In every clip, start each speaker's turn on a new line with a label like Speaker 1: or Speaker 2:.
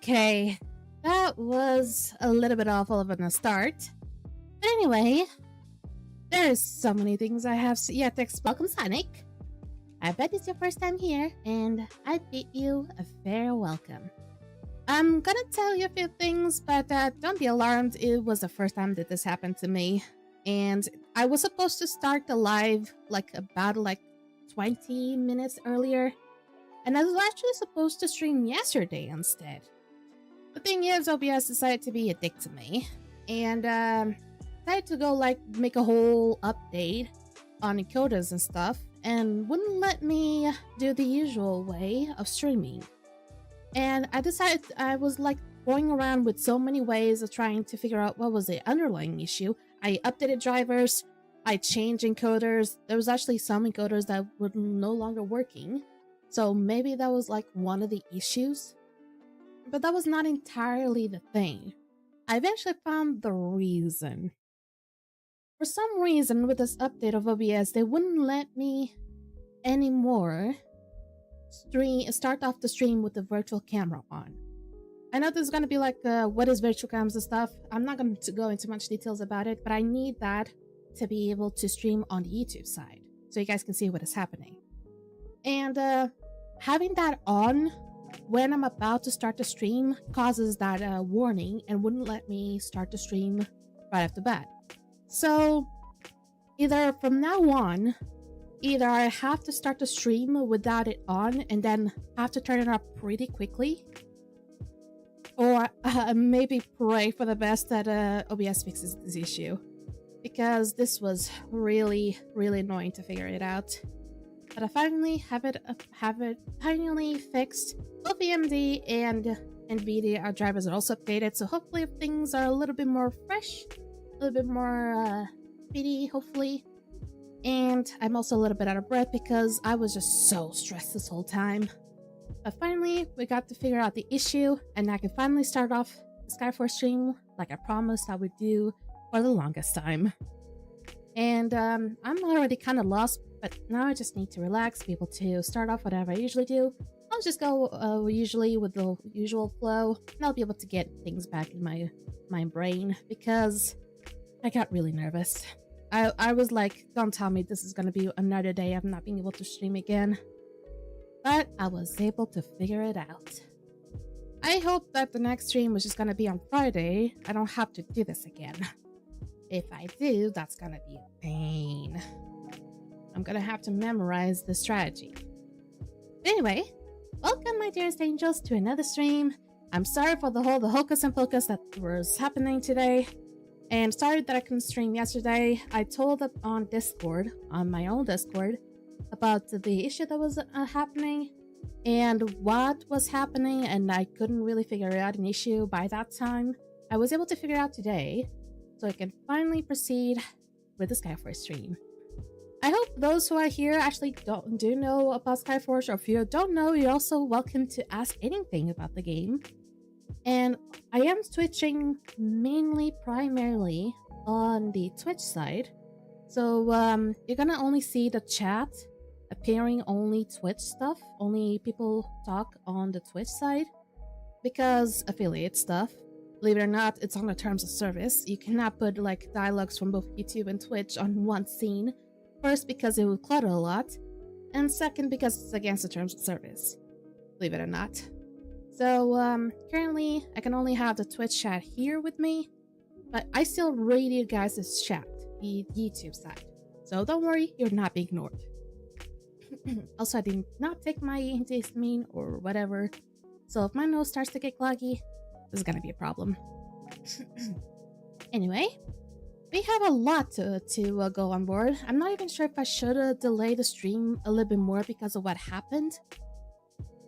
Speaker 1: Okay, that was a little bit awful of a start. But anyway, there's so many things I have yet to explain. Welcome, Sonic. I bet it's your first time here, and I bid you a fair welcome. I'm gonna tell you a few things, but don't be alarmed. It was the first time that this happened to me, and I was supposed to start the live about 20 minutes earlier, and I was actually supposed to stream yesterday instead. The thing is, OBS decided to be a dick to me, and decided to go make a whole update on encoders and stuff, and wouldn't let me do the usual way of streaming. And I decided I was going around with so many ways of trying to figure out what was the underlying issue. I updated drivers, I changed encoders. There was actually some encoders that were no longer working, so maybe that was one of the issues. But that was not entirely the thing. I eventually found the reason. For some reason, with this update of OBS, they wouldn't let me anymore start off the stream with the virtual camera on. I know there's gonna be what is virtual cams and stuff. I'm not going to go into much details about it, but I need that to be able to stream on the YouTube side, so you guys can see what is happening. And having that on when I'm about to start the stream causes that warning and wouldn't let me start the stream right off the bat. So either from now on, either I have to start the stream without it on and then have to turn it up pretty quickly, or maybe pray for the best that OBS fixes this issue, because this was really annoying to figure it out. But I finally have it finally fixed. Both AMD and NVIDIA drivers are also updated, so hopefully things are a little bit more fresh, a little bit more speedy, hopefully. And I'm also a little bit out of breath because I was just so stressed this whole time. But finally, we got to figure out the issue, and I can finally start off the Skyforge stream like I promised I would do for the longest time. And I'm already kind of lost, but now I just need to relax, be able to start off whatever I usually do. I'll just go usually with the usual flow, and I'll be able to get things back in my brain, because I got really nervous. I was like, don't tell me this is gonna be another day of not being able to stream again. But I was able to figure it out. I hope that the next stream, which is gonna be on Friday, I don't have to do this again. If I do, that's gonna be a pain. I'm gonna have to memorize the strategy. Anyway, welcome my dearest angels to another stream. I'm sorry for the hocus and pocus that was happening today. And sorry that I couldn't stream yesterday. I told up on Discord, on my own Discord, about the issue that was happening and what was happening, and I couldn't really figure out an issue by that time. I was able to figure it out today, so I can finally proceed with the Skyforge stream. I hope those who are here actually do know about Skyforge, or if you don't know, you're also welcome to ask anything about the game. And I am switching primarily on the Twitch side, so you're gonna only see the chat appearing only Twitch stuff, only people talk on the Twitch side, because affiliate stuff. Believe it or not, it's on the terms of service. You cannot put dialogues from both YouTube and Twitch on one scene. First, because it would clutter a lot, and second, because it's against the terms of service. Believe it or not. So currently I can only have the Twitch chat here with me, but I still read you guys' chat, the YouTube side. So don't worry, you're not being ignored. Also, I did not take my antihistamine or whatever, so if my nose starts to get cloggy, this is gonna be a problem. Anyway, we have a lot to go on board. I'm not even sure if I should delay the stream a little bit more because of what happened.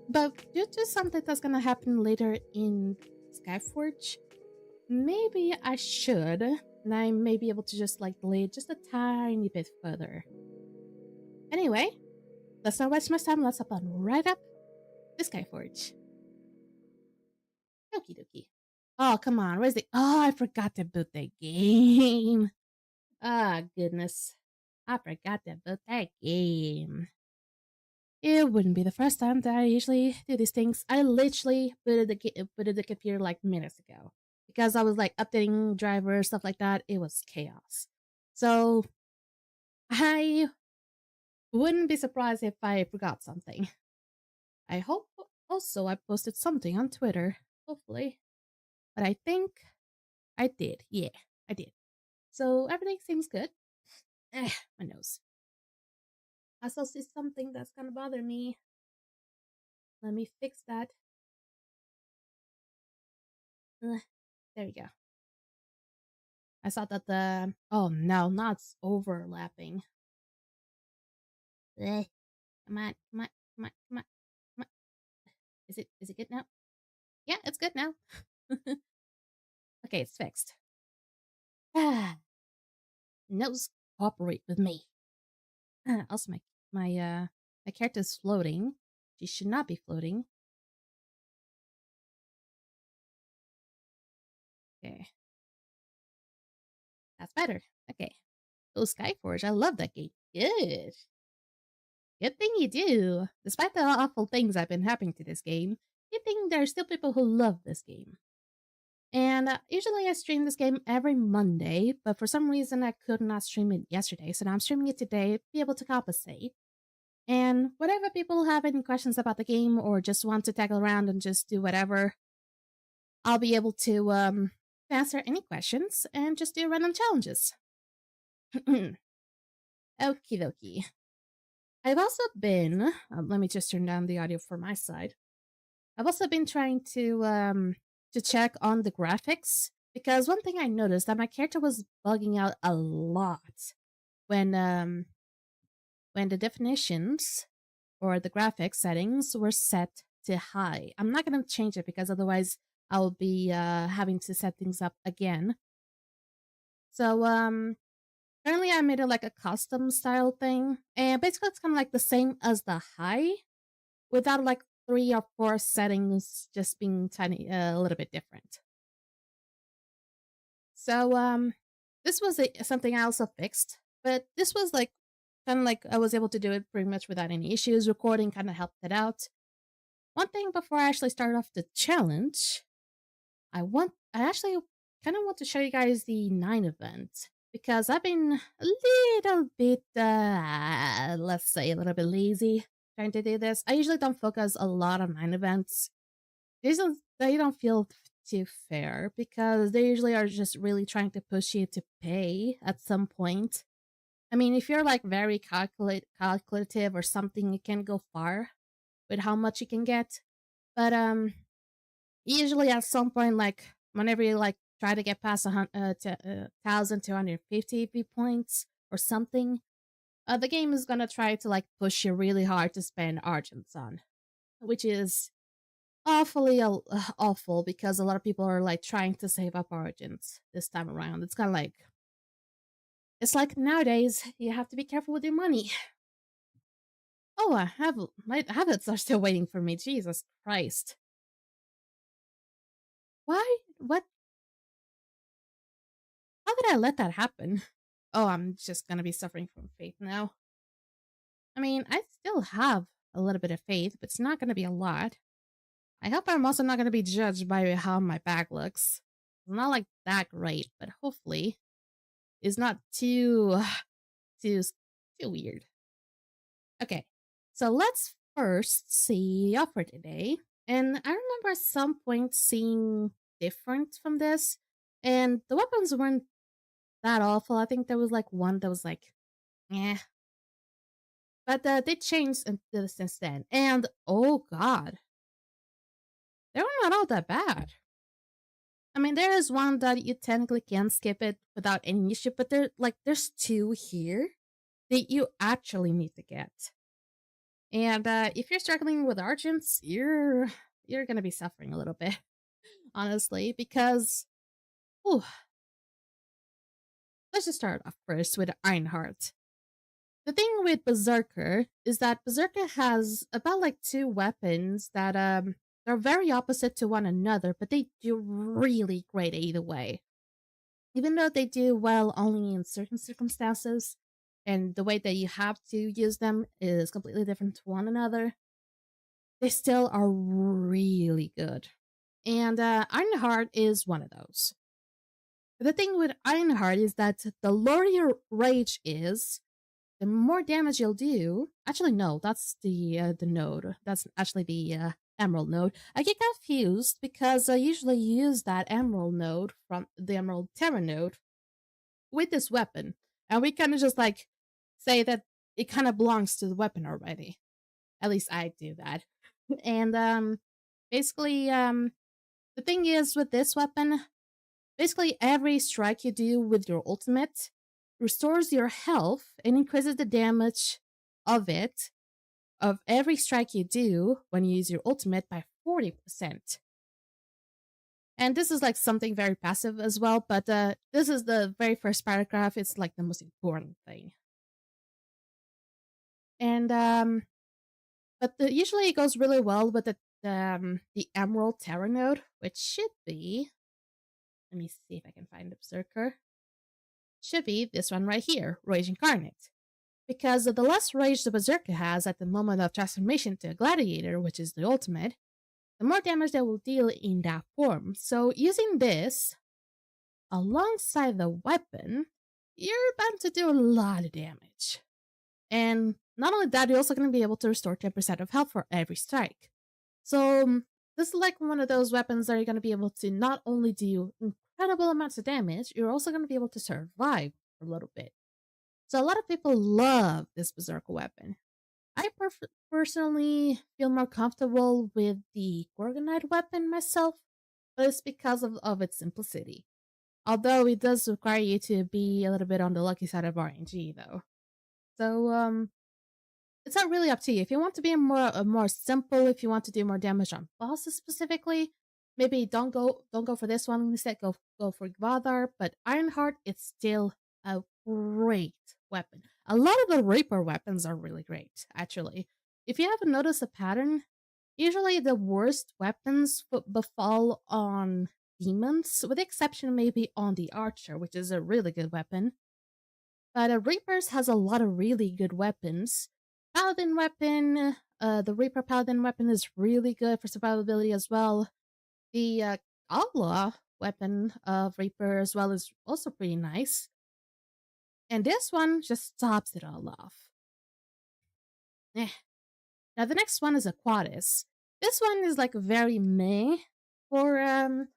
Speaker 1: But due to something that's gonna happen later in Skyforge, maybe I should, and I may be able to just delay it just a tiny bit further. Anyway, let's not waste much time. Let's hop on right up the Skyforge. Okie dokie. Oh, come on. Where's the... Oh, I forgot to boot the game. Ah, goodness. I forgot to boot that game. It wouldn't be the first time that I usually do these things. I literally booted the computer like minutes ago because I was like updating drivers, stuff like that. It was chaos. So I wouldn't be surprised if I forgot something. I hope also I posted something on Twitter, hopefully. But I think I did. Yeah, I did. So everything seems good. My nose. I still see something that's gonna bother me. Let me fix that. There we go. I saw that the oh no, not overlapping. Come on, come on, come on, come on, come on. Is it good now? Yeah, it's good now. Okay, it's fixed. Ah, nose cooperate with me. Also, my character's floating. She should not be floating. Okay, that's better. Okay. Oh, Skyforge, I love that game. Good. Good thing you do. Despite the awful things I've been happening to this game, good thing there are still people who love this game. And usually I stream this game every Monday, but for some reason I could not stream it yesterday, so now I'm streaming it today to be able to compensate. And whatever people have any questions about the game or just want to tackle around and just do whatever, I'll be able to answer any questions and just do random challenges. Okie dokie. I've also been, let me just turn down the audio for my side. I've also been trying to check on the graphics because one thing I noticed that my character was bugging out a lot when the definitions or the graphics settings were set to high. I'm not gonna change it because otherwise I'll be having to set things up again. So currently I made it like a custom style thing, and basically it's kind of like the same as the high, without like 3 or 4 settings just being tiny, a little bit different. So this was something I also fixed, but this was like kind of like I was able to do it pretty much without any issues. Recording kind of helped it out. One thing before I actually start off the challenge, I actually kind of want to show you guys the 9 event because I've been a little bit, let's say, a little bit lazy trying to do this. I usually don't focus a lot on 9 events. They don't feel too fair because they usually are just really trying to push you to pay at some point. I mean, if you're like very calculative or something, you can go far with how much you can get. But usually at some point, like whenever you like try to get past 1,250 V points or something, the game is gonna try to like push you really hard to spend argents on, which is awfully awful because a lot of people are like trying to save up argents this time around. It's kind of like nowadays you have to be careful with your money. Oh, I have my habits are still waiting for me. Jesus Christ! Why? What? How did I let that happen? Oh, I'm just gonna be suffering from faith now. I mean, I still have a little bit of faith, but it's not gonna be a lot. I hope I'm also not gonna be judged by how my back looks. It's not like that great, but hopefully it's not too too weird. Okay, so let's first see the offer today. And I remember at some point seeing different from this, and the weapons weren't that awful. I think there was like one that was like, eh. But they changed since then. And oh god, they were not all that bad. I mean, there is one that you technically can skip it without any issue, but there's 2 here that you actually need to get. And if you're struggling with argents, you're gonna be suffering a little bit, honestly, because ooh, let's just start off first with Ironheart. The thing with Berserker is that Berserker has about like 2 weapons that they're very opposite to one another, but they do really great either way. Even though they do well only in certain circumstances, and the way that you have to use them is completely different to one another, they still are really good. And Ironheart is one of those. The thing with Ironheart is that the lower your rage is, the more damage you'll do. Actually, no, that's the node. That's actually the emerald node. I get confused because I usually use that emerald node from the emerald terra node with this weapon, and we kind of just like say that it kind of belongs to the weapon already. At least I do that. And basically, the thing is with this weapon, basically every strike you do with your ultimate restores your health and increases the damage of it, of every strike you do when you use your ultimate, by 40%. And this is like something very passive as well, but this is the very first paragraph. It's like the most important thing. And usually it goes really well with the Emerald Terra node, which should be, let me see if I can find the Berserker. Should be this one right here, Rage Incarnate. Because the less rage the Berserker has at the moment of transformation to a Gladiator, which is the ultimate, the more damage they will deal in that form. So using this alongside the weapon, you're bound to do a lot of damage. And not only that, you're also going to be able to restore 10% of health for every strike. So this is like one of those weapons that you're going to be able to not only do incredible amounts of damage, you're also going to be able to survive for a little bit. So a lot of people love this Berserker weapon. I personally feel more comfortable with the Gorgonite weapon myself, but it's because of its simplicity. Although it does require you to be a little bit on the lucky side of RNG, though. So it's not really up to you. If you want to be more simple, if you want to do more damage on bosses specifically, maybe don't go for this one. Instead, go for Gvadar. But Ironheart, it's still a great weapon. A lot of the Reaper weapons are really great, actually. If you haven't noticed a pattern, usually the worst weapons befall on demons, with the exception maybe on the Archer, which is a really good weapon. But Reapers has a lot of really good weapons. Paladin weapon, the Reaper Paladin weapon is really good for survivability as well. The Outlaw weapon of Reaper as well is also pretty nice. And this one just tops it all off. Now the next one is Aquatis. This one is like very meh for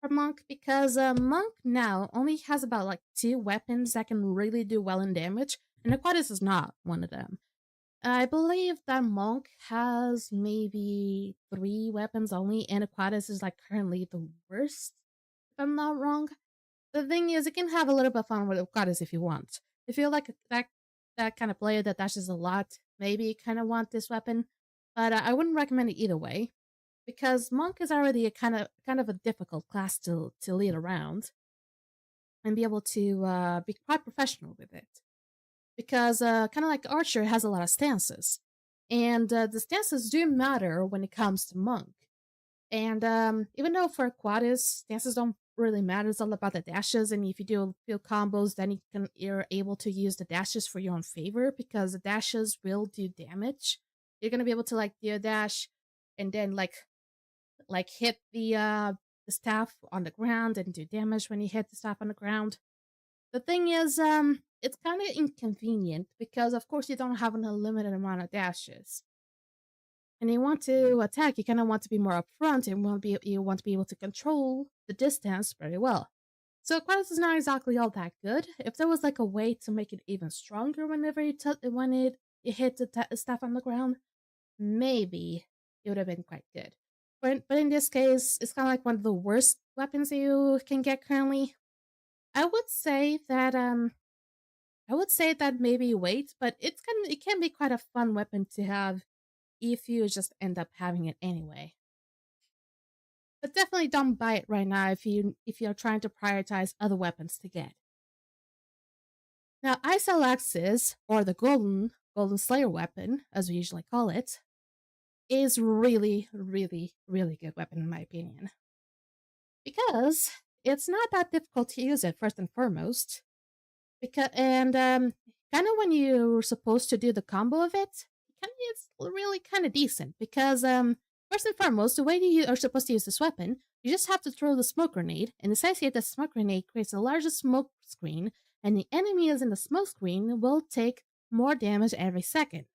Speaker 1: Monk, because Monk now only has about like 2 weapons that can really do well in damage, and Aquatis is not one of them. I believe that Monk has maybe 3 weapons only, and Aquatis is like currently the worst, if I'm not wrong. The thing is, you can have a little bit of fun with Aquatis if you want. If you're like that kind of player that dashes a lot, maybe you kind of want this weapon, but I wouldn't recommend it either way, because Monk is already a kind of a difficult class to lead around and be able to be quite professional with it. Because kind of like Archer has a lot of stances, and the stances do matter when it comes to Monk. And even though for Aquatis, stances don't really matter, it's all about the dashes, and if you do a few combos, then you're able to use the dashes for your own favor, because the dashes will do damage. You're going to be able to like do a dash and then like hit the staff on the ground and do damage when you hit the staff on the ground. The thing is, it's kind of inconvenient because, of course, you don't have an unlimited amount of dashes. And you want to attack, you kind of want to be more upfront, and you want to be able to control the distance very well. So Aquatis is not exactly all that good. If there was like a way to make it even stronger whenever you hit the staff on the ground, maybe it would have been quite good. But in this case, it's kind of like one of the worst weapons you can get currently. I would say that maybe wait, but it can be quite a fun weapon to have if you just end up having it anyway. But definitely don't buy it right now if you're trying to prioritize other weapons to get. Now, Ice Alexis, or the Golden Slayer weapon, as we usually call it, is really, really, really good weapon in my opinion. Because it's not that difficult to use it, first and foremost. And kind kind of when you're supposed to do the combo of it, it's really kind of decent because first and foremost, the way you are supposed to use this weapon, you just have to throw the smoke grenade, and it says here that smoke grenade creates the largest smoke screen, and the enemy is in the smoke screen will take more damage every second.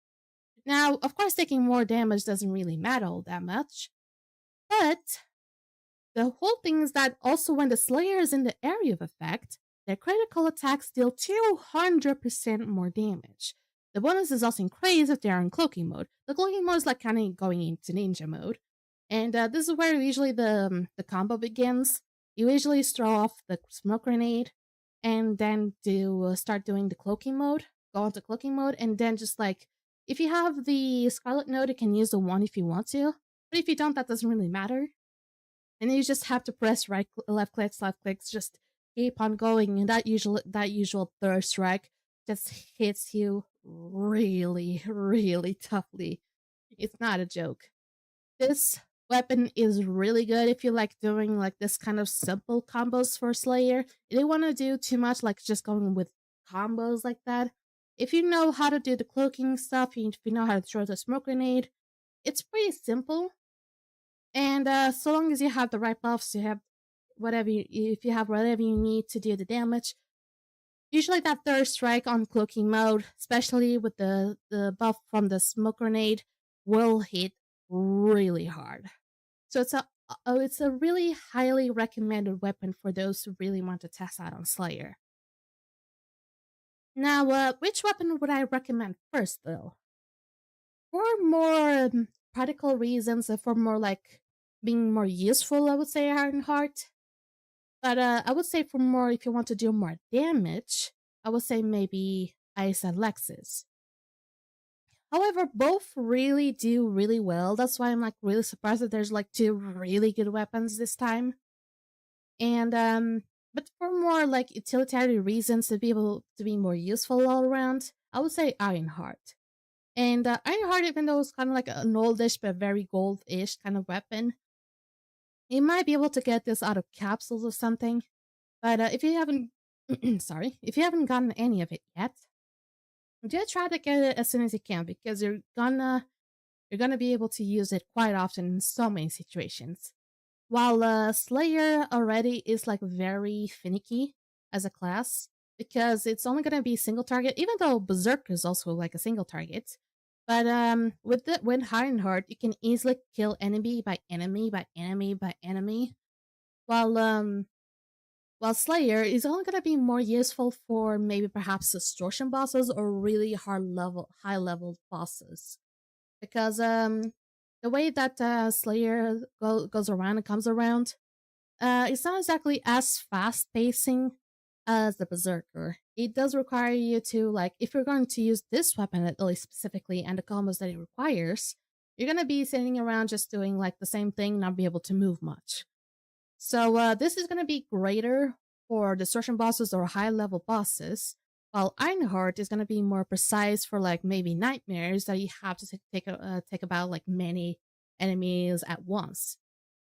Speaker 1: Now, of course, taking more damage doesn't really matter all that much, but the whole thing is that also when the Slayer is in the area of effect, their critical attacks deal 200% more damage. The bonus is also increased if they are in cloaking mode. The cloaking mode is like kind of going into ninja mode. And this is where usually the combo begins. You usually throw off the smoke grenade and then start doing the cloaking mode, go into cloaking mode, and then just like, if you have the Scarlet node, you can use the one if you want to. But if you don't, that doesn't really matter. And you just have to press left clicks, just keep on going, and that usual third strike just hits you really, really toughly. It's not a joke. This weapon is really good if you like doing like this kind of simple combos for Slayer. You don't want to do too much like just going with combos like that. If you know how to do the cloaking stuff, if you know how to throw the smoke grenade, it's pretty simple. And so long as you have the right buffs, you have if you have whatever you need to do the damage. Usually that third strike on cloaking mode, especially with the buff from the smoke grenade, will hit really hard. So it's a really highly recommended weapon for those who really want to test out on Slayer. Now, which weapon would I recommend first, though? For more practical reasons, for more like being more useful, I would say Ironheart. But I would say for more, if you want to do more damage, I would say maybe Ice and Lexus. However, both really do really well. That's why I'm like really surprised that there's like two really good weapons this time. And but for more like utilitarian reasons to be able to be more useful all around, I would say Ironheart. And Ironheart, even though it's kind of like an oldish but very gold-ish kind of weapon, you might be able to get this out of capsules or something. But if you haven't, sorry, if you haven't gotten any of it yet, do try to get it as soon as you can because you're gonna be able to use it quite often in so many situations. While Slayer already is like very finicky as a class because it's only gonna be single target, even though Berserk is also like a single target. But with Ironheart, you can easily kill enemy by enemy by enemy by enemy. While Slayer is only gonna be more useful for maybe perhaps distortion bosses or really high level bosses. Because the way that Slayer goes around and comes around, it's not exactly as fast pacing as the Berserker. It does require you to, like, if you're going to use this weapon at least specifically and the combos that it requires, you're gonna be sitting around just doing like the same thing, not be able to move much. So this is gonna be greater for distortion bosses or high level bosses, while Ironheart is gonna be more precise for like maybe nightmares that you have to take about like many enemies at once.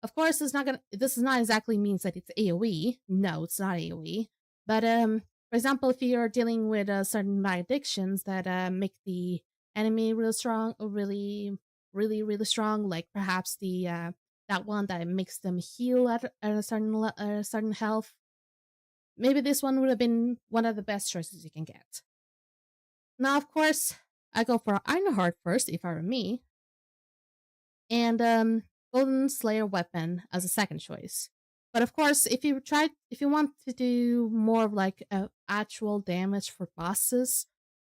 Speaker 1: Of course, this is not exactly means that it's AoE. No, it's not AoE. But for example, if you're dealing with certain addictions that make the enemy really strong or really strong, like perhaps the that one that makes them heal at a certain health, maybe this one would have been one of the best choices you can get. Now, of course, I go for Ironheart first, if I were me, and Golden Slayer weapon as a second choice. But of course, if you want to do more of like actual damage for bosses,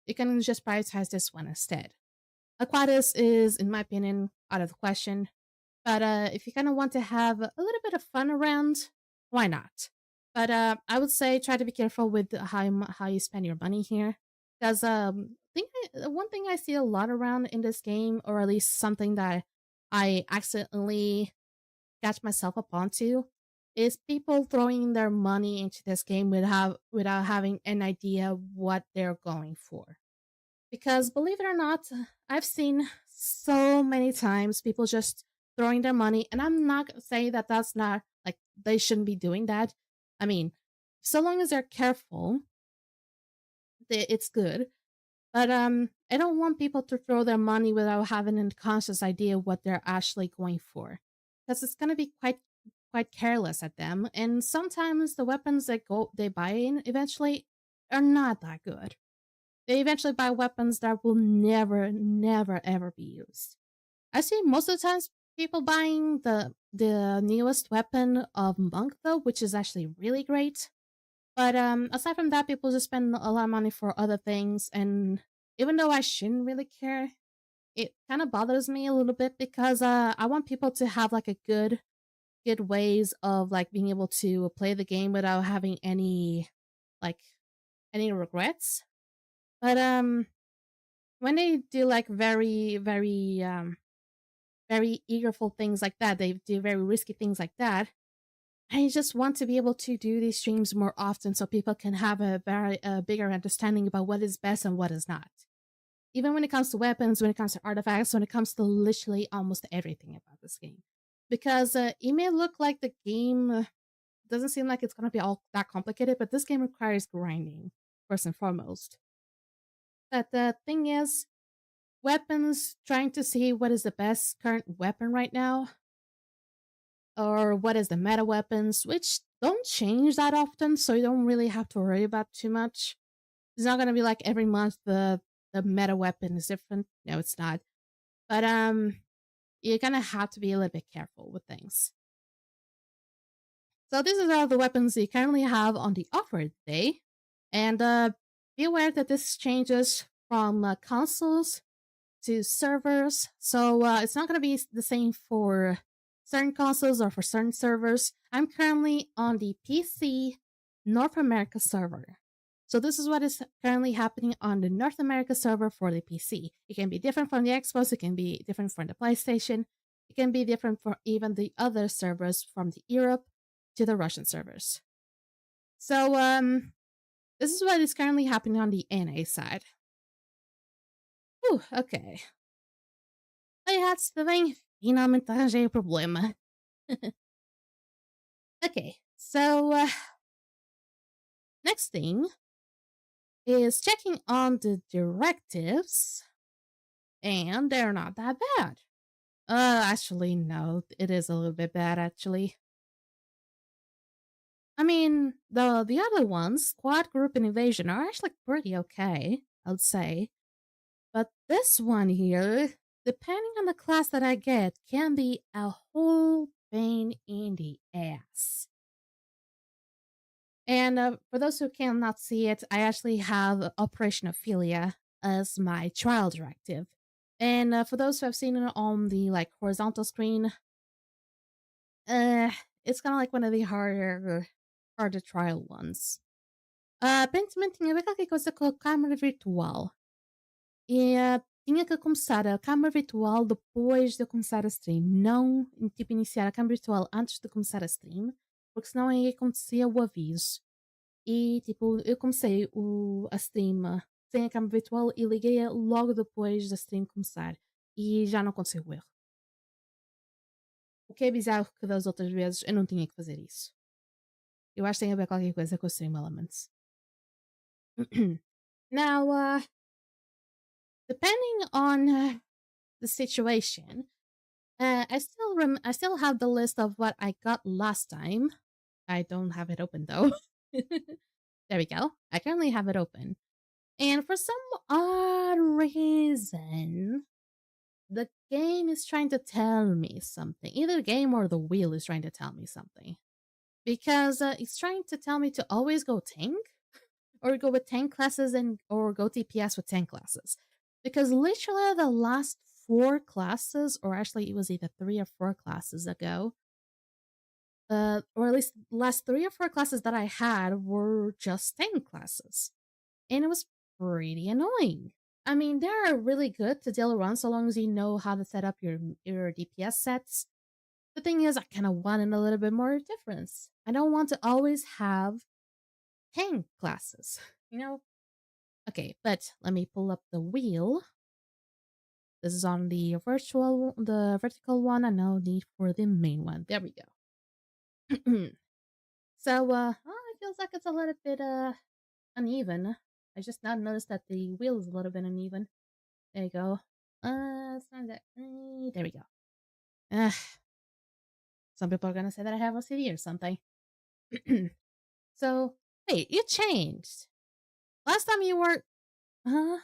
Speaker 1: you can just prioritize this one instead. Aquatis is, in my opinion, out of the question. But if you kind of want to have a little bit of fun around, why not? But I would say try to be careful with how you spend your money here. Because one thing I see a lot around in this game, or at least something that I accidentally catch myself up onto, is people throwing their money into this game without having an idea what they're going for. Because believe it or not, I've seen so many times people just throwing their money, and I'm not saying that that's not like they shouldn't be doing that. I mean, so long as they're careful, it's good. But I don't want people to throw their money without having a conscious idea what they're actually going for, because it's gonna be quite careless at them. And sometimes the weapons they buy in eventually are not that good. They eventually buy weapons that will never ever be used. I see most of the times people buying the newest weapon of Monk though, which is actually really great. But aside from that, people just spend a lot of money for other things, and even though I shouldn't really care, it kind of bothers me a little bit because I want people to have like a good ways of like being able to play the game without having like any regrets. But when they do like very eagerful things like that, they do very risky things like that. I just want to be able to do these streams more often so people can have a bigger understanding about what is best and what is not. Even when it comes to weapons, when it comes to artifacts, when it comes to literally almost everything about this game. Because it may look like the game doesn't seem like it's going to be all that complicated, but this game requires grinding, first and foremost. But the thing is, weapons, trying to see what is the best current weapon right now, or what is the meta weapons, which don't change that often, so you don't really have to worry about too much. It's not gonna be like every month the meta weapon is different. No, it's not. But you're gonna have to be a little bit careful with things. So this is all the weapons you currently have on the offer today, and be aware that this changes from consoles to servers. So it's not going to be the same for certain consoles or for certain servers. I'm currently on the PC North America server. So this is what is currently happening on the North America server for the PC. It can be different from the Xbox, it can be different from the PlayStation, it can be different for even the other servers from the Europe to the Russian servers. So this is what is currently happening on the NA side. Ok. Aliás, também finalmente arranjei o problema. Okay, so next thing is checking on the directives, and they're not that bad. Actually, no, it is a little bit bad, actually. I mean, the other ones, squad, group, and invasion, are actually pretty okay, I would say. But this one here, depending on the class that I get, can be a whole pain in the ass. And for those who cannot see it, I actually have Operation Ophelia as my trial directive. And for those who have seen it on the like horizontal screen, it's kind of like one of the harder trial ones. Aparentemente tinha a ver qualquer coisa com a câmara virtual. E tinha que começar a câmara virtual depois de eu começar a stream. Não, tipo, iniciar a câmara virtual antes de começar a stream, porque senão aí acontecia o aviso. E, tipo, eu comecei a stream sem a câmera virtual e liguei-a logo depois da stream começar. E já não aconteceu o erro. O que é bizarro que das outras vezes eu não tinha que fazer isso. Eu acho que tem a ver qualquer coisa com o Stream Elements. Now, depending on the situation, I still have the list of what I got last time. I don't have it open though. There we go. I currently have it open. And for some odd reason, the game is trying to tell me something. Either the game or the wheel is trying to tell me something. Because it's trying to tell me to always go tank, or go with tank classes, or go TPS with tank classes. Because literally the last 4 classes, or actually it was either 3 or 4 classes ago, or at least the last 3 or 4 classes that I had were just tank classes. And it was pretty annoying. I mean, they're really good to deal around so long as you know how to set up your DPS sets. The thing is, I kind of wanted a little bit more difference. I don't want to always have tank classes, you know? Okay, but let me pull up the wheel. This is on the vertical one, and no need for the main one. There we go. So, it feels like it's a little bit, uneven. I just now noticed that the wheel is a little bit uneven. There you go. It's not that. There we go. Ugh. Some people are gonna say that I have OCD or something. So, wait, you changed. Last time you were, uh,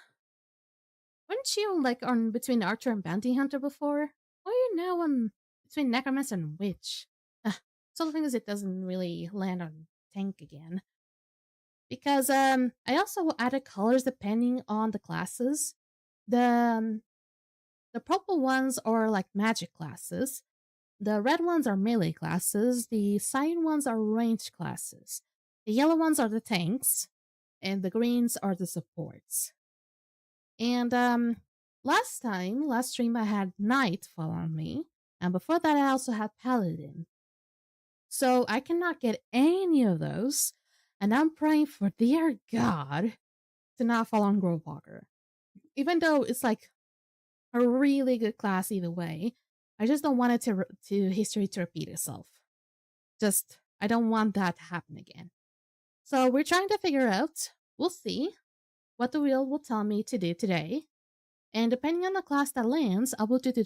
Speaker 1: weren't you like on between Archer and Bounty Hunter before? Why are you now on between Necromancer and Witch? So the thing is, it doesn't really land on tank again. Because I also added colors depending on the classes. The purple ones are like magic classes. The red ones are melee classes. The cyan ones are ranged classes. The yellow ones are the tanks, and the greens are the supports. And last stream I had Knight fall on me, and before that I also had Paladin. So I cannot get any of those, and I'm praying for dear God to not fall on Grovewalker. Even though it's like a really good class either way, I just don't want it to history to repeat itself. Just I don't want that to happen again. So we're trying to figure out. We'll see what the wheel will tell me to do today. And depending on the class that lands, I will do the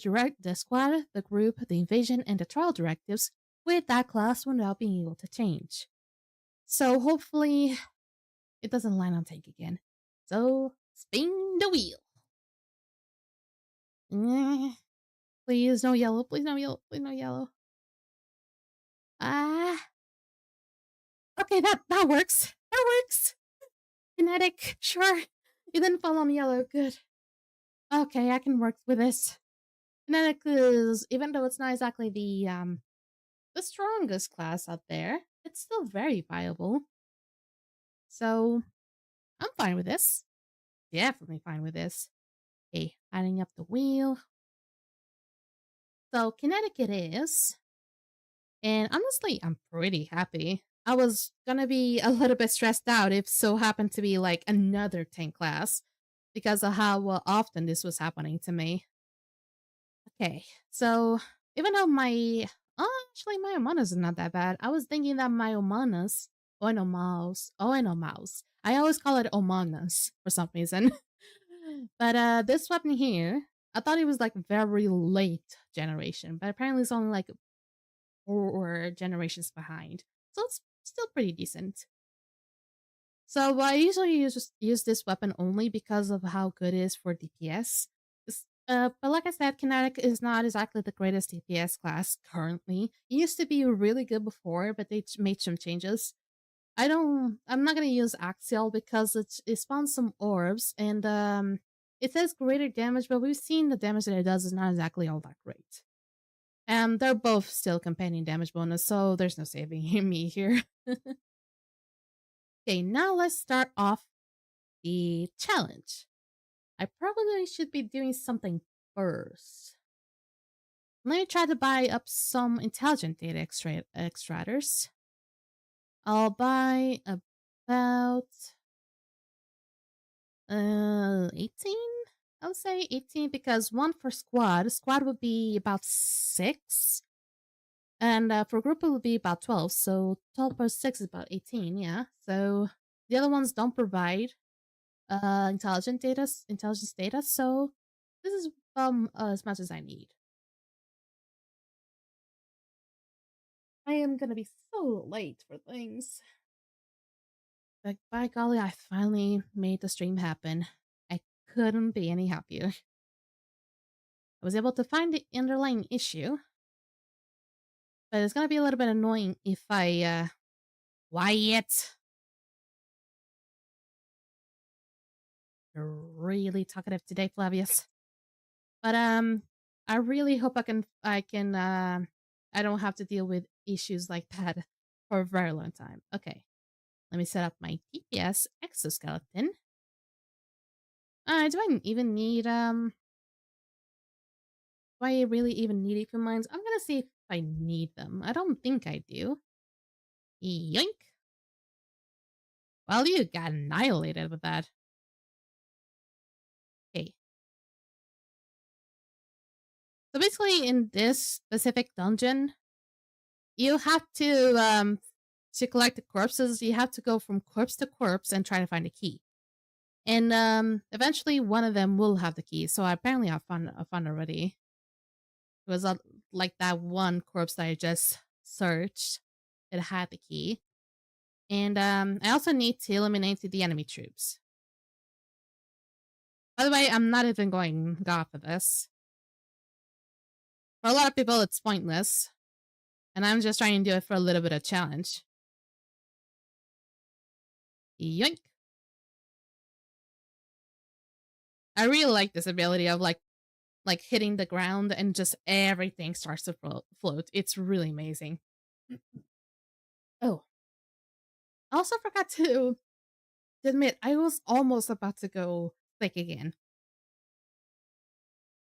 Speaker 1: squad, the group, the invasion, and the trial directives with that class without being able to change. So hopefully it doesn't land on tank again. So spin the wheel. Please no yellow, please no yellow, please no yellow. Okay, that works. That works. Kinetic, sure. It didn't fall on yellow, good. Okay, I can work with this. Kinetic is, even though it's not exactly the strongest class out there, it's still very viable. So, I'm fine with this. Definitely fine with this. Okay, adding up the wheel. So, kinetic it is. And honestly, I'm pretty happy. I was gonna be a little bit stressed out if so happened to be like another tank class because of how often this was happening to me. Okay, so even though actually my Omanus is not that bad. I was thinking that my Omanus, Mouse. I always call it Omanus for some reason. But this weapon here, I thought it was like very late generation, but apparently it's only like 4 generations behind. So it's still pretty decent. So I usually use this weapon only because of how good it is for DPS. But like I said, Kinetic is not exactly the greatest DPS class currently. It used to be really good before, but they made some changes. I'm not gonna use Axial because it spawns some orbs and it says greater damage, but we've seen the damage that it does is not exactly all that great. And they're both still companion damage bonus, so there's no saving me here. Okay, now let's start off the challenge. I probably should be doing something first. Let me try to buy up some intelligent data extractors. I'll buy about 18? I would say 18 because one for squad. Squad would be about 6. And for group it would be about 12. So 12 plus 6 is about 18, yeah. So the other ones don't provide intelligence data, so this is as much as I need. I am gonna be so late for things. But by golly, I finally made the stream happen. I couldn't be any happier. I was able to find the underlying issue, but it's gonna be a little bit annoying if I Wyatt. You're really talkative today, Flavius. But I really hope I don't have to deal with issues like that for a very long time. Okay. Let me set up my DPS exoskeleton. Do I even need do I really even need equipment mines? I'm gonna see if I need them. I don't think I do. Yoink. Well, you got annihilated with that. Okay. So basically in this specific dungeon, you have to collect the corpses, you have to go from corpse to corpse and try to find a key. And eventually one of them will have the key. So apparently I found already. It was like that one corpse that I just searched. It had the key. And I also need to eliminate the enemy troops. By the way, I'm not even going God for this. For a lot of people, it's pointless. And I'm just trying to do it for a little bit of challenge. Yoink. I really like this ability of like hitting the ground and just everything starts to float. It's really amazing. Oh, I also forgot to admit I was almost about to go sick again.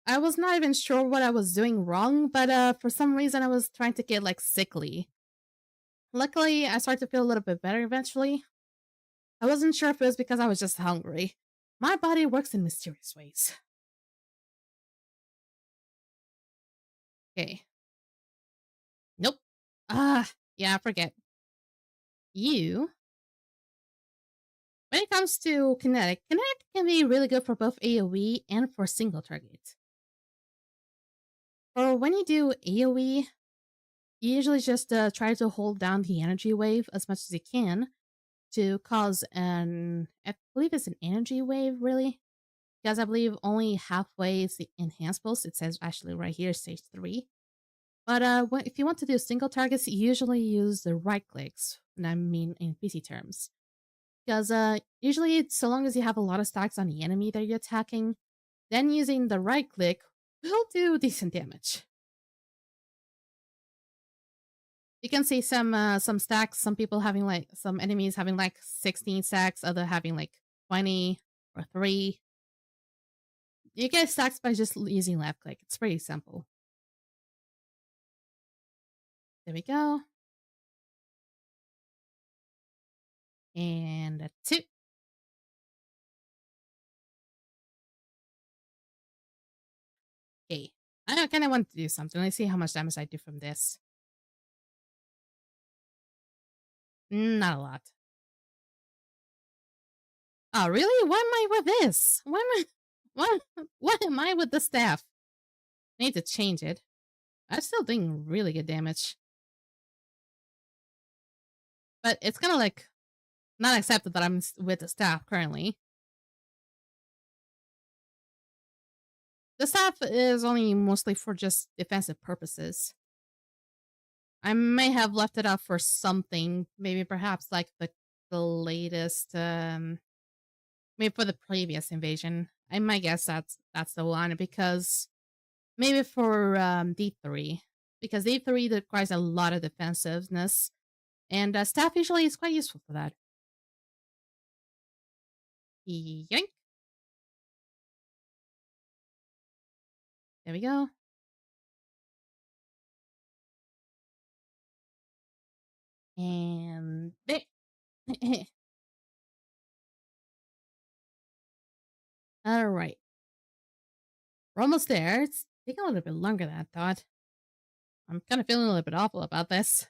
Speaker 1: I was not even sure what I was doing wrong, but for some reason I was trying to get like sickly. Luckily, I started to feel a little bit better eventually. I wasn't sure if it was because I was just hungry. My body works in mysterious ways. Okay. Nope. Yeah, forget. You. When it comes to kinetic can be really good for both AoE and for single target. For when you do AoE, you usually just try to hold down the energy wave as much as you can to cause I believe it's an energy wave, really. Because I believe only halfway is the enhanced pulse. It says actually right here, stage 3. But if you want to do single targets, you usually use the right clicks, and I mean in PC terms. Because usually, so long as you have a lot of stacks on the enemy that you're attacking, then using the right click will do decent damage. You can see some stacks, some people having like, some enemies having like 16 stacks, other having like 20 or 3. You get stacks by just using left click. It's pretty simple. There we go. And a 2. Okay. I kind of want to do something. Let's see how much damage I do from this. Not a lot. Oh, really? Why am I with this? Why am I... Why am I with the staff? I need to change it. I'm still doing really good damage. But it's kind of like not accepted that I'm with the staff currently. The staff is only mostly for just defensive purposes. I may have left it up for something, maybe perhaps like the latest, maybe for the previous invasion. I might guess that's the one, because maybe for D3, because D3 requires a lot of defensiveness, and staff usually is quite useful for that. Yank. There we go. And there. All right. We're almost there. It's taking a little bit longer than I thought. I'm kind of feeling a little bit awful about this.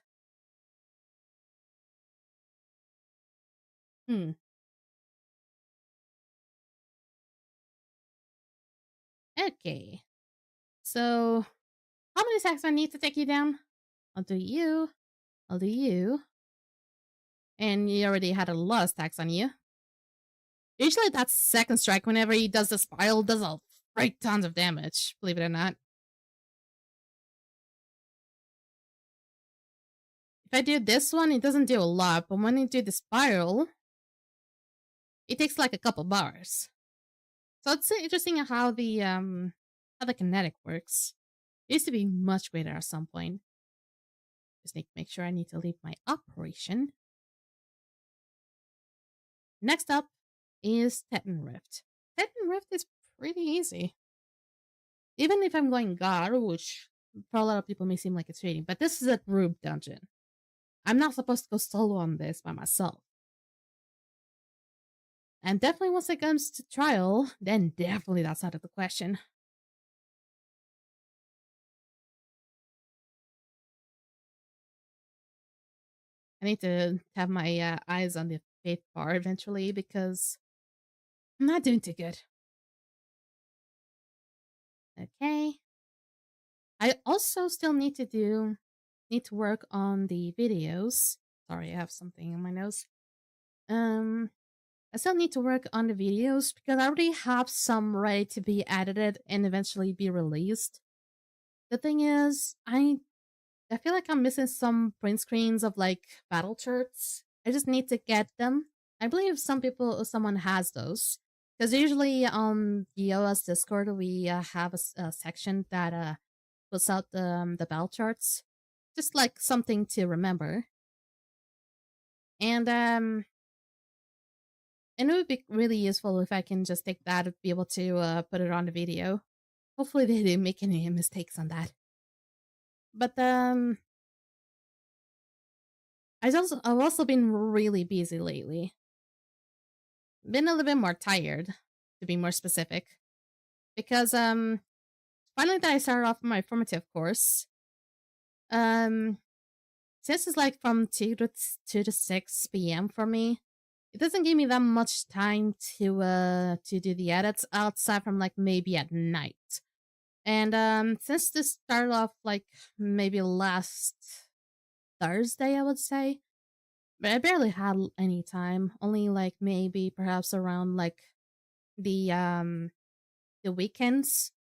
Speaker 1: Hmm. Okay. So, how many stacks do I need to take you down? I'll do you. I'll do you. And you already had a lot of stacks on you. Usually that second strike, whenever he does the spiral, does a great tons of damage, believe it or not. If I do this one, it doesn't do a lot, but when I do the spiral, it takes like a couple bars. So it's interesting how the kinetic works. It used to be much greater at some point. Just need to make sure I need to leave my operation. Next up is Titan Rift. Titan Rift is pretty easy. Even if I'm going God, which for a lot of people may seem like it's cheating, but this is a group dungeon. I'm not supposed to go solo on this by myself. And definitely once it comes to trial, then definitely that's out of the question. I need to have my eyes on the faith bar eventually, because I'm not doing too good. Okay. I also still need to work on the videos. Sorry, I have something in my nose. Um, I still need to work on the videos because I already have some ready to be edited and eventually be released. The thing is, I feel like I'm missing some print screens of like battle charts. I just need to get them. I believe someone has those. Because usually on the OS Discord, we have a section that puts out the battle charts. Just like something to remember. And it would be really useful if I can just take that and be able to put it on the video. Hopefully they didn't make any mistakes on that. But I've also been really busy lately. Been a little bit more tired, to be more specific, because finally that I started off my formative course. Um, since it's like from 2 to 6 p.m. for me, it doesn't give me that much time to do the edits outside from like maybe at night. And since this started off like maybe last Thursday, I would say, but I barely had any time. Only like maybe perhaps around like the um the weekends.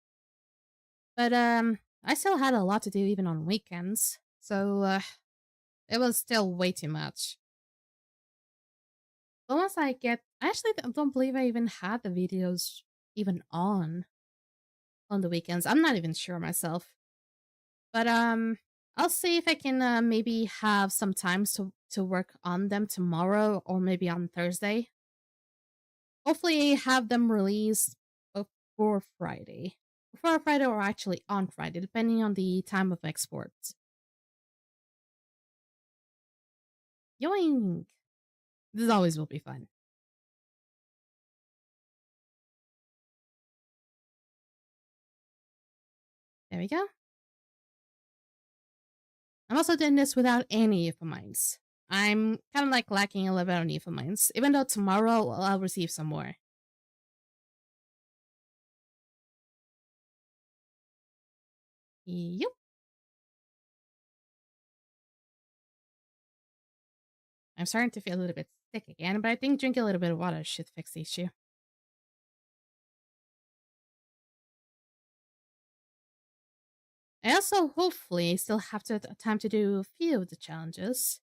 Speaker 1: But I still had a lot to do even on weekends. So it was still way too much. But once I actually don't believe I even had the videos even on the weekends. I'm not even sure myself. But I'll see if I can maybe have some time to work on them tomorrow or maybe on Thursday. Hopefully have them released before Friday. Before Friday or actually on Friday, depending on the time of export. Yoink! This always will be fun. There we go. I'm also doing this without any euphemisms. I'm kind of like lacking a little bit on euphemisms, even though tomorrow I'll receive some more. Yup. I'm starting to feel a little bit sick again, but I think drinking a little bit of water should fix the issue. I also hopefully still have time to do a few of the challenges.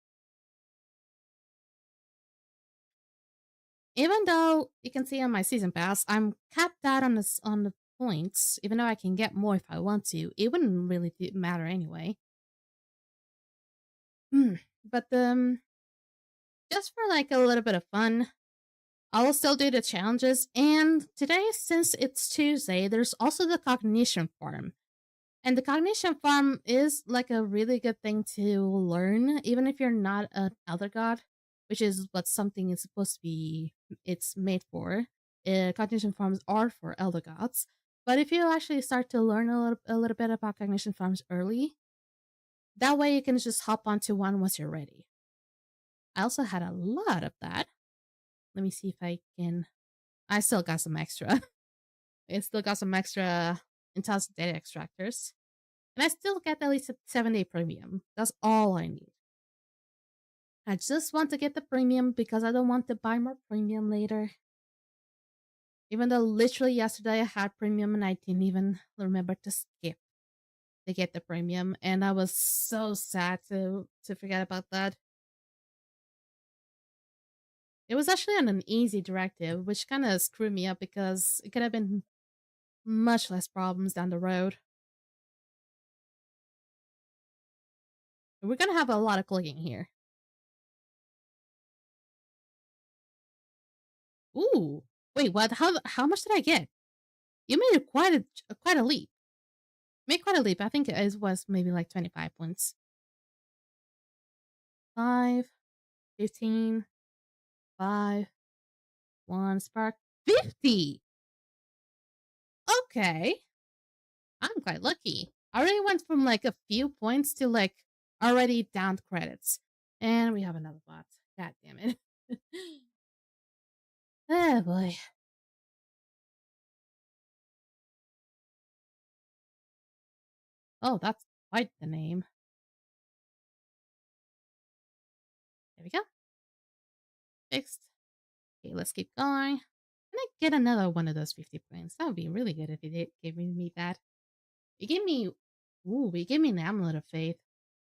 Speaker 1: Even though you can see on my season pass, I'm capped out on the points. Even though I can get more if I want to, it wouldn't really matter anyway. But just for like a little bit of fun, I will still do the challenges. And today, since it's Tuesday, there's also the cognition farm. And the cognition farm is like a really good thing to learn, even if you're not an elder god, which is what something is supposed to be. It's made for. Cognition farms are for elder gods. But if you actually start to learn a little bit about cognition farms early, that way you can just hop onto one once you're ready. I also had a lot of that. Let me see if I can. I still got some extra. I still got some extra intelligent data extractors. And I still get at least a 7-day premium. That's all I need. I just want to get the premium because I don't want to buy more premium later. Even though literally yesterday I had premium and I didn't even remember to skip to get the premium. And I was so sad to forget about that. It was actually on an easy directive, which kind of screwed me up because it could have been much less problems down the road. We're gonna have a lot of clicking here. Ooh, wait, what? How much did I get? You made quite a leap. Made quite a leap. I think it was maybe like 25 points. 5, 15, 5, 1 spark, 50. Okay, I'm quite lucky. I already went from like a few points to like already down credits, and we have another bot. God damn it. Oh boy. Oh, that's quite the name. There we go. Fixed. Okay, let's keep going. Can I get another one of those 50 points? That would be really good if you did give me that. You gave me, ooh, you gave me an amulet of faith.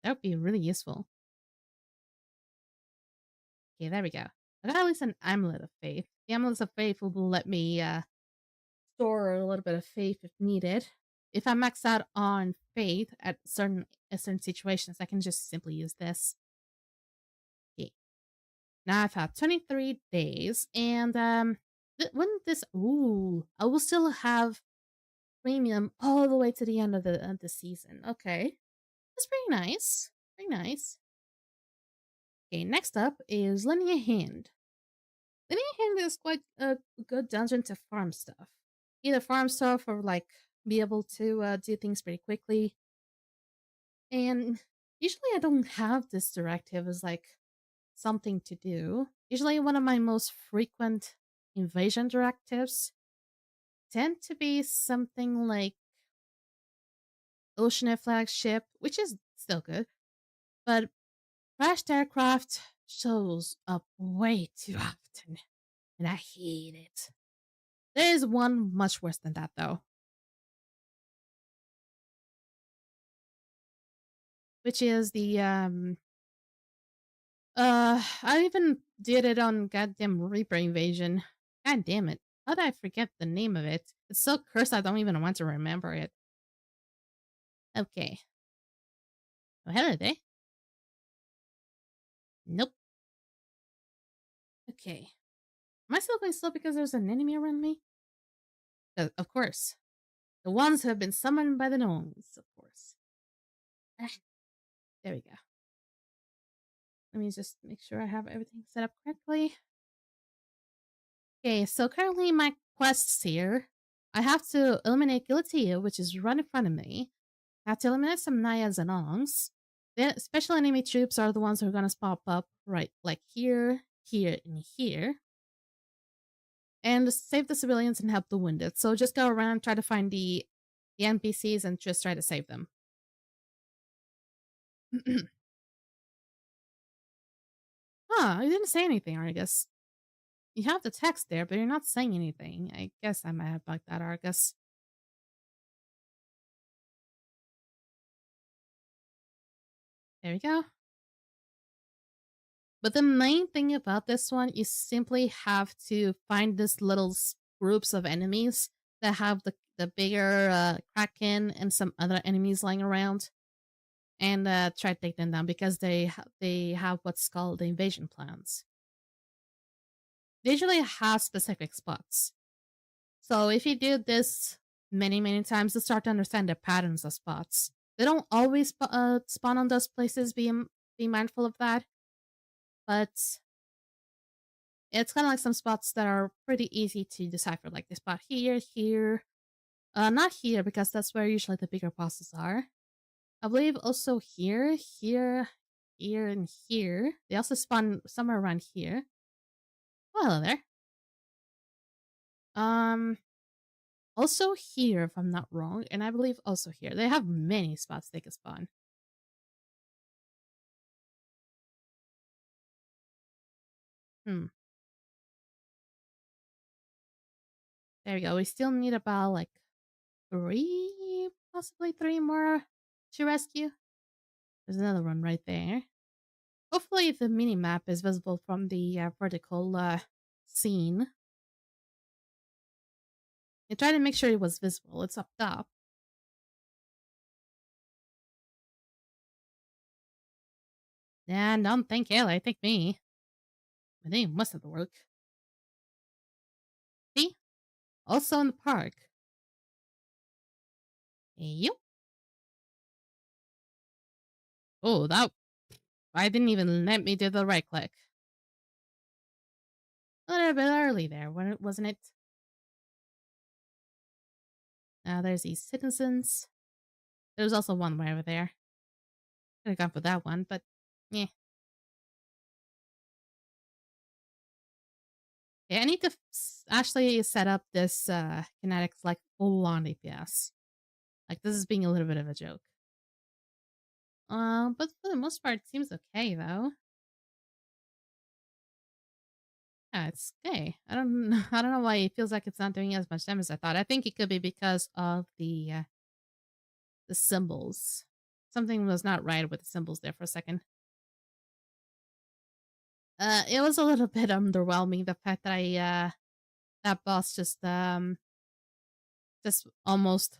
Speaker 1: That would be really useful. Okay, there we go. I got at least an amulet of faith. The amulets of faith will let me store a little bit of faith if needed. If I max out on faith at certain situations, I can just simply use this. Okay. Now I've had 23 days, and when this, ooh, I will still have premium all the way to the end of the season. Okay, that's pretty nice. Pretty nice. Okay, next up is lending a hand. Lending a hand is quite a good dungeon to farm stuff. Either farm stuff or like be able to do things pretty quickly. And usually I don't have this directive as like something to do. Usually one of my most frequent invasion directives tend to be something like ocean flagship, which is still good, but crashed aircraft shows up way too often, and I hate it. There is one much worse than that though, which is the I even did it on goddamn Reaper Invasion. God damn it. How did I forget the name of it? It's so cursed I don't even want to remember it. Okay. Oh, hello there. Nope. Okay. Am I still going slow because there's an enemy around me? Of course. The ones who have been summoned by the gnomes, of course. Ah, there we go. Let me just make sure I have everything set up correctly. Okay, so currently my quests here, I have to eliminate Galatea, which is right in front of me. I have to eliminate some Naiads and Ongs. The special enemy troops are the ones who are going to pop up right like here, here, and here. And save the civilians and help the wounded. So just go around, try to find the NPCs and just try to save them. Huh, you didn't say anything, Argus. You have the text there, but you're not saying anything. I guess I might have bugged that, Argus. There we go. But the main thing about this one, you simply have to find these little groups of enemies that have the bigger Kraken and some other enemies lying around, and try to take them down because they have what's called the invasion plans. They usually have specific spots. So if you do this many times, you start to understand the patterns of spots. They don't always spawn on those places. Be mindful of that. But it's kind of like some spots that are pretty easy to decipher, like the spot here, here. Not here because that's where usually the bigger bosses are. I believe also here, here, here, and here. They also spawn somewhere around here. Oh, hello there. Also here, if I'm not wrong, and I believe also here. They have many spots they can spawn. There we go. We still need about like 3, possibly 3 more to rescue. There's another one right there. Hopefully the mini map is visible from the vertical scene. I tried to make sure it was visible. It's up top. Yeah, don't think Ella, think me. My name must have work. See? Also in the park. Yep. Oh, that... I didn't even let me do the right click. A little bit early there, wasn't it? Now there's these citizens. There's also one way over there. Could have gone for that one, but yeah. Okay, I need to actually set up this kinetics like full on DPS. Like this is being a little bit of a joke. But for the most part, it seems okay though. Yeah, it's okay. I don't I don't know why it feels like it's not doing as much damage as I thought. I think it could be because of the symbols. Something was not right with the symbols there for a second. It was a little bit underwhelming the fact that I that boss just almost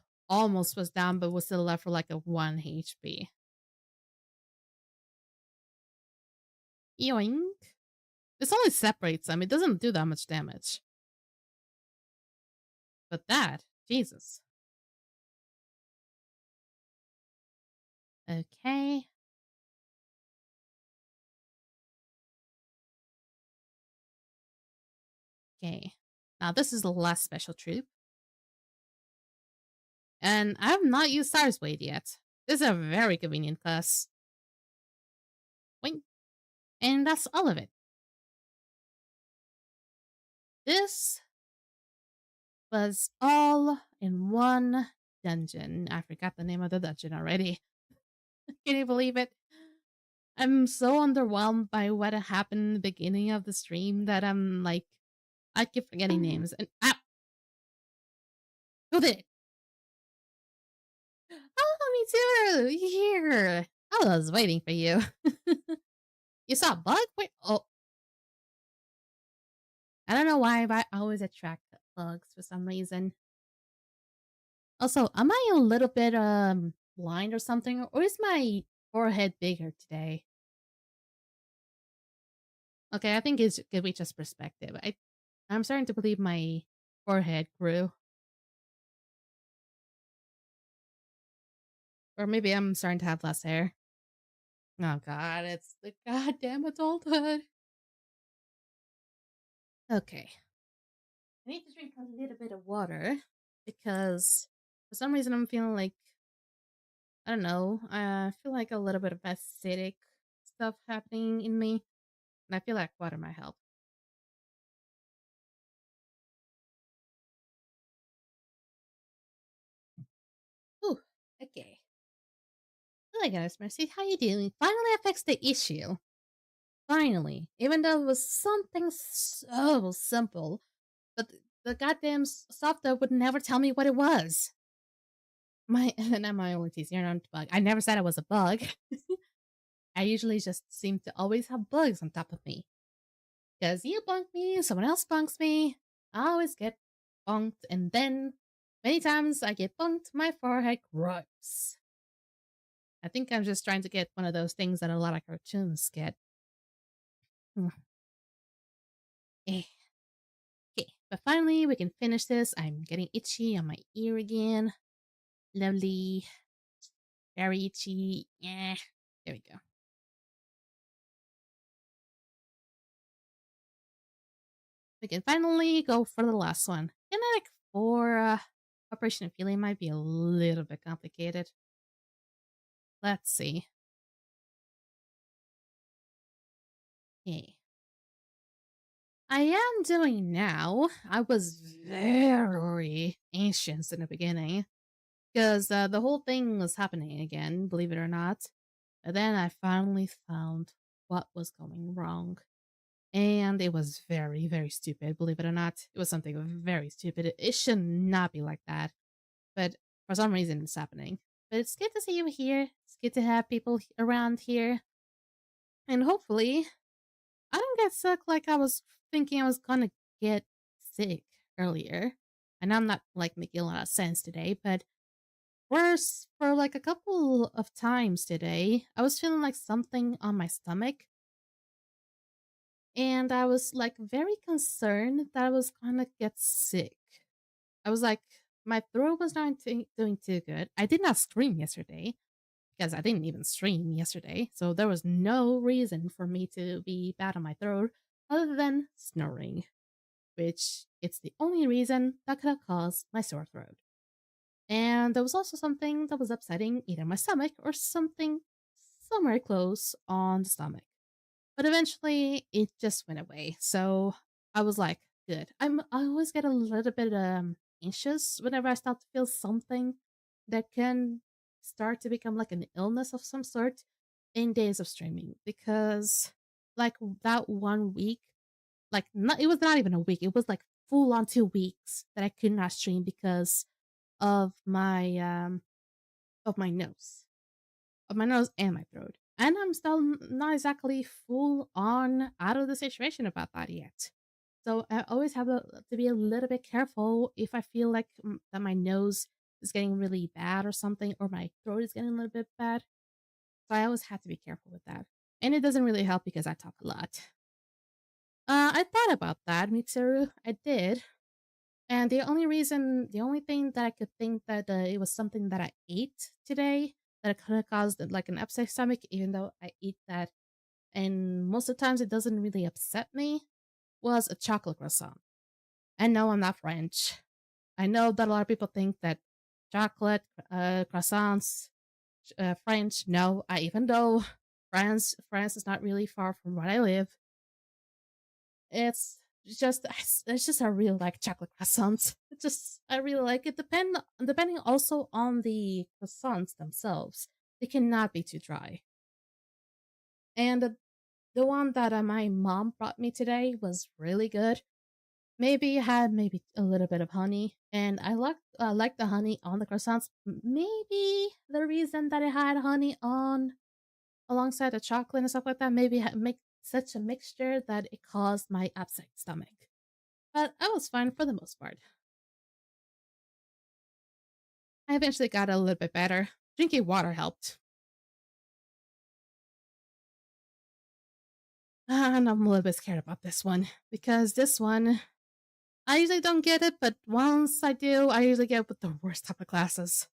Speaker 1: was down but was still left for like a 1 HP. Yoink. This only separates them. It doesn't do that much damage. But that, Jesus. Okay. Okay. Now this is the last special troop. And I have not used Stars Blade yet. This is a very convenient class. Wink. And that's all of it. This was all in one dungeon. I forgot the name of the dungeon already. Can you believe it? I'm so underwhelmed by what happened in the beginning of the stream that I'm like, I keep forgetting names. And who did it? Oh, me too. Here. I was waiting for you. You saw a bug? Wait. Oh. I don't know why, but I always attract bugs for some reason. Also, am I a little bit blind or something? Or is my forehead bigger today? Okay, I think it could be just perspective. I'm starting to believe my forehead grew. Or maybe I'm starting to have less hair. Oh god, it's the goddamn adulthood. Okay. I need to drink a little bit of water because for some reason I'm feeling like, I don't know, I feel like a little bit of acidic stuff happening in me. And I feel like water might help. Ooh, okay. Hello guys, Mercy, how you doing? Finally I fixed the issue. Finally. Even though it was something so simple. But the goddamn software would never tell me what it was. Not my only TC, not a bug. I never said it was a bug. I usually just seem to always have bugs on top of me. Because you bunk me, someone else bunks me, I always get bunked, and then many times I get bunked, my forehead grows. I think I'm just trying to get one of those things that a lot of cartoons get. Eh. Okay, but finally we can finish this. I'm getting itchy on my ear again. Lovely. Very itchy. Yeah. There we go. We can finally go for the last one. Kinetic 4 Operation of Healing might be a little bit complicated. Let's see. Okay. I am doing now. I was very anxious in the beginning because the whole thing was happening again, believe it or not. But then I finally found what was going wrong. And it was very, very stupid, believe it or not. It was something very stupid. It should not be like that. But for some reason, it's happening. But it's good to see you here. It's good to have people around here. And hopefully, I don't get sick like I was thinking I was gonna get sick earlier. And I'm not like making a lot of sense today, but worse, for like a couple of times today, I was feeling like something on my stomach. And I was like very concerned that I was gonna get sick. I was like, my throat was not doing too good. I did not scream yesterday because I didn't even stream yesterday. So there was no reason for me to be bad on my throat other than snoring, which it's the only reason that could have caused my sore throat. And there was also something that was upsetting either my stomach or something somewhere close on the stomach. But eventually it just went away. So I was like, good. I always get a little bit anxious whenever I start to feel something that can start to become like an illness of some sort in days of streaming because like that 1 week, like not, it was not even a week, it was like full on 2 weeks that I could not stream because of my nose, of my nose and my throat. And I'm still not exactly full on out of the situation about that yet. So I always have to be a little bit careful if I feel like that my nose is getting really bad or something, or my throat is getting a little bit bad. So I always have to be careful with that. And it doesn't really help because I talk a lot. I thought about that, Mitsuru. I did. And the only thing that I could think that it was something that I ate today that could have caused like an upset stomach, even though I eat that, and most of the times it doesn't really upset me, was a chocolate croissant. And no, I'm not French. I know that a lot of people think that chocolate croissants, French. No, even though France is not really far from where I live, it's it's just I really like chocolate croissants. It just I really like it. Depending also on the croissants themselves, they cannot be too dry. And the one that my mom brought me today was really good. Maybe it had maybe a little bit of honey, and I like the honey on the croissants. Maybe the reason that it had honey on alongside the chocolate and stuff like that, maybe make such a mixture that it caused my upset stomach. But I was fine for the most part. I eventually got a little bit better. Drinking water helped. And I'm a little bit scared about this one because this one, I usually don't get it, but once I do, I usually get with the worst type of classes.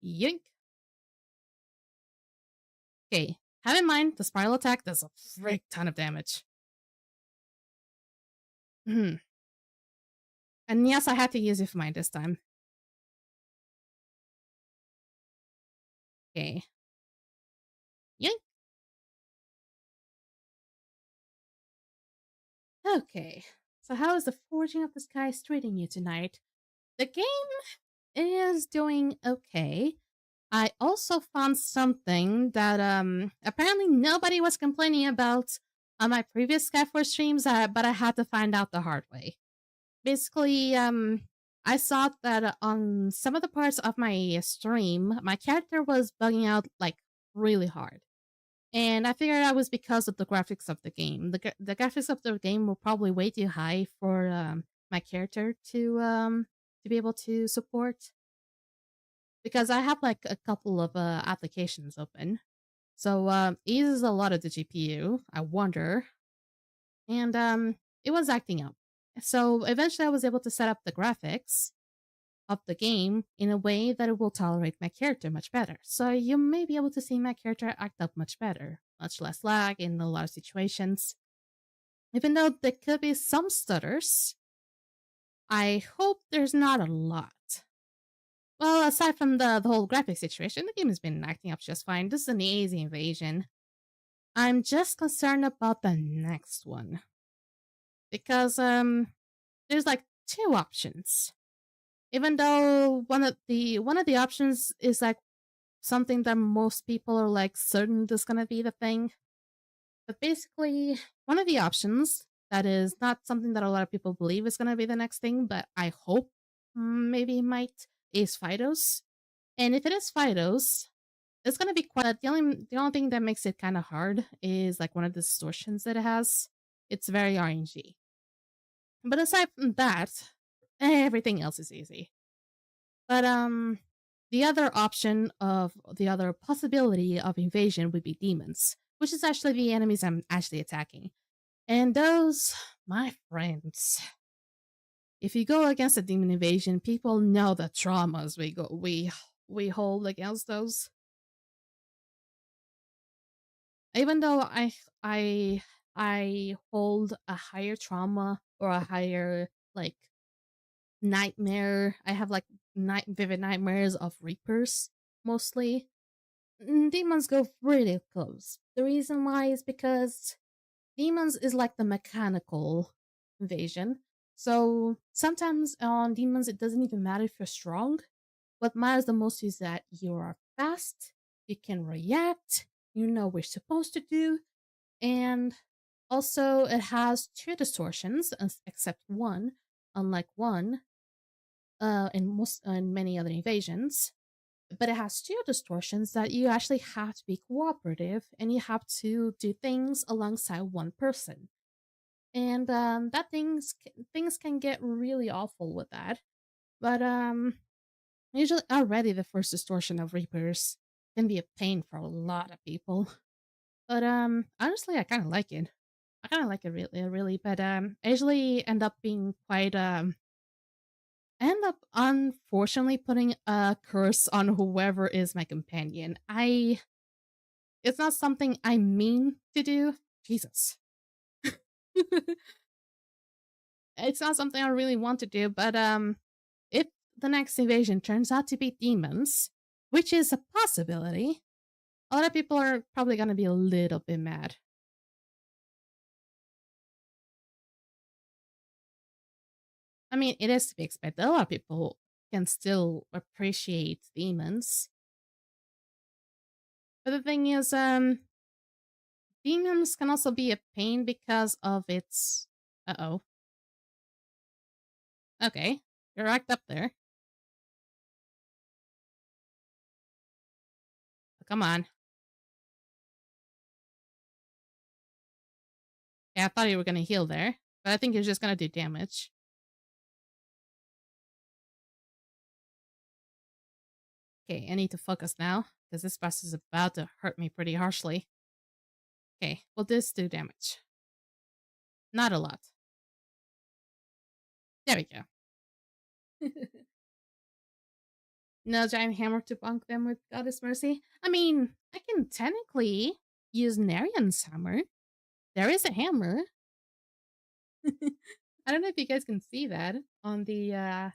Speaker 1: Yoink. Okay, have in mind the spiral attack does a frick ton of damage. Hmm. And yes, I had to use it for mine this time. Okay. Yoink. Okay. So how is the Forging of the Skies treating you tonight? The game is doing okay. I also found something that apparently nobody was complaining about on my previous Skyforge streams, but I had to find out the hard way. Basically, I saw that on some of the parts of my stream, my character was bugging out like really hard. And I figured that was because of the graphics of the game. The graphics of the game were probably way too high for my character to be able to support. Because I have like a couple of applications open, so it uses a lot of the GPU. I wonder, and it was acting up. So eventually, I was able to set up the graphics of the game in a way that it will tolerate my character much better. So you may be able to see my character act up much better, much less lag in a lot of situations. Even though there could be some stutters, I hope there's not a lot. Well, aside from the whole graphic situation, the game has been acting up just fine. This is an easy invasion. I'm just concerned about the next one. Because there's like two options. Even though one of the options is like something that most people are like certain is gonna be the thing. But basically, one of the options that is not something that a lot of people believe is gonna be the next thing, but I hope maybe might, is Fidos. And if it is Fidos, it's gonna be quite. The only thing that makes it kind of hard is like one of the distortions that it has. It's very RNG. But aside from that, everything else is easy. But the other possibility of invasion would be demons, which is actually the enemies I'm actually attacking. And those, my friends, if you go against a demon invasion, people know the traumas we hold against those. Even though I hold a higher trauma or a higher like nightmare, I have like vivid nightmares of reapers mostly. Demons go really close. The reason why is because demons is like the mechanical invasion. So sometimes on demons it doesn't even matter if you're strong. what matters the most is that you are fast, you can react, you know what you're supposed to do, and also it has two distortions, except one, unlike one, in many other invasions. But it has two distortions that you actually have to be cooperative and you have to do things alongside one person. And that things can get really awful with that. But usually already the first distortion of Reapers can be a pain for a lot of people. But honestly I kinda like it. I kinda like it really, but I usually end up being quite I end up unfortunately putting a curse on whoever is my companion. It's not something I mean to do. Jesus. It's not something I really want to do, but if the next invasion turns out to be demons, which is a possibility, a lot of people are probably gonna be a little bit mad. I mean, it is to be expected. A lot of people can still appreciate demons. But the thing is, demons can also be a pain because of its... Uh-oh. Okay. You're racked up there. Come on. Yeah, I thought you were gonna heal there, but I think you're just gonna do damage. Okay, I need to focus now, because this boss is about to hurt me pretty harshly. Okay, will this do damage? Not a lot. There we go. No giant hammer to bonk them with Goddess Mercy. I mean, I can technically use Narian's hammer. There is a hammer. I don't know if you guys can see that on the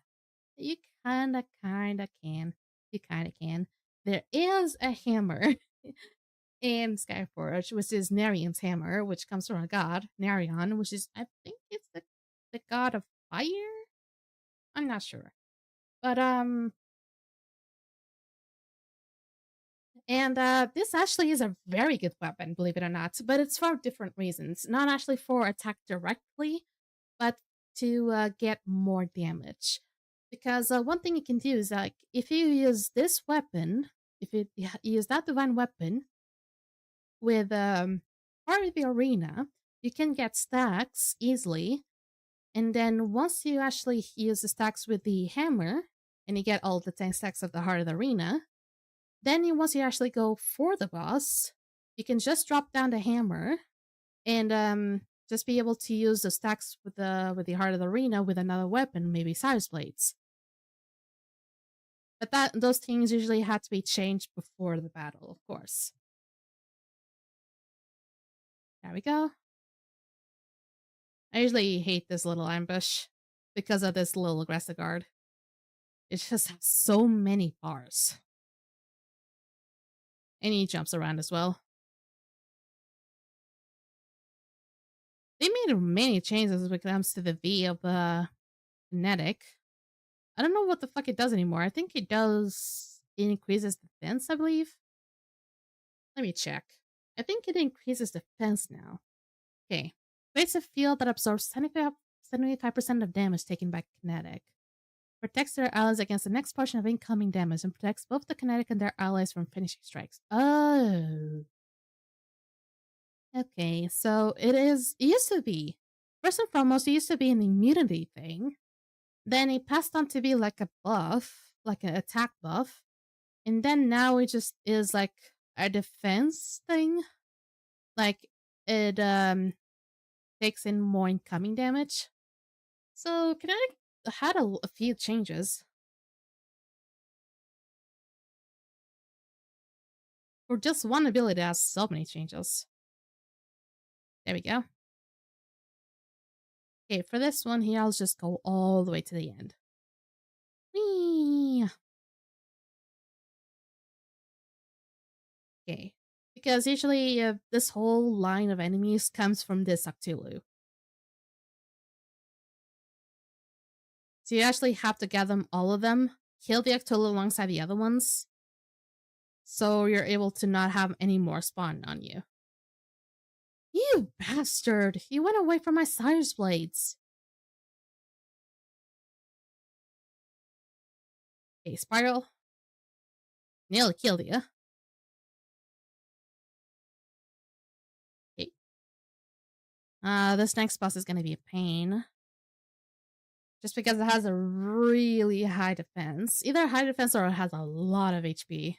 Speaker 1: you kinda can. You kinda can. There is a hammer in Skyforge, which is Narian's hammer, which comes from a god, Narion, which is I think it's the god of fire? I'm not sure. But and this actually is a very good weapon, believe it or not, but it's for different reasons. Not actually for attack directly, but to get more damage. Because one thing you can do is like if you use this weapon, if you use that divine weapon with part of the arena, you can get stacks easily. And then once you actually use the stacks with the hammer, and you get all the 10 stacks of the heart of the arena, then once you actually go for the boss, you can just drop down the hammer and just be able to use the stacks with the heart of the arena with another weapon, maybe Cyrus blades. But those things usually had to be changed before the battle, of course. There we go. I usually hate this little ambush because of this little aggressive guard. It just has so many bars. And he jumps around as well. They made many changes when it comes to the V of kinetic. I don't know what the fuck it does anymore. I think it increases defense, I believe. Let me check. I think it increases defense now. Okay. Creates a field that absorbs 75% of damage taken by kinetic. Protects their allies against the next portion of incoming damage and protects both the kinetic and their allies from finishing strikes. Oh. Okay, so it used to be, first and foremost, it used to be an immunity thing. Then it passed on to be like a buff, like an attack buff. And then now it just is like a defense thing. Like it takes in more incoming damage. So kinetic had a few changes. For just one ability, it has so many changes. There we go. Okay, for this one here, I'll just go all the way to the end. Whee! Okay, because usually this whole line of enemies comes from this Octulu. So you actually have to gather all of them kill the Octolo alongside the other ones, so you're able to not have any more spawn on you. You bastard! You went away from my Sire's Blades! Okay, Spiral. Nearly killed you. Okay. This next boss is gonna be a pain. Just because it has a really high defense. Either high defense or it has a lot of HP.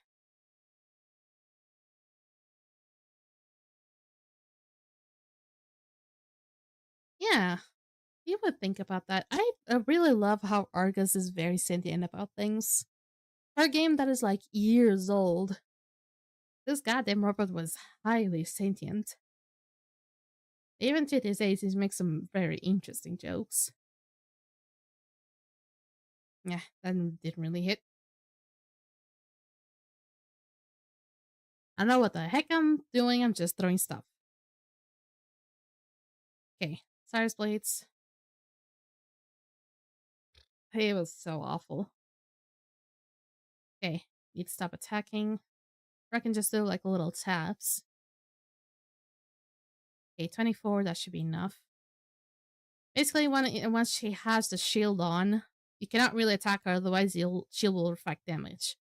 Speaker 1: Yeah, you would think about that. I really love how Argus is very sentient about things. For a game that is like years old, this goddamn robot was highly sentient. Even to this age, he makes some very interesting jokes. Yeah, that didn't really hit. I don't know what the heck I'm doing, I'm just throwing stuff. Okay, Cyrus Blades. It was so awful. Okay, need to stop attacking. Or I can just do like little taps. Okay, 24, that should be enough. Basically, once she has the shield on, you cannot really attack her, otherwise shield will reflect damage.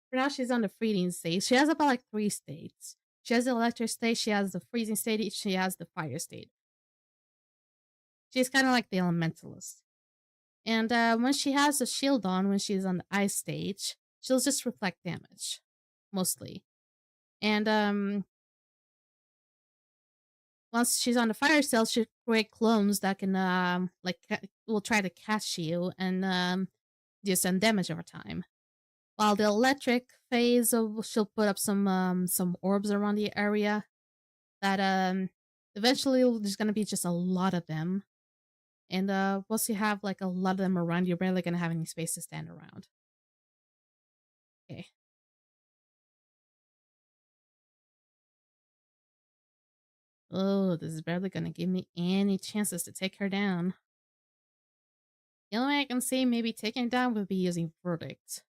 Speaker 1: For now, she's on the freezing state. She has about like 3 states. She has the electric state, she has the freezing state, she has the fire state. She's kind of like the elementalist. And when she has the shield on, when she's on the ice stage, she'll just reflect damage, mostly. And once she's on the fire cell, she'll create clones that can will try to catch you and do some damage over time. While the electric phase, she'll put up some orbs around the area that eventually there's gonna be just a lot of them. And once you have like a lot of them around, you're barely gonna have any space to stand around. Okay. Oh, this is barely gonna give me any chances to take her down. The only way I can see maybe taking her down would be using Verdict.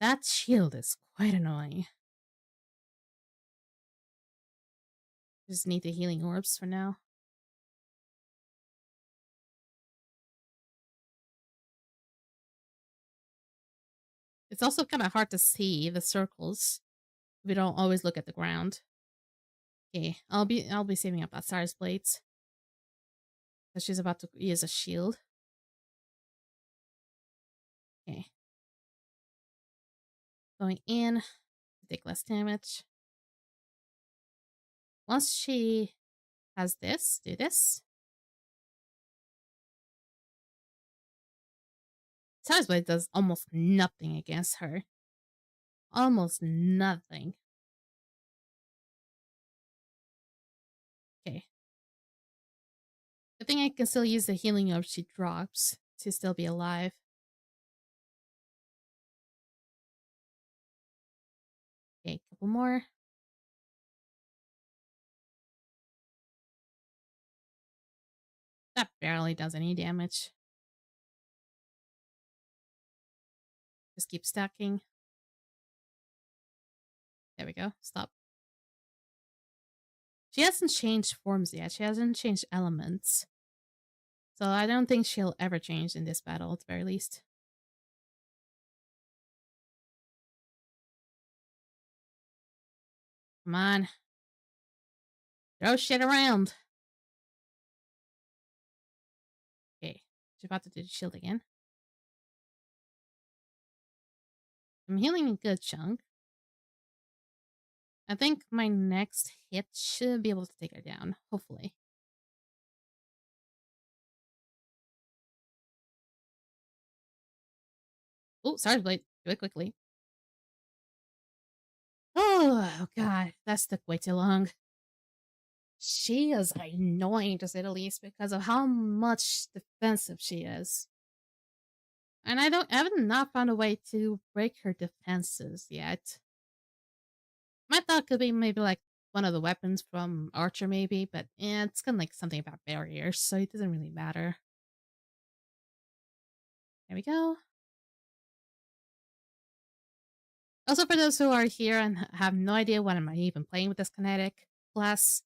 Speaker 1: That shield is quite annoying. Just need the healing orbs for now. It's also kind of hard to see the circles if you don't always look at the ground. Okay, I'll be saving up that Cyrus Blades. Because she's about to use a shield. Okay. Going in to take less damage. Once she has this, do this. Cyrus Blade does almost nothing against her. Almost nothing. Okay. I think I can still use the healing orb she drops to still be alive. Okay, a couple more. That barely does any damage. Just keep stacking. There we go. Stop. She hasn't changed forms yet. She hasn't changed elements. So I don't think she'll ever change in this battle, at the very least. Come on. Throw shit around. Okay. She's about to do the shield again. I'm healing a good chunk. I think my next hit should be able to take her down, hopefully. Oh, sorry, Blade. Do it quickly. Oh, God. That took way too long. She is annoying, to say the least, because of how much defensive she is. And I have not found a way to break her defenses yet. My thought could be maybe like one of the weapons from Archer, maybe, but it's kind of like something about barriers, so it doesn't really matter. There we go. Also, for those who are here and have no idea what I'm even playing with this kinetic class,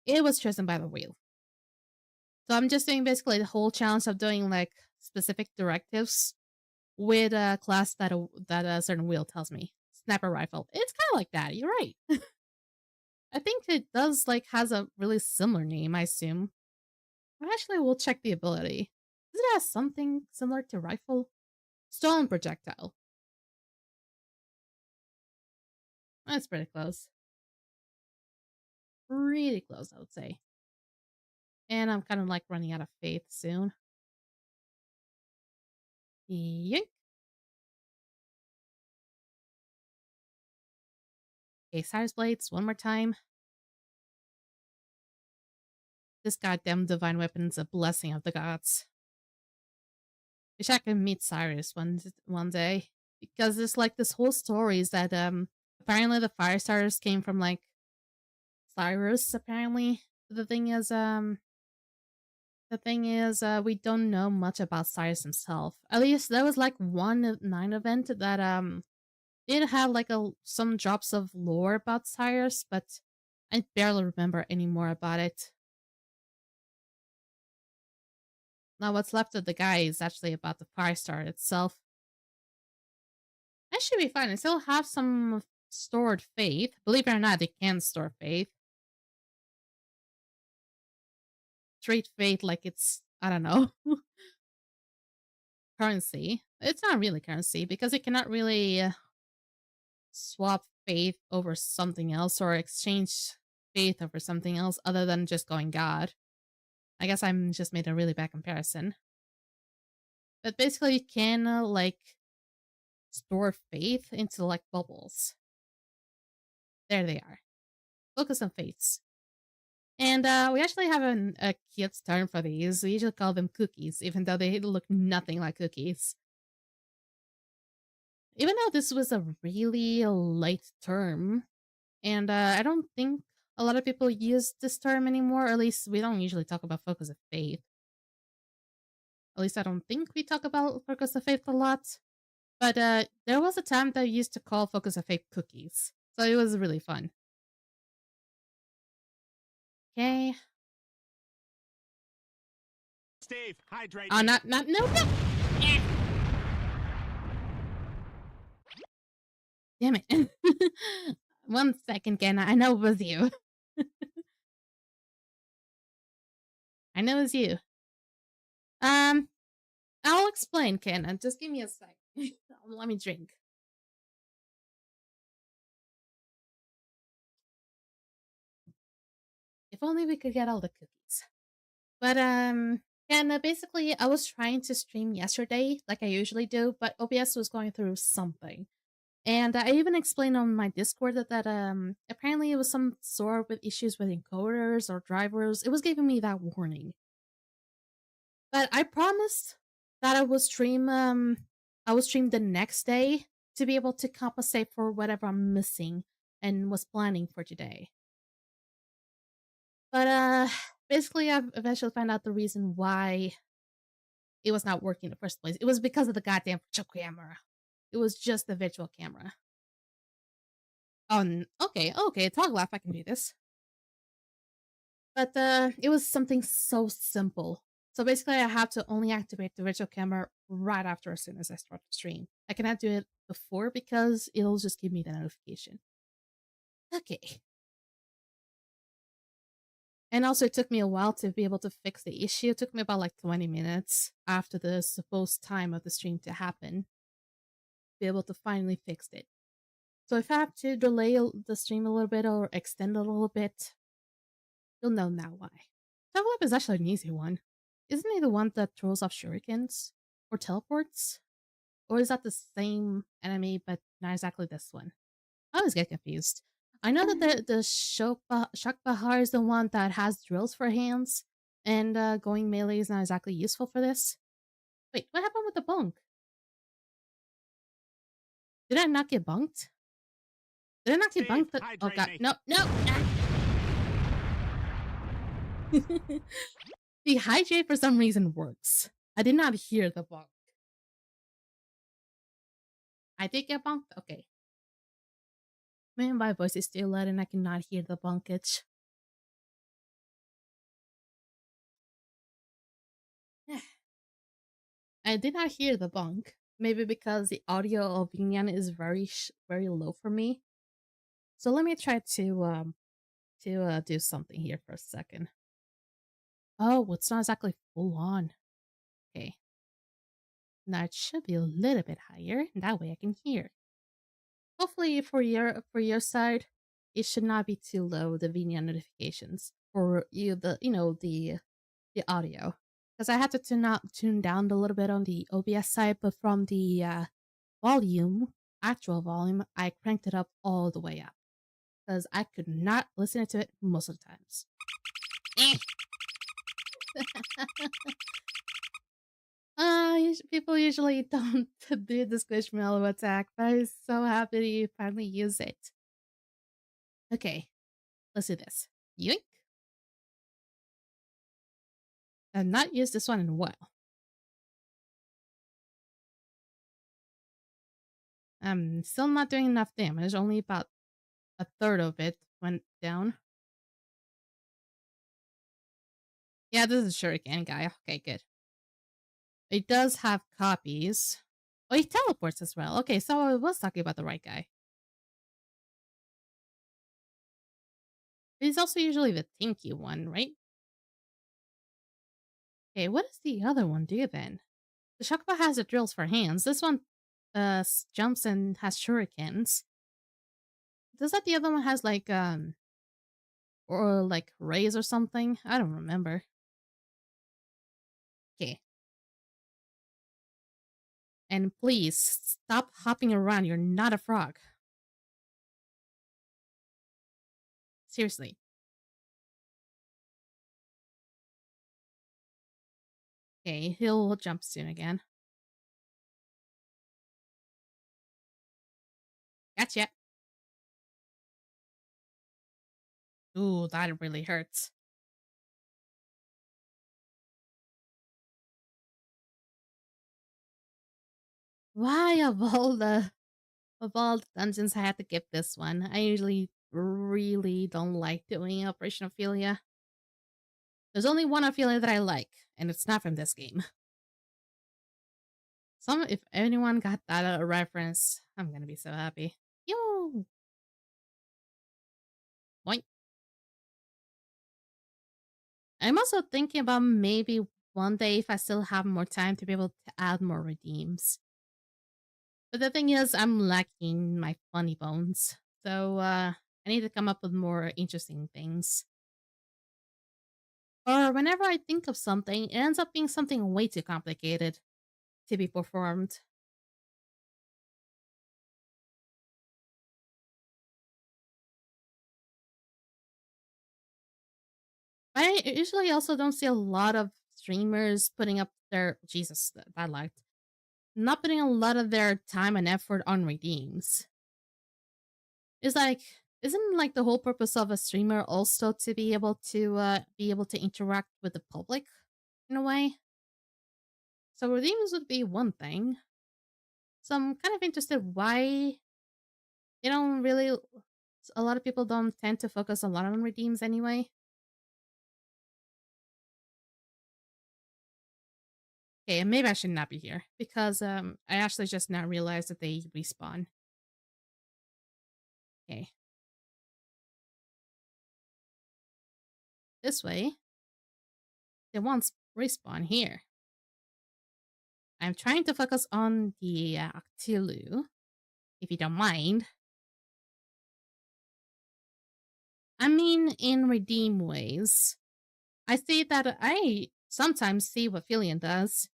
Speaker 1: it was chosen by the wheel. So I'm just doing basically the whole challenge of doing like specific directives with a class that a certain wheel tells me. Sniper rifle. It's kind of like that. You're right. I think it does like has a really similar name, I assume. Actually, we'll check the ability. Does it have something similar to rifle? Stolen projectile. That's pretty close. Really close, I would say. And I'm kind of like running out of faith soon. Yoink. Okay, Cyrus Blades, one more time. This goddamn divine weapon's a blessing of the gods. Wish I could meet Cyrus one day. Because there's like this whole story is that apparently the fire starters came from like Cyrus, apparently. The thing is we don't know much about Cyrus himself. At least there was like one 9 event that did have like some drops of lore about Cyrus, but I barely remember any more about it. Now what's left of the guy is actually about the Firestar itself. That should be fine. I still have some stored faith. Believe it or not, they can store faith. Treat faith like it's, I don't know, currency. It's not really currency because it cannot really swap faith over something else or exchange faith over something else other than just going God. I guess I'm just made a really bad comparison. But basically you can like store faith into like bubbles. There they are. Focus on faiths. And we actually have a cute term for these. We usually call them cookies, even though they look nothing like cookies. Even though this was a really late term, and I don't think a lot of people use this term anymore, or at least we don't usually talk about focus of faith. At least I don't think we talk about focus of faith a lot. But there was a time that I used to call focus of faith cookies. So it was really fun. Okay.
Speaker 2: Steve, hydrate.
Speaker 1: Oh, no. Yeah. Damn it. 1 second, Ken. I know it was you. I know it was you. I'll explain, Ken. Just give me a sec. Let me drink. If only we could get all the cookies. But and basically I was trying to stream yesterday like I usually do, but OBS was going through something. And I even explained on my Discord that apparently it was some sort with issues with encoders or drivers. It was giving me that warning. But I promised that I will stream the next day to be able to compensate for whatever I'm missing and was planning for today. But basically I've eventually found out the reason why it was not working in the first place. It was because of the goddamn virtual camera. It was just the virtual camera. Oh, okay, talk laugh, I can do this. But it was something so simple. So basically I have to only activate the virtual camera right after as soon as I start the stream. I cannot do it before because it'll just give me the notification. Okay. And also it took me a while to be able to fix the issue. It took me about like 20 minutes after the supposed time of the stream to happen to be able to finally fix it. So if I have to delay the stream a little bit or extend it a little bit, you'll know now why. Level Up is actually an easy one. Isn't he the one that throws off shurikens? Or teleports? Or is that the same enemy but not exactly this one? I always get confused. I know that the Shakbahar is the one that has drills for hands, and going melee is not exactly useful for this. Wait, what happened with the bunk? Did I not get bunked? Did I not get bunked? Oh god, no. The hydrate for some reason works. I did not hear the bunk. I did get bonked? Okay. Maybe my voice is still loud and I cannot hear the bonkage. I did not hear the bonk. Maybe because the audio of Vinyan is very low for me. So let me try to do something here for a second. Oh, it's not exactly full on. Okay. Now it should be a little bit higher. That way I can hear. Hopefully for your side, it should not be too low, the Vinyan notifications. For you the audio. Because I had to tune down a little bit on the OBS side, but from the actual volume, I cranked it up all the way up. Because I could not listen to it most of the times. People usually don't do the Squishmallow attack, but I'm so happy you finally use it. Okay, let's do this. Yoink! I've not used this one in a while. I'm still not doing enough damage, only about a third of it went down. Yeah, this is a shuriken guy. Okay, good. It does have copies. Oh, he teleports as well. Okay, so I was talking about the right guy. He's also usually the tinky one, right? Okay, what does the other one do then? The Shokuba has the drills for hands. This one jumps and has shurikens. Does that the other one has like or like rays or something? I don't remember. Okay. And please stop hopping around. You're not a frog. Seriously. Okay, he'll jump soon again. Gotcha. Ooh, that really hurts. Why of all the dungeons I had to get this one? I usually really don't like doing Operation Ophelia. There's only one Ophelia that I like, and it's not from this game. If anyone got that reference, I'm gonna be so happy. Yo! Boink. I'm also thinking about maybe one day if I still have more time to be able to add more redeems. But the thing is, I'm lacking my funny bones. So, I need to come up with more interesting things. Or whenever I think of something, it ends up being something way too complicated to be performed. I usually also don't see a lot of streamers putting up their Jesus, I liked. Not putting a lot of their time and effort on redeems. It's like, isn't like the whole purpose of a streamer also to be able to interact with the public in a way? So redeems would be one thing. So I'm kind of interested why they don't really. A lot of people don't tend to focus a lot on redeems anyway. Okay, and maybe I should not be here because I actually just now realized that they respawn. Okay. This way. They won't respawn here. I'm trying to focus on the Actilu, if you don't mind. I mean, in redeem ways. I see that I sometimes see what Filion does.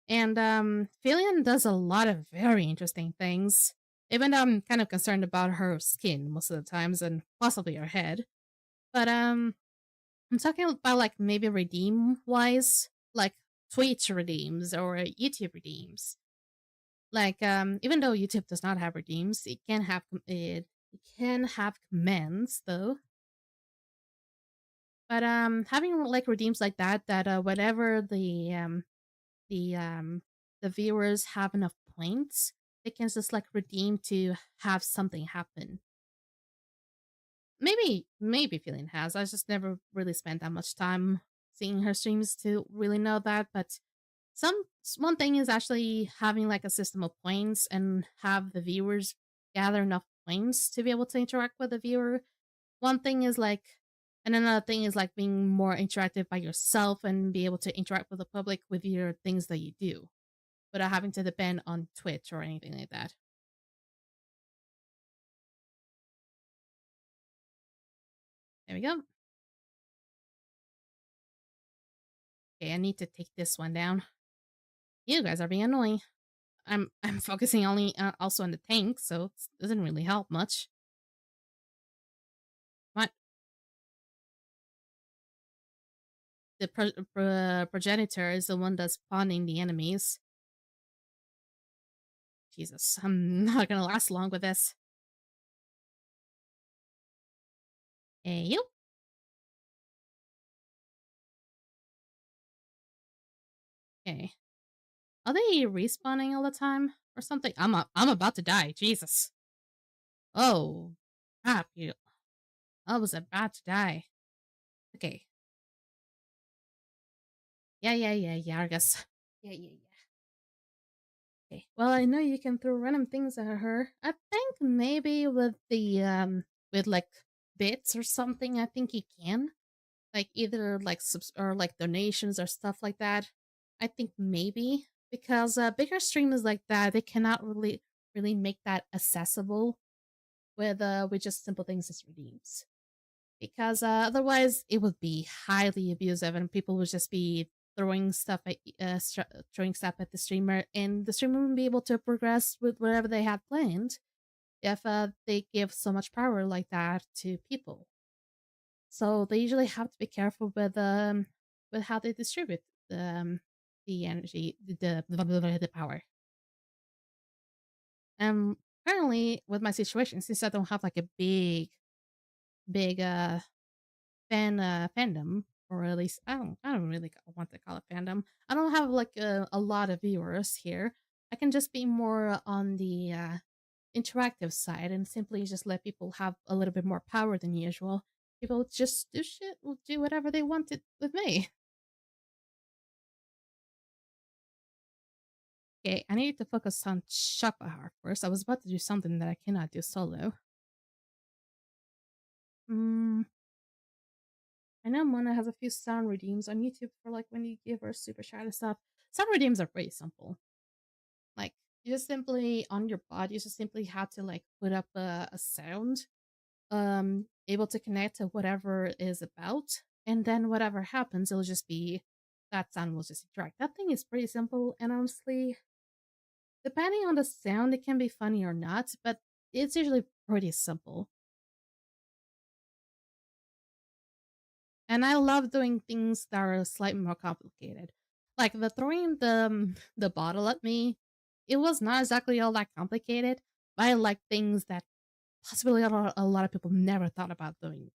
Speaker 1: And Filion does a lot of very interesting things. Even though I'm kind of concerned about her skin most of the times and possibly her head. But I'm talking about like maybe redeem wise, like Twitch redeems or YouTube redeems. Like even though YouTube does not have redeems, it can have commands though. But having like redeems like that whenever the viewers have enough points, they can just like redeem to have something happen. Maybe Feeling has. I just never really spent that much time seeing her streams to really know that. But one thing is actually having like a system of points and have the viewers gather enough points to be able to interact with the viewer. One thing is like, and another thing is like being more interactive by yourself and be able to interact with the public with your things that you do without having to depend on Twitch or anything like that. There we go. Okay, I need to take this one down. You guys are being annoying. I'm focusing only also on the tank, so it doesn't really help much. What? The progenitor is the one that's spawning the enemies. Jesus, I'm not gonna last long with this. Hey, you. Okay. Are they respawning all the time or something? I'm about to die. Jesus. Oh, crap! I was about to die. Okay. Yeah. I guess. Yeah. Okay. Well, I know you can throw random things at her. I think maybe with the with like bits or something. I think you can like either like subs or like donations or stuff like that. I think maybe because bigger streamers like that they cannot really make that accessible with just simple things as redeems because otherwise it would be highly abusive and people would just be throwing stuff at the streamer and the streamer wouldn't be able to progress with whatever they had planned if they give so much power like that to people. So they usually have to be careful with how they distribute the energy, the power. And currently, with my situation, since I don't have like a big fandom, or at least I don't really want to call it fandom. I don't have like a lot of viewers here. I can just be more on the interactive side and simply just let people have a little bit more power than usual. People just do shit, will do whatever they wanted with me. Okay, I need to focus on Shakahar first. I was about to do something that I cannot do solo. I know Mona has a few sound redeems on YouTube for like when you give her super chat and stuff. Sound redeems are pretty simple. Like you just simply on your bot, you just simply have to like put up a sound, able to connect to whatever it is about, and then whatever happens, it'll just be that sound will just interact. That thing is pretty simple, and honestly, depending on the sound, it can be funny or not, but it's usually pretty simple. And I love doing things that are slightly more complicated. Like the throwing the bottle at me, it was not exactly all that complicated, but I like things that possibly a lot of people never thought about doing it.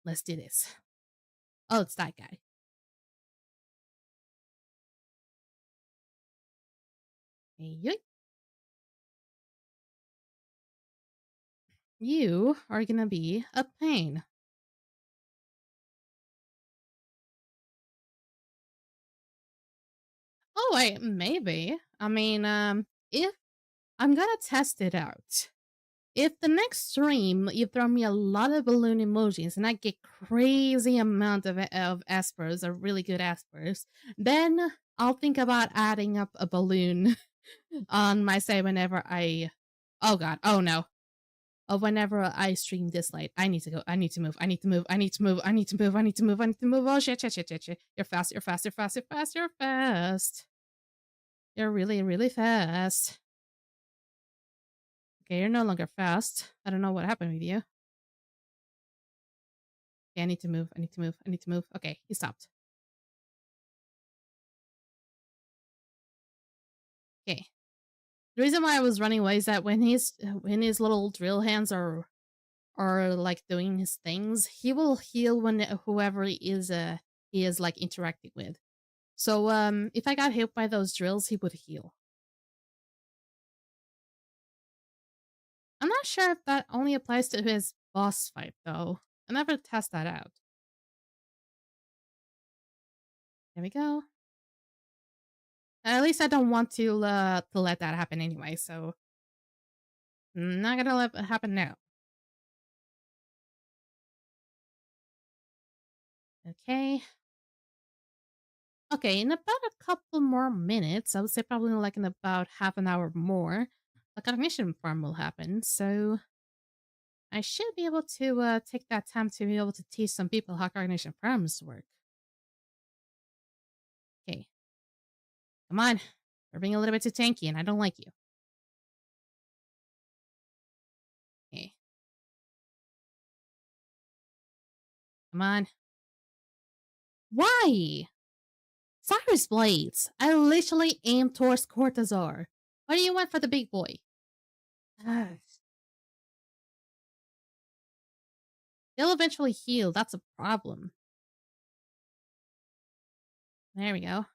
Speaker 1: Let's do this. Oh, it's that guy. Hey, you are gonna be a pain. Oh wait, maybe. I mean, if I'm gonna test it out. If the next stream you throw me a lot of balloon emojis and I get crazy amount of espers or really good espers, then I'll think about adding up a balloon on my side whenever I. Oh god! Oh no! Oh, whenever I stream this late, I need to go. I need to move. I need to move. I need to move. I need to move. I need to move. I need to move. Oh shit! You're fast. You're fast. You're fast. You're fast. You're fast. You're really fast. Okay, you're no longer fast. I don't know what happened with you. Okay, I need to move. I need to move. I need to move. Okay, he stopped. Okay. The reason why I was running away is that when his little drill hands are like doing his things, he will heal when whoever he is like interacting with. So if I got hit by those drills, he would heal. I'm not sure if that only applies to his boss fight, though. I never test that out. There we go. At least I don't want to let that happen anyway, so not gonna let it happen now. Okay. Okay, in about a couple more minutes, I would say probably like in about half an hour more, a cognition farm will happen. So I should be able to take that time to be able to teach some people how cognition farms work. Okay, come on. You're being a little bit too tanky and I don't like you. Okay, come on. Why? Cyrus Blades. I literally aim towards Cortazar. Why do you want for the big boy? Ugh. They'll eventually heal. That's a problem. There we go.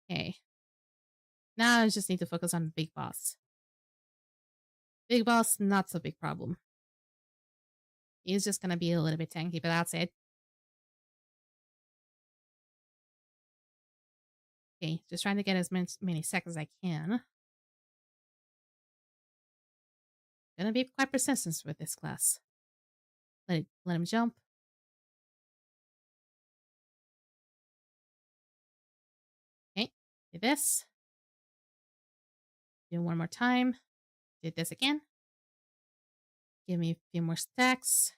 Speaker 1: Okay. Now I just need to focus on Big Boss. Big Boss, not so big problem. He's just gonna be a little bit tanky, but that's it. Okay, just trying to get as many seconds as I can. Gonna be quite persistent with this class. Let him jump. Okay, do this. Do one more time. Do this again. Give me a few more stacks.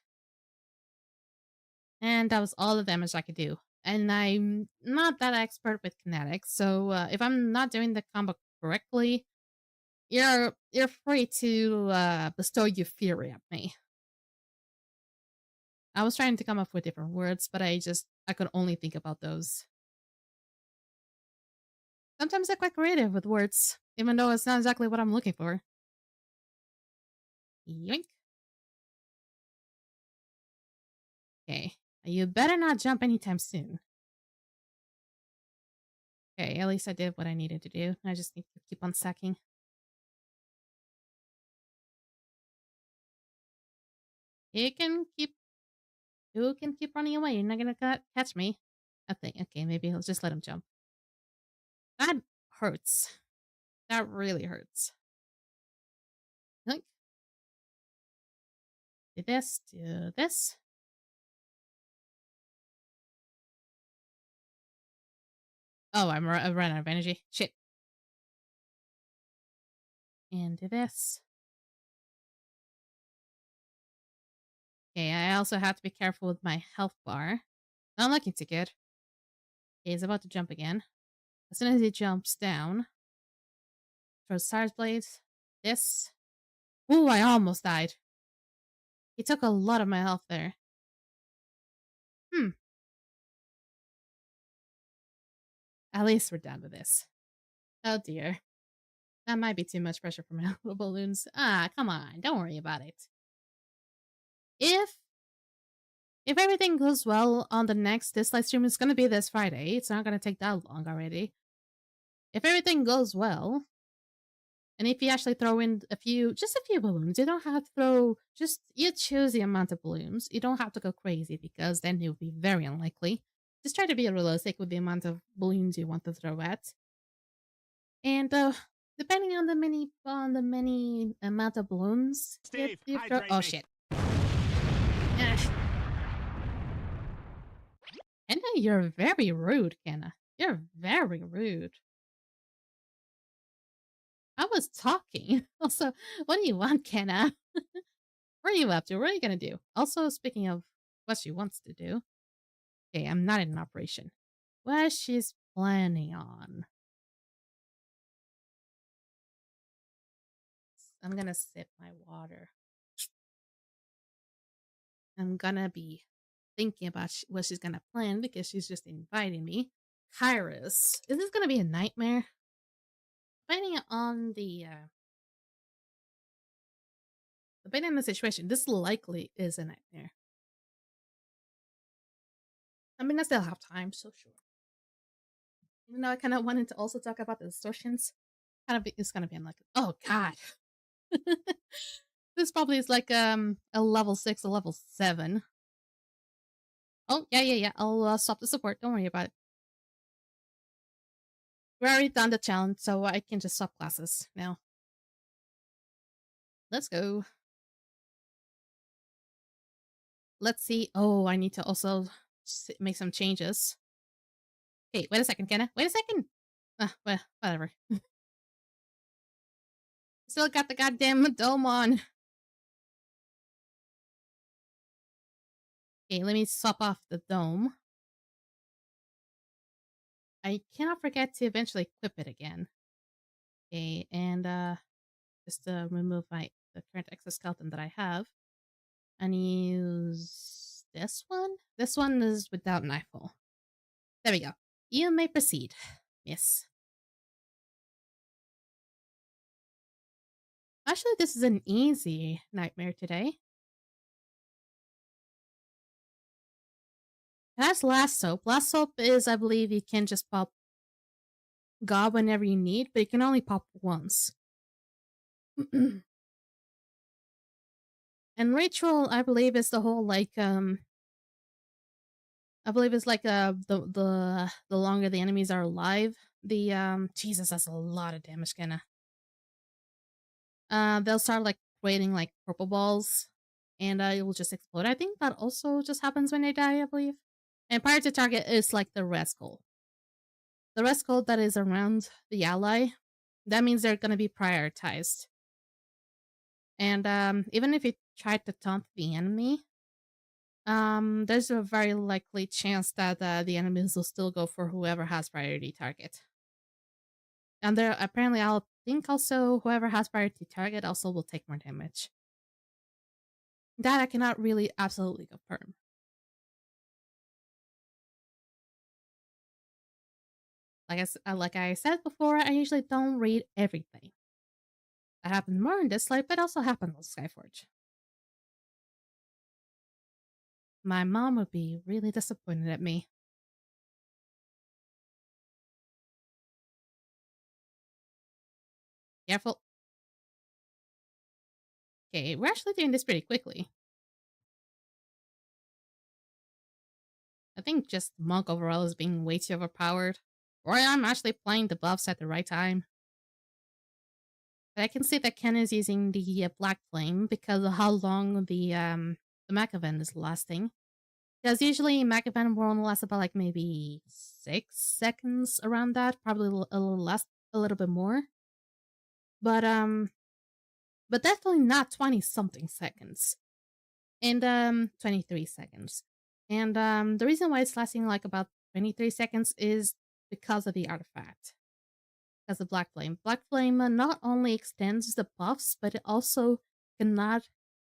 Speaker 1: And that was all the damage I could do. And I'm not that expert with kinetics, so if I'm not doing the combo correctly, you're free to bestow your fury at me. I was trying to come up with different words, but I could only think about those. Sometimes I'm quite creative with words, even though it's not exactly what I'm looking for. Yoink. Okay. You better not jump anytime soon. Okay, at least I did what I needed to do. I just need to keep on stacking. You can keep running away. You're not gonna catch me. I think. Okay, maybe I'll just let him jump. That hurts. That really hurts. Yoink. Do this. Do this. Oh, I ran out of energy. Shit. And do this. Okay, I also have to be careful with my health bar. Not looking too good. Okay, he's about to jump again. As soon as he jumps down, throw Stars Blades. This. Ooh, I almost died. He took a lot of my health there. At least we're done with this. Oh dear. That might be too much pressure for my little balloons. Ah, come on. Don't worry about it. If everything goes well on this live stream is going to be this Friday. It's not going to take that long already. If everything goes well, and if you actually throw in just a few balloons, you don't have to throw, you choose the amount of balloons. You don't have to go crazy because then it would be very unlikely. Just try to be realistic with the amount of balloons you want to throw at. And depending on the many amount of balloons
Speaker 2: Steve,
Speaker 1: you throw.
Speaker 2: hydrate
Speaker 1: Oh
Speaker 2: me.
Speaker 1: shit. Kenna, you're very rude, Kenna. You're very rude. I was talking. Also, what do you want, Kenna? What are you up to? What are you gonna do? Also, speaking of what she wants to do. Okay, I'm not in an operation. What she's planning on. I'm gonna sip my water. I'm gonna be thinking about what she's gonna plan because she's just inviting me. Kairos. Is this gonna be a nightmare? Depending on depending on the situation, this likely is a nightmare. I mean, I still have time, so sure. Even though I kind of wanted to also talk about the distortions. It's gonna be like, oh god. This probably is like a level 6, a level 7. Oh, yeah, yeah, yeah. I'll stop the support. Don't worry about it. We already done the challenge, so I can just swap classes now. Let's go. Let's see. Oh, I need to also make some changes. Okay, wait a second, Kenna. Wait a second. Well, whatever. Still got the goddamn dome on. Okay, let me swap off the dome. I cannot forget to eventually equip it again. Okay, and just to remove the current exoskeleton that I have. And use this one. This one is without nightfall. There we go. You may proceed. Yes. Actually, this is an easy nightmare today. That's last soap. Last soap is, I believe, you can just pop God whenever you need, but you can only pop once. And ritual, I believe, is the whole I believe it's like the longer the enemies are alive, the Jesus, that's a lot of damage, kinda. They'll start like creating like purple balls, and it will just explode. I think that also just happens when they die, I believe. And prior to target is like the red skull. The red skull that is around the ally, that means they're gonna be prioritized. And even if you try to taunt the enemy, there's a very likely chance that the enemies will still go for whoever has priority target. And there apparently, I'll think also whoever has priority target also will take more damage. That I cannot really absolutely confirm. Like I said before, I usually don't read everything. That happened more in this life, but also happened on Skyforge. My mom would be really disappointed at me. Careful. Okay, we're actually doing this pretty quickly. I think just Monk overall is being way too overpowered. Or I'm actually playing the buffs at the right time. But I can see that Ken is using the Black Flame because of how long the Mech event is lasting. Because usually Mech event will only last about like maybe 6 seconds around that, probably a little less, a little bit more. But definitely not 20 something seconds. And 23 seconds. And the reason why it's lasting like about 23 seconds is because of the artifact. Because of Black Flame. Black Flame not only extends the buffs, but it also cannot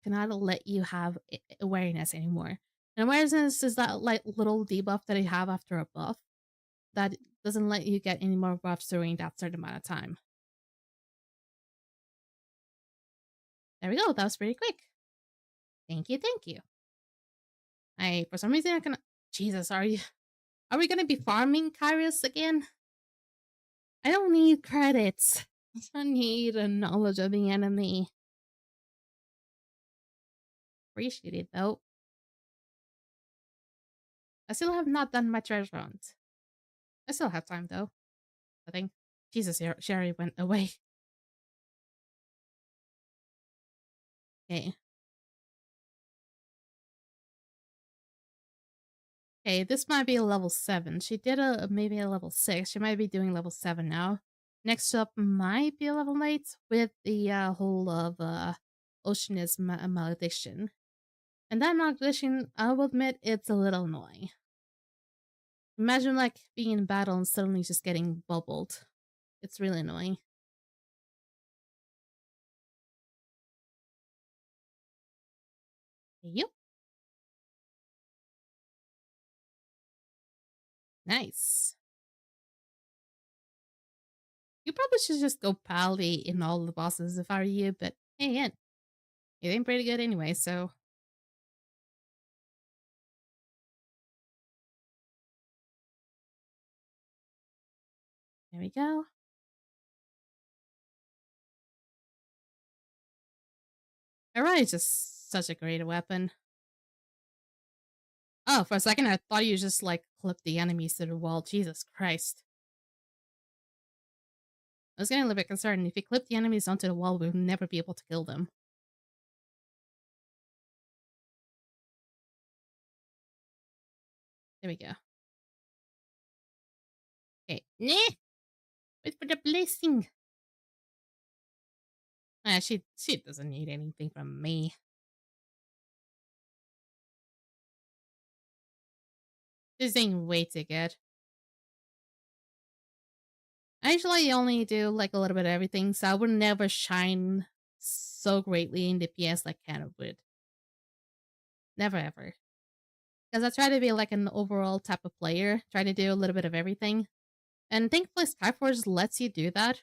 Speaker 1: let you have awareness anymore. And awareness is that like little debuff that you have after a buff that doesn't let you get any more buffs during that certain amount of time. There we go. That was pretty quick. Thank you, thank you. For some reason I can. Jesus, are we gonna be farming Kairos again? I don't need credits. I just need a knowledge of the enemy. Appreciate it though. I still have not done my treasure hunt. I still have time though. I think. Jesus, Sherry went away. Okay. Okay, this might be a level 7. She did maybe a level 6. She might be doing level 7 now. Next up might be a level 8 with the whole of Oceanist Malediction. And that malediction, I will admit, it's a little annoying. Imagine like being in battle and suddenly just getting bubbled. It's really annoying. Yep. Nice. You probably should just go pally in all the bosses if I were you, but hey, yeah, you're doing pretty good anyway, so. There we go. Arrow is just such a great weapon. Oh, for a second I thought you just like clipped the enemies to the wall. Jesus Christ. I was getting a little bit concerned. If you clip the enemies onto the wall, we'll never be able to kill them. There we go. Okay. Nah! Wait for the blessing. She doesn't need anything from me. She's doing way too good. I usually only do like a little bit of everything, so I would never shine so greatly in DPS like Canna would. Never ever. Because I try to be like an overall type of player, try to do a little bit of everything. And thankfully Skyforge lets you do that.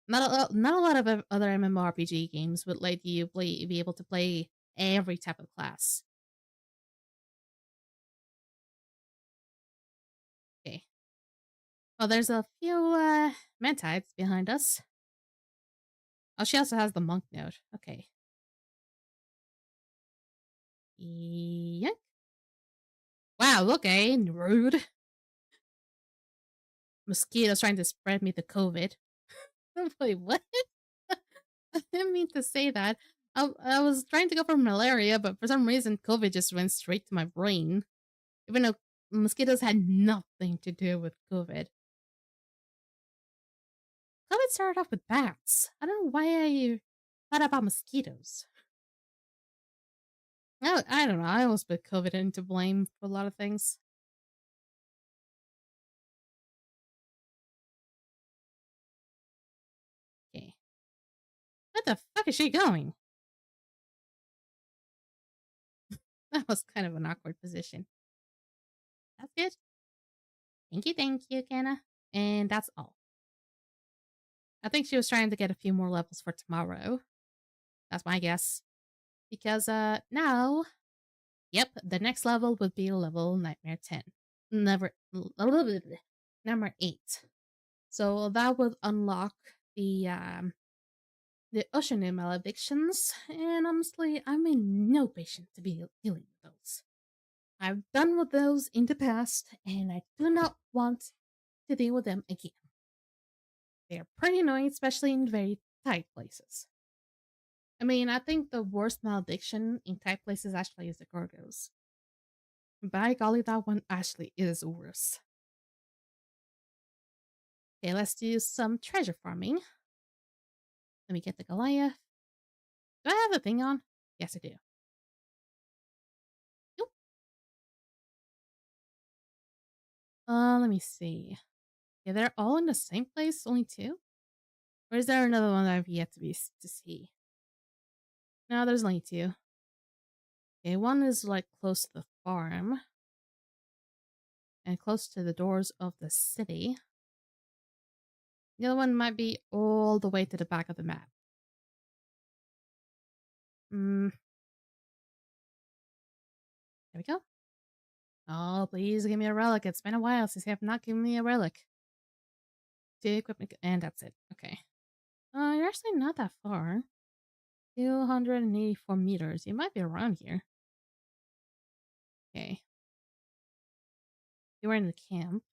Speaker 1: Not a lot of other MMORPG games would let you be able to play every type of class. Okay. Well, there's a few Mantides behind us. Oh, she also has the monk node. Okay. Yank. Wow, okay, rude. Mosquitoes trying to spread me the COVID. Wait, what? I didn't mean to say that. I was trying to go for malaria, but for some reason, COVID just went straight to my brain. Even though mosquitoes had nothing to do with COVID. COVID started off with bats. I don't know why I thought about mosquitoes. I don't know. I always put COVID into blame for a lot of things. Okay. Where the fuck is she going? That was kind of an awkward position. That's good. Thank you, Kenna. And that's all. I think she was trying to get a few more levels for tomorrow. That's my guess. Because now, yep, the next level would be level Nightmare 10. Number 8. So that would unlock the ocean maledictions, and honestly, I'm in no patience to be dealing with those. I've done with those in the past, and I do not want to deal with them again. They are pretty annoying, especially in very tight places. I mean, I think the worst malediction in tight places actually is the Gorgos. By golly, that one actually is worse. Okay, let's do some treasure farming. Let me get the Goliath. Do I have the thing on? Yes, I do. Nope. Let me see. Yeah, they're all in the same place, only 2? Or is there another one that I've yet to see? No, there's only 2. Okay, one is like close to the farm. And close to the doors of the city. The other one might be all the way to the back of the map. There we go. Oh, please give me a relic. It's been a while since you have not given me a relic. 2 equipment, and that's it. Okay. You're actually not that far. 284 meters. You might be around here. Okay. You were in the camp.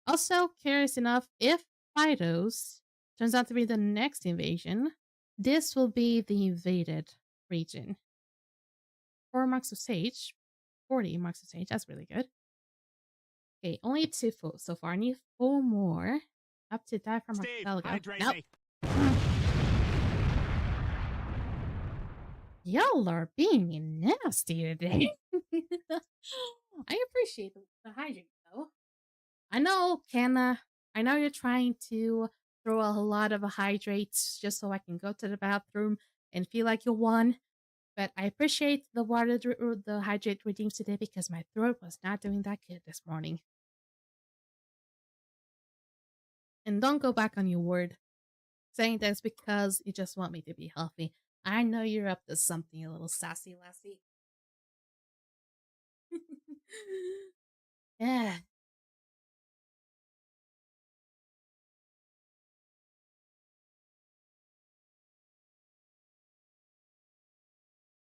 Speaker 1: Also, curious enough, if Fidos turns out to be the next invasion, this will be the invaded region. 4 marks of sage. 40 marks of sage. That's really good. Okay, only 2 full so far. I need 4 more. Up to die from Archipelago. Nope. Y'all are being nasty today. I appreciate the hygiene, though. I know, Kenna. I know you're trying to throw a lot of hydrates just so I can go to the bathroom and feel like you won. But I appreciate the water, the hydrate redeems today because my throat was not doing that good this morning. And don't go back on your word saying that's because you just want me to be healthy. I know you're up to something, you little sassy lassie. Yeah.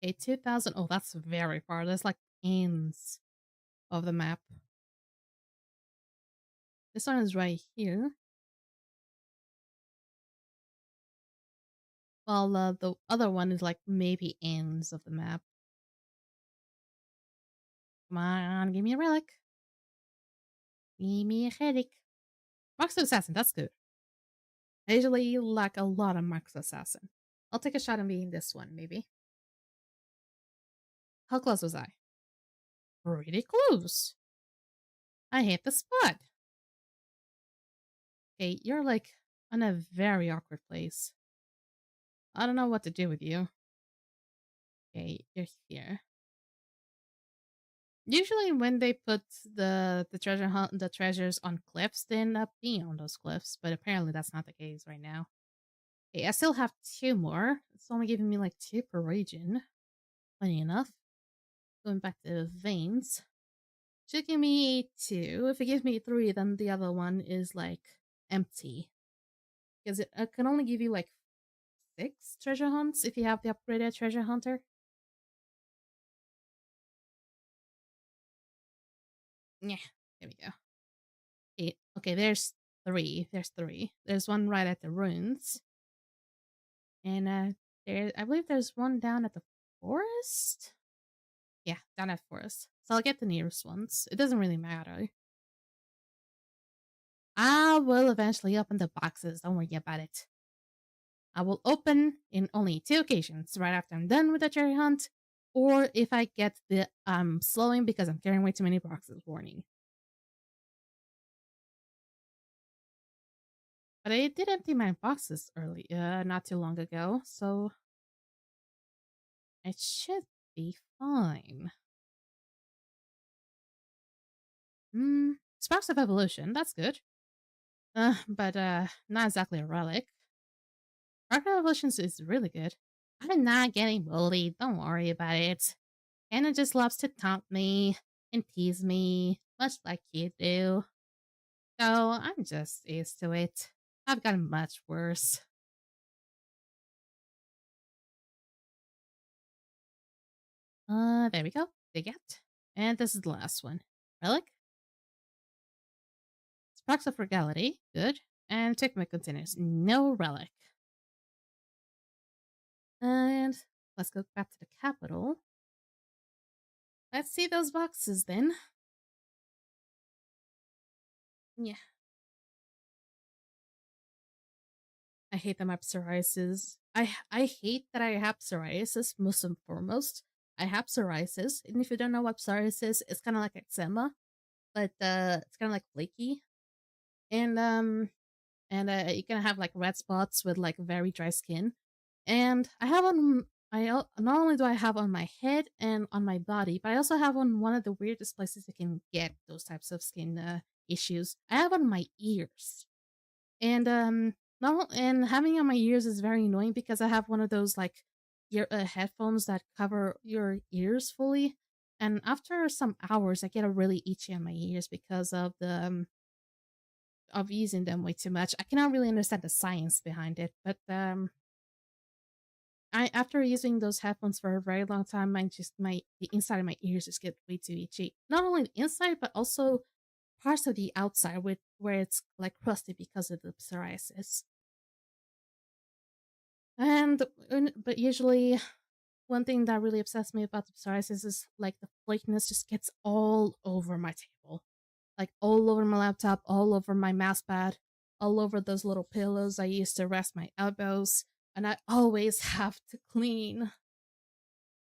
Speaker 1: Okay, 2000. Oh, that's very far. That's like ends of the map. This one is right here. While the other one is like maybe ends of the map. Come on, give me a relic. Give me a headache. Marks of Assassin, that's good. I usually lack a lot of Marks of Assassin. I'll take a shot on being this one, maybe. How close was I? Pretty close. I hit the spot. Okay, you're like on a very awkward place. I don't know what to do with you. Okay, you're here. Usually when they put the treasure hunt the treasures on cliffs, they end up being on those cliffs, but apparently that's not the case right now. Okay, I still have 2 more. It's only giving me like 2 per region. Funny enough. Going back to the veins. Should give me 2. If it gives me 3, then the other one is like empty. Because it can only give you like 6 treasure hunts if you have the upgraded treasure hunter. Yeah, there we go. Okay, there's 3. There's 3. There's one right at the ruins. And I believe there's one down at the forest? Yeah, down at forest. So I'll get the nearest ones. It doesn't really matter. I will eventually open the boxes. Don't worry about it. I will open in only 2 occasions, right after I'm done with the cherry hunt, or if I get the slowing because I'm carrying way too many boxes warning. But I did empty my boxes early, not too long ago, so it should be fine. Sparks of Evolution, that's good. But not exactly a relic. Spark of Evolutions is really good. I'm not getting bullied, don't worry about it. Anna just loves to taunt me and tease me, much like you do. So I'm just used to it. I've gotten much worse. There we go. Dig it. And this is the last one. Relic? Sparks of Regality. Good. And Checkmate continues. No relic. And let's go back to the capital. Let's see those boxes then. Yeah. I hate the map psoriasis. I hate that I have psoriasis most and foremost. I have psoriasis, and if you don't know what psoriasis is, it's kind of like eczema, but it's kind of like flaky, and you can have like red spots with like very dry skin. And I have on not only do I have on my head and on my body, but I also have on one of the weirdest places you can get those types of skin issues. I have on my ears, and not and having on my ears is very annoying because I have one of those like headphones that cover your ears fully, and after some hours I get a really itchy on my ears because of using them way too much. I cannot really understand the science behind it, but I after using those headphones for a very long time, the inside of my ears just get way too itchy. Not only the inside, but also parts of the outside where it's like crusty because of the psoriasis. But usually one thing that really upsets me about the psoriasis is like the flakiness just gets all over my table. Like all over my laptop, all over my mouse pad, all over those little pillows I use to rest my elbows, and I always have to clean.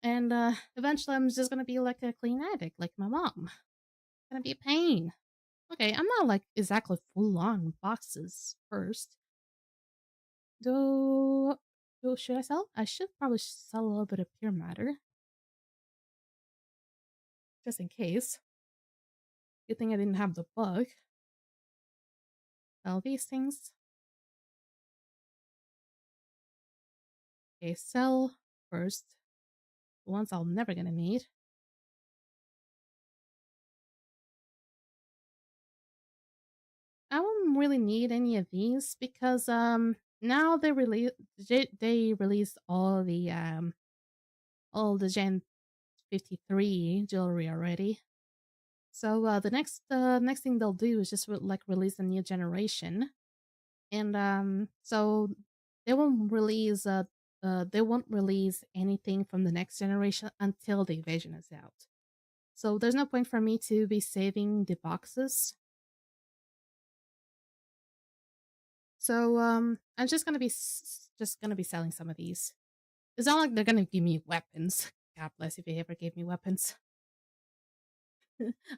Speaker 1: And eventually I'm just gonna be like a clean addict, like my mom. It's gonna be a pain. Okay, I'm not like exactly full on boxes first. Do should I sell? I should probably sell a little bit of pure matter. Just in case. Good thing I didn't have the bug. Sell these things. Okay, sell first. The ones I'm never gonna need. I don't really need any of these because now they released all all the Gen 53 jewelry already. So the next thing they'll do is just like release a new generation, and so they won't release anything from the next generation until the invasion is out. So there's no point for me to be saving the boxes. So I'm just gonna be selling some of these. It's not like they're gonna give me weapons. God bless if they ever gave me weapons.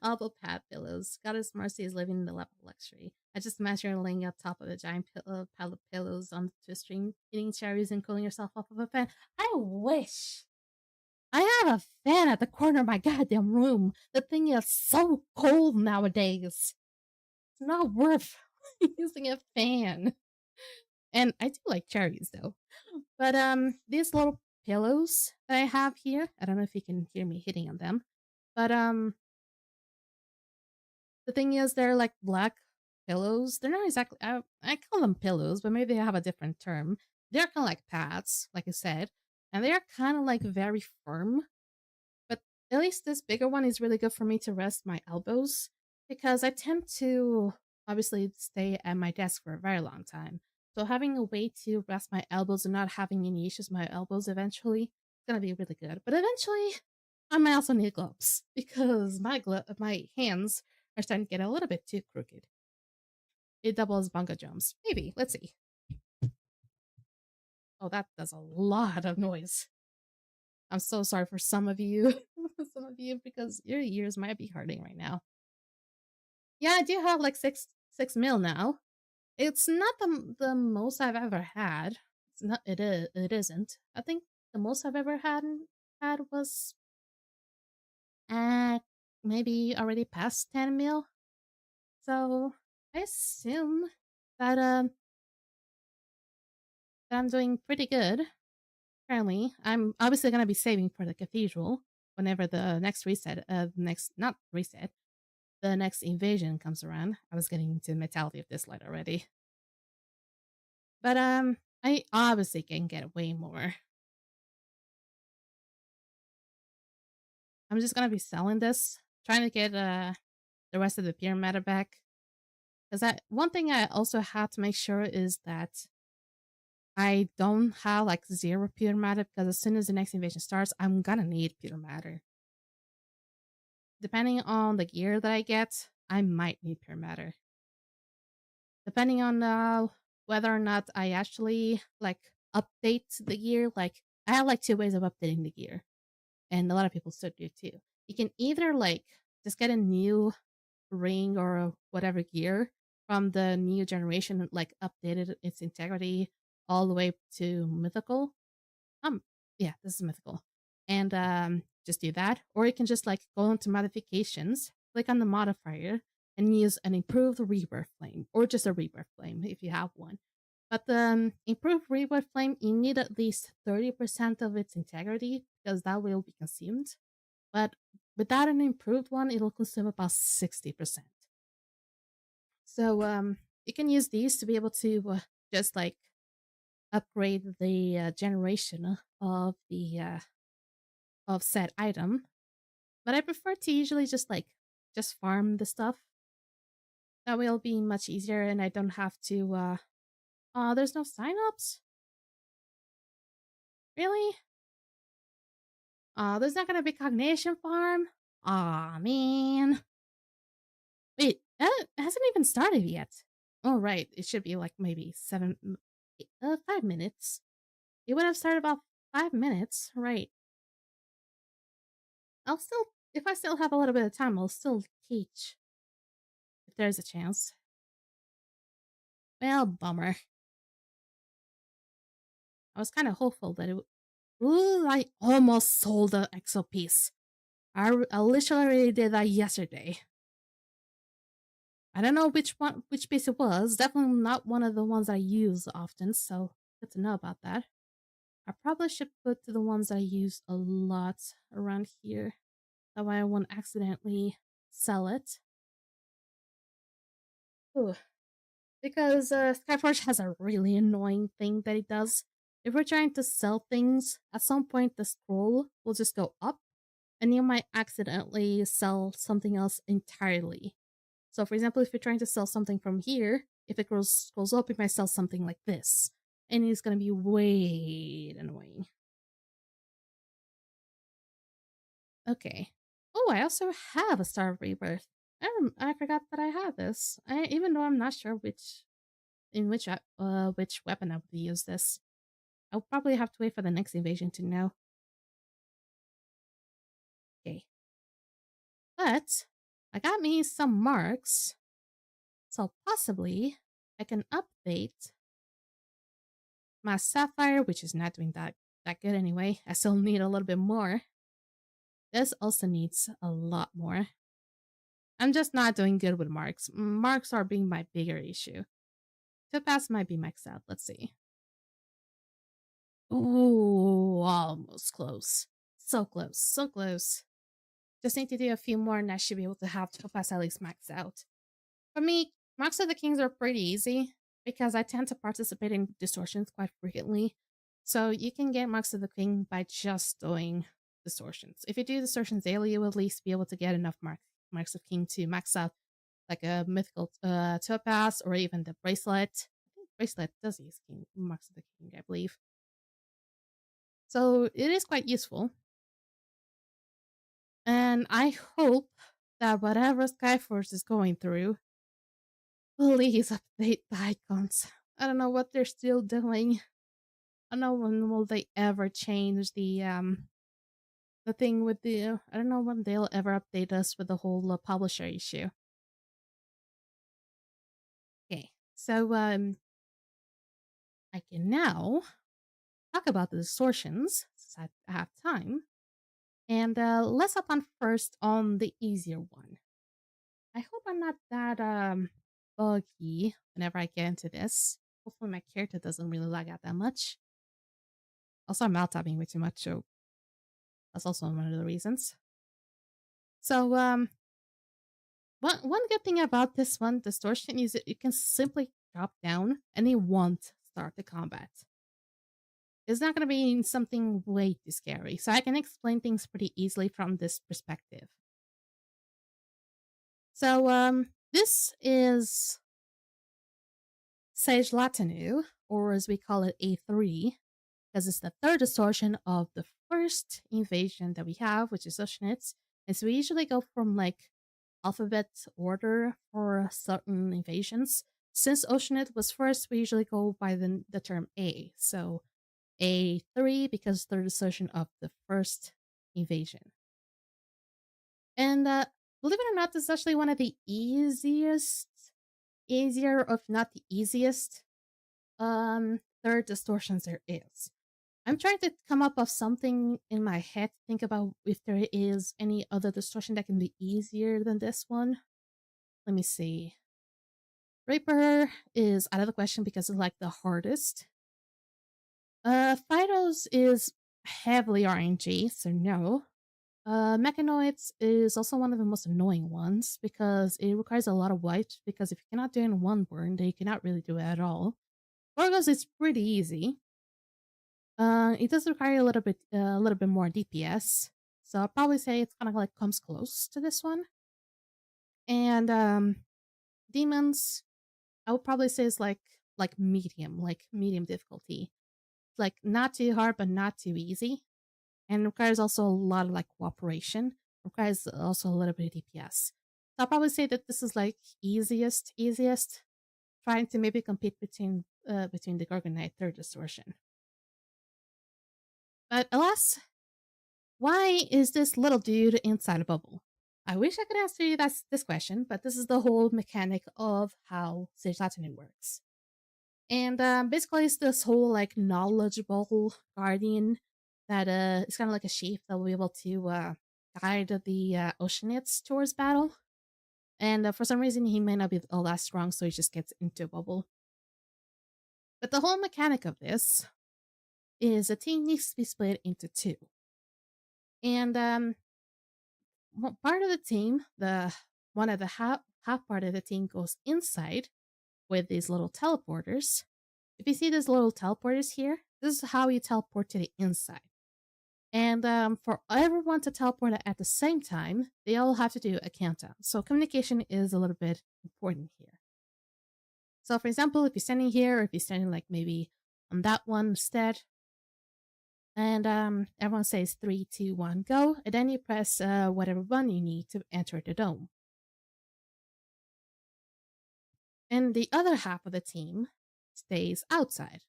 Speaker 1: Elbow pad pillows. Goddess Mercy is living in the level of luxury. I just imagine her laying on top of a giant pile of pillows onto a string, eating cherries and cooling yourself off of a fan. I wish I have a fan at the corner of my goddamn room. The thing is so cold nowadays. It's not worth using a fan. And I do like cherries though. But these little pillows that I have here, I don't know if you can hear me hitting on them. But the thing is they're like black pillows. They're not exactly I call them pillows, but maybe they have a different term. They're kind of like pads, like I said, and they're kind of like very firm. But at least this bigger one is really good for me to rest my elbows because I tend to obviously stay at my desk for a very long time. So having a way to rest my elbows and not having any issues with my elbows eventually is gonna be really good. But eventually, I might also need gloves because my hands are starting to get a little bit too crooked. It doubles bunga jumps. Maybe. Let's see. Oh, that does a lot of noise. I'm so sorry for some of you. Because your ears might be hurting right now. Yeah, I do have like six mil now. It's not the most I've ever had. It's not. It isn't. I think the most I've ever had was at maybe already past 10 mil. So I assume that that I'm doing pretty good. Currently, I'm obviously gonna be saving for the cathedral whenever the next reset, not reset, the next invasion comes around. I was getting into the mentality of this light already, but I obviously can get way more. I'm just gonna be selling this, trying to get the rest of the pure matter back. Because one thing I also have to make sure is that I don't have like zero pure matter because as soon as the next invasion starts, I'm gonna need pure matter. Depending on the gear that I get, I might need pure matter. Depending on whether or not I actually like update the gear, like I have like two ways of updating the gear, and a lot of people still do too. You can either like just get a new ring or whatever gear from the new generation, like updated its integrity all the way to mythical. Yeah, this is mythical. And just do that. Or you can just like go into modifications, click on the modifier, and use an improved rebirth flame, or just a rebirth flame if you have one. But the improved rebirth flame, you need at least 30% of its integrity because that will be consumed. But without an improved one, it'll consume about 60%. So you can use these to be able to just like upgrade the generation of the of said item. But I prefer to usually just farm the stuff. That will be much easier, and I don't have to. Oh, there's no signups. Really? Oh, there's not gonna be cognition farm. Aw, man. Wait, it hasn't even started yet. Oh, right. It should be like maybe 5 minutes. It would have started about 5 minutes, right? If I still have a little bit of time, I'll still teach. If there's a chance. Well, bummer. I was kind of hopeful that it would. Ooh, I almost sold the EXO piece. I literally did that yesterday. I don't know which piece it was. Definitely not one of the ones I use often, so good to know about that. I probably should put the ones I use a lot around here. That way I won't accidentally sell it. Ooh. Because Skyforge has a really annoying thing that it does. if we're trying to sell things, at some point the scroll will just go up and you might accidentally sell something else entirely. So for example, if you're trying to sell something from here, if it scrolls up, you might sell something like this. And it's gonna be way annoying. Okay. Oh, I also have a Star of Rebirth. I forgot that I have this. Even though I'm not sure which weapon I would use this. I'll probably have to wait for the next invasion to know. Okay. But I got me some marks. So possibly I can update my Sapphire, which is not doing that good anyway. I still need a little bit more. This also needs a lot more. I'm just not doing good with marks. Marks are being my bigger issue. Topaz might be maxed out. Let's see. Ooh, almost close. So close, so close. Just need to do a few more and I should be able to have Topaz at least maxed out. For me, Marks of the Kings are pretty easy because I tend to participate in distortions quite frequently. So you can get Marks of the King by just doing distortions. If you do distortions daily, you will at least be able to get enough Marks of King to max out like a mythical Topaz or even the bracelet. I think bracelet does use Marks of the King, I believe. So it is quite useful. And I hope that whatever Skyforge is going through, please update the icons. I don't know what they're still doing. I don't know when will they ever change the thing with the I don't know when they'll ever update us with the whole publisher issue. Okay, so I can now talk about the distortions since I have time, and let's hop on first on the easier one. I hope I'm not that buggy whenever I get into this. Hopefully my character doesn't really lag out that much. Also, I'm mouth-tapping way too much, so that's also one of the reasons. So, one good thing about this one, distortion, is that you can simply drop down and it won't start the combat. It's not going to be something way too scary, so I can explain things pretty easily from this perspective. So, this is Sage Latanu, or as we call it, A3, because it's the third distortion of the first invasion that we have, which is Oceanids. And so we usually go from like alphabet order for certain invasions. Since Oceanid was first, we usually go by the term A. So A3 because third distortion of the first invasion. And believe it or not, this is actually one of the easier, if not the easiest, third distortions there is. I'm trying to come up with something in my head to think about if there is any other distortion that can be easier than this one. Let me see. Reaper is out of the question because it's like the hardest. Phytos is heavily RNG, so no. Mechanoids is also one of the most annoying ones because it requires a lot of wipes because if you cannot do it in one burn, then you cannot really do it at all. Gorgos is pretty easy. It does require a little bit more DPS, so I'll probably say it's kind of like comes close to this one. And demons, I would probably say is like medium difficulty. It's like not too hard but not too easy, and requires also a lot of like cooperation. Requires also a little bit of DPS. So I'll probably say that this is like easiest, trying to maybe compete between the Gorgonite third distortion. But alas, why is this little dude inside a bubble? I wish I could answer you this question, but this is the whole mechanic of how Sage Latanu works. And basically, it's this whole like knowledgeable guardian that is kind of like a chief that will be able to guide the Oceanids towards battle. And for some reason, he may not be all that strong, so he just gets into a bubble. But the whole mechanic of this is a team needs to be split into two. And part of the team, one of the half part of the team goes inside with these little teleporters. If you see these little teleporters here, This is how you teleport to the inside. And for everyone to teleport at the same time, they all have to do a countdown. So communication is a little bit important here. So for example, if you're standing here, or if you're standing like maybe on that one instead, and everyone says 3, 2, 1, go, and then you press whatever button you need to enter the dome. And the other half of the team stays outside.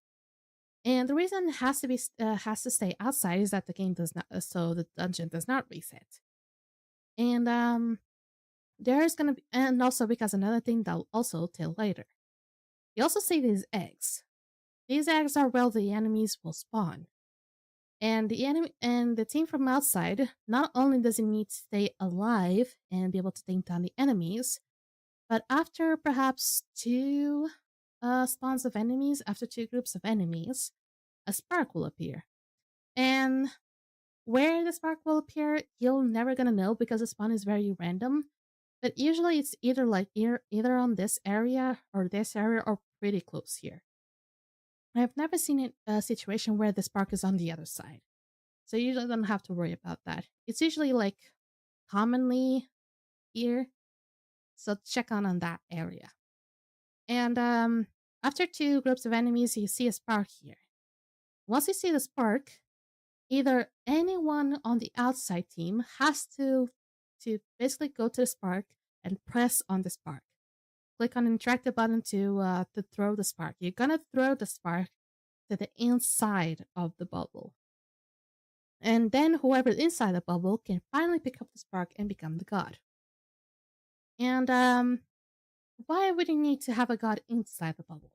Speaker 1: And the reason it has to stay outside is that the game does not, so the dungeon does not reset. And there's gonna be, and also because another thing that I'll also tell later. You also see these eggs. These eggs are where the enemies will spawn. And the team from outside not only does it need to stay alive and be able to take down the enemies, but after perhaps two spawns of enemies, after two groups of enemies, a spark will appear. And where the spark will appear, you're never gonna know because the spawn is very random. But usually it's either like either on this area or pretty close here. I've never seen a situation where the spark is on the other side. So you don't have to worry about that. It's usually like commonly here. So check on that area. And after two groups of enemies, you see a spark here. Once you see the spark, either anyone on the outside team has to basically go to the spark and press on the spark. Click on the interactive button to throw the spark. You're gonna throw the spark to the inside of the bubble. And then whoever's inside the bubble can finally pick up the spark and become the god. And why would you need to have a god inside the bubble?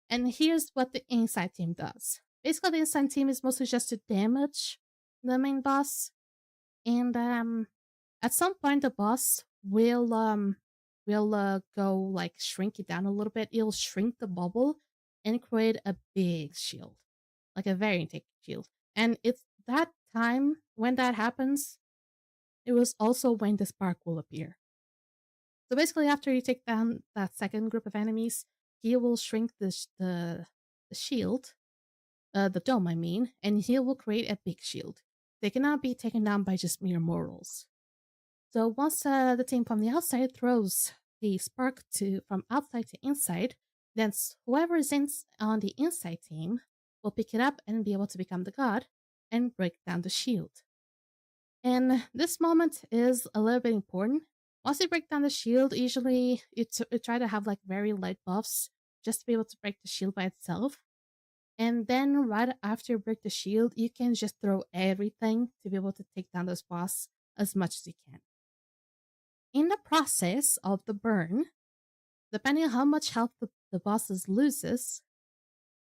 Speaker 1: And here's what the inside team does. Basically, the inside team is mostly just to damage the main boss. And at some point, the boss will go like shrink it down a little bit. It'll shrink the bubble and create a big shield, like a very thick shield. And it's that time when that happens, it was also when the spark will appear. So basically, after you take down that second group of enemies, he will shrink the shield, the dome, I mean, and he will create a big shield. They cannot be taken down by just mere mortals. So once the team from the outside throws the spark from outside to inside, then whoever is on the inside team will pick it up and be able to become the god and break down the shield. And this moment is a little bit important. Once you break down the shield, usually you try to have like very light buffs just to be able to break the shield by itself. And then right after you break the shield, you can just throw everything to be able to take down this boss as much as you can. In the process of the burn, depending on how much health the bosses loses,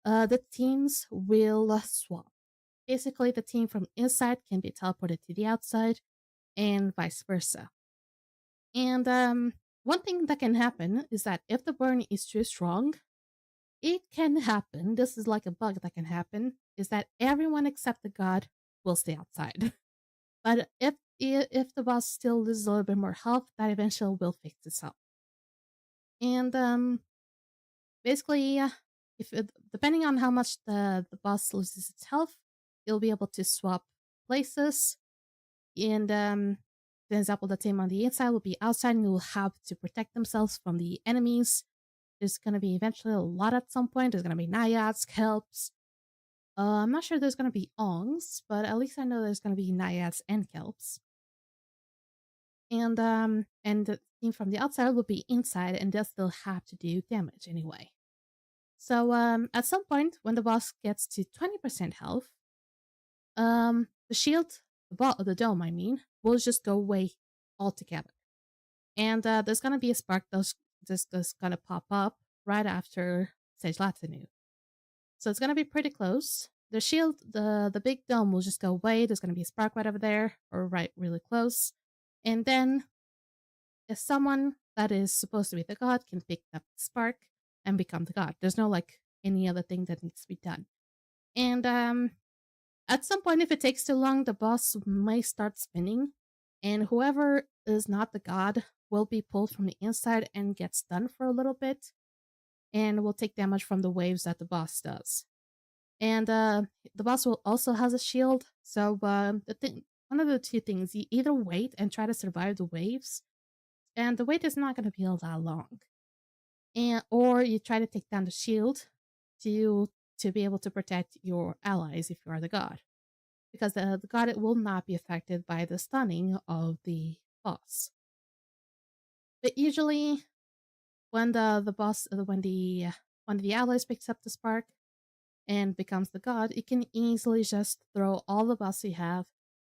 Speaker 1: the teams will swap. Basically, the team from inside can be teleported to the outside, and vice versa. And one thing that can happen is that if the burn is too strong, it can happen, this is like a bug that can happen, is that everyone except the god will stay outside. But if the boss still loses a little bit more health, that eventually will fix itself. And basically, depending on how much the boss loses its health, you'll be able to swap places. And for example, the team on the inside will be outside and will have to protect themselves from the enemies. There's going to be eventually a lot at some point. There's going to be naiads, kelps. I'm not sure there's going to be ongs, but at least I know there's going to be naiads and kelps. And the team from the outside will be inside, and they'll still have to do damage anyway. So at some point, when the boss gets to 20% health, the shield, the dome, I mean, will just go away altogether. And there's going to be a spark that's going to pop up right after Sage Latinu. So it's going to be pretty close. The shield, the big dome will just go away. There's going to be a spark right over there, or right really close. And then if someone that is supposed to be the god can pick up the spark and become the god. There's no like any other thing that needs to be done. And at some point, if it takes too long, the boss may start spinning, and whoever is not the god will be pulled from the inside and get stunned for a little bit, and will take damage from the waves that the boss does. And the boss will also has a shield. So one of the two things, you either wait and try to survive the waves, and the wait is not going to be all that long, and or you try to take down the shield to be able to protect your allies if you are the god, because the god it will not be affected by the stunning of the boss. But usually, when the boss when the one of the allies picks up the spark and becomes the god, you can easily just throw all the buffs you have,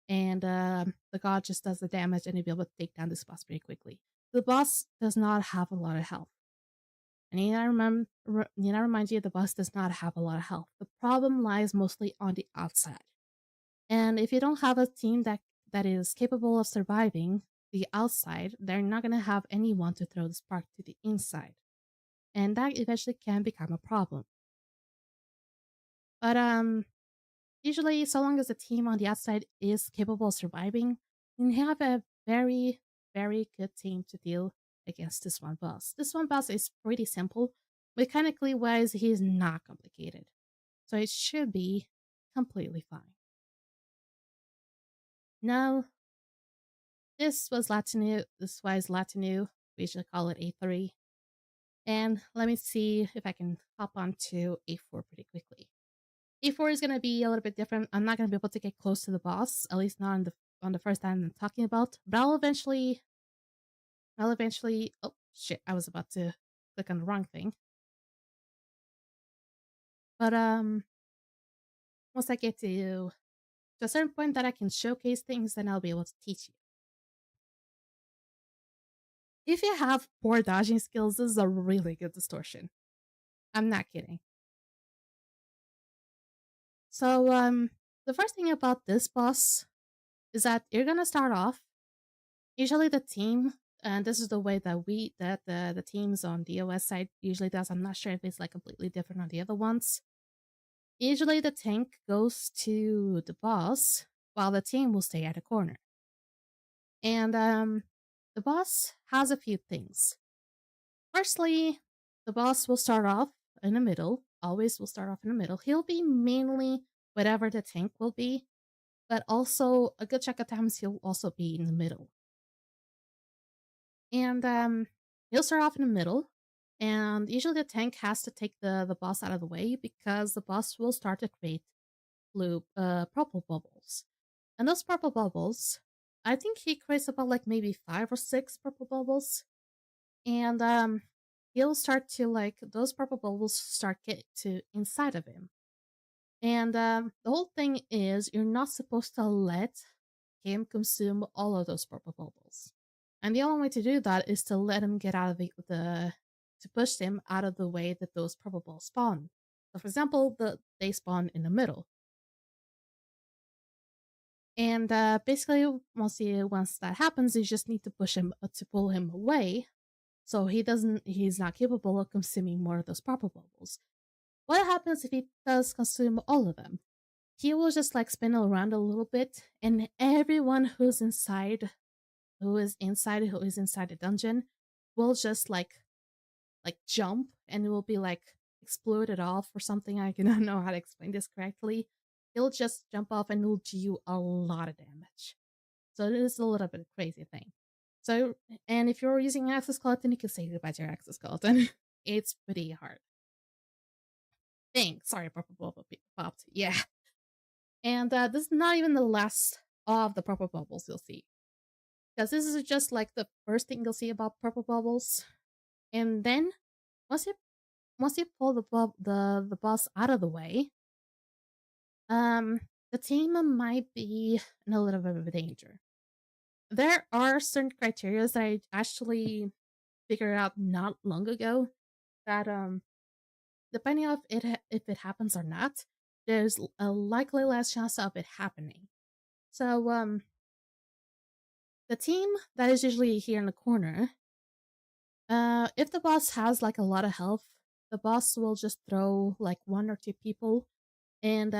Speaker 1: and the god just does the damage, and you'll be able to take down this boss pretty quickly. The boss does not have a lot of health. I need to remind you, the boss does not have a lot of health. The problem lies mostly on the outside. And if you don't have a team that is capable of surviving the outside, they're not going to have anyone to throw the spark to the inside. And that eventually can become a problem. But usually, so long as the team on the outside is capable of surviving, you have a very, very good team to deal against this one boss. This one boss is pretty simple. Mechanically wise, he is not complicated. So it should be completely fine. Now, this was Latinu. This was Latinu. We should call it A3. And let me see if I can hop onto A4 pretty quickly. A4 is going to be a little bit different. I'm not going to be able to get close to the boss, at least not on the first time I'm talking about. But I'll eventually. Oh shit! I was about to click on the wrong thing. But once I get to a certain point that I can showcase things, then I'll be able to teach you. If you have poor dodging skills, this is a really good distortion. I'm not kidding. So the first thing about this boss is that you're gonna start off. Usually the team, and this is the way that the teams on the OS side usually does. I'm not sure if it's like completely different on the other ones. Usually the tank goes to the boss while the team will stay at a corner. And the boss has a few things. Firstly, the boss will start off in the middle. Always will start off in the middle. He'll be mainly whatever the tank will be, but also a good chunk of times he'll also be in the middle. And he'll start off in the middle, and usually the tank has to take the boss out of the way because the boss will start to create purple bubbles. And those purple bubbles, I think he creates about like maybe 5 or 6 purple bubbles. And he'll start to like those purple bubbles start get to inside of him. And the whole thing is you're not supposed to let him consume all of those purple bubbles. And the only way to do that is to let him get out of to push him out of the way that those purple balls spawn. So for example, they spawn in the middle. And basically, once that happens, you just need to push him to pull him away, so he's not capable of consuming more of those purple bubbles. What happens if he does consume all of them? He will just like spin around a little bit, and everyone who is inside the dungeon will just like jump, and it will be like exploded off or something. I cannot know how to explain this correctly. He'll just jump off and will do you a lot of damage. So it is a little bit of a crazy thing. So, and if you're using exoskeleton, you can say goodbye to your exoskeleton. It's pretty hard. Dang, sorry, purple bubble popped. Yeah. And this is not even the last of the purple bubbles you'll see. Because this is just like the first thing you'll see about purple bubbles. And then, once you pull the boss out of the way, the team might be in a little bit of a danger. There are certain criteria that I actually figured out not long ago that depending on if it happens or not, there's a likely less chance of it happening. So the team that is usually here in the corner, if the boss has like a lot of health, the boss will just throw like 1 or 2 people, and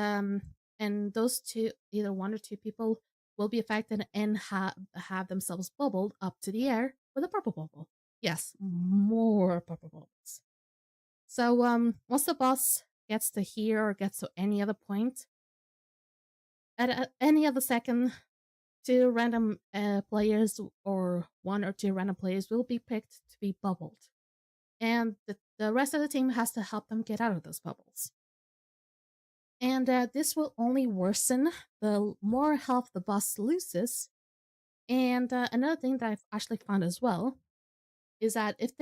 Speaker 1: those two, either 1 or 2 people, will be affected and have themselves bubbled up to the air with a purple bubble. Yes, more purple bubbles. So once the boss gets to here or gets to any other point, at any other second, two random players or one or two random players will be picked to be bubbled. And the rest of the team has to help them get out of those bubbles. And this will only worsen the more health the boss loses. And another thing that I've actually found as well is that if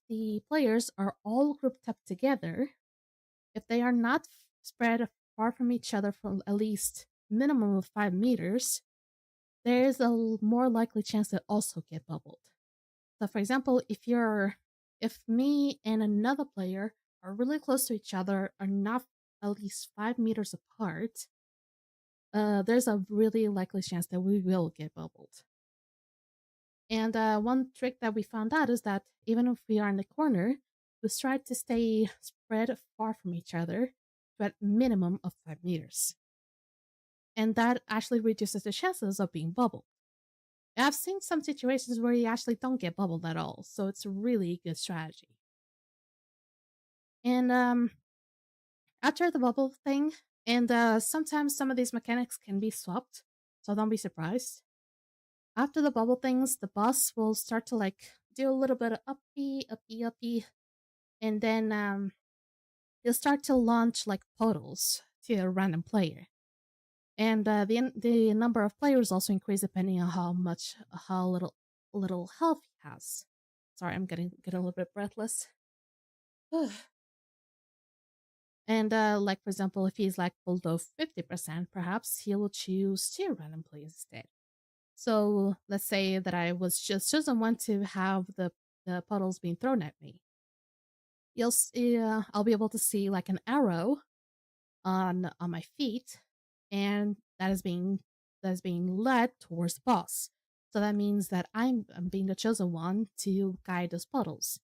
Speaker 1: the players are all grouped up together, if they are not spread far from each other from at least minimum of 5 meters, there is a more likely chance to also get bubbled. So, for example, if me and another player are really close to each other, are not at least 5 meters apart, there's a really likely chance that we will get bubbled. And one trick that we found out is that even if we are in the corner, we try to stay spread far from each other to a minimum of 5 meters. And that actually reduces the chances of being bubbled. I've seen some situations where you actually don't get bubbled at all, so it's a really good strategy. And after the bubble thing, and sometimes some of these mechanics can be swapped, so don't be surprised. After the bubble things, the boss will start to like do a little bit of uppy, and then he'll start to launch like portals to a random player. And the number of players also increase depending on how little health he has. Sorry, I'm getting a little bit breathless. And like for example, if he's like below 50%, perhaps he will choose 2 random players instead. So let's say that I was just chosen one to have the puddles being thrown at me. I'll be able to see like an arrow on my feet, and that is being led towards the boss. So that means that I'm being the chosen one to guide those puddles.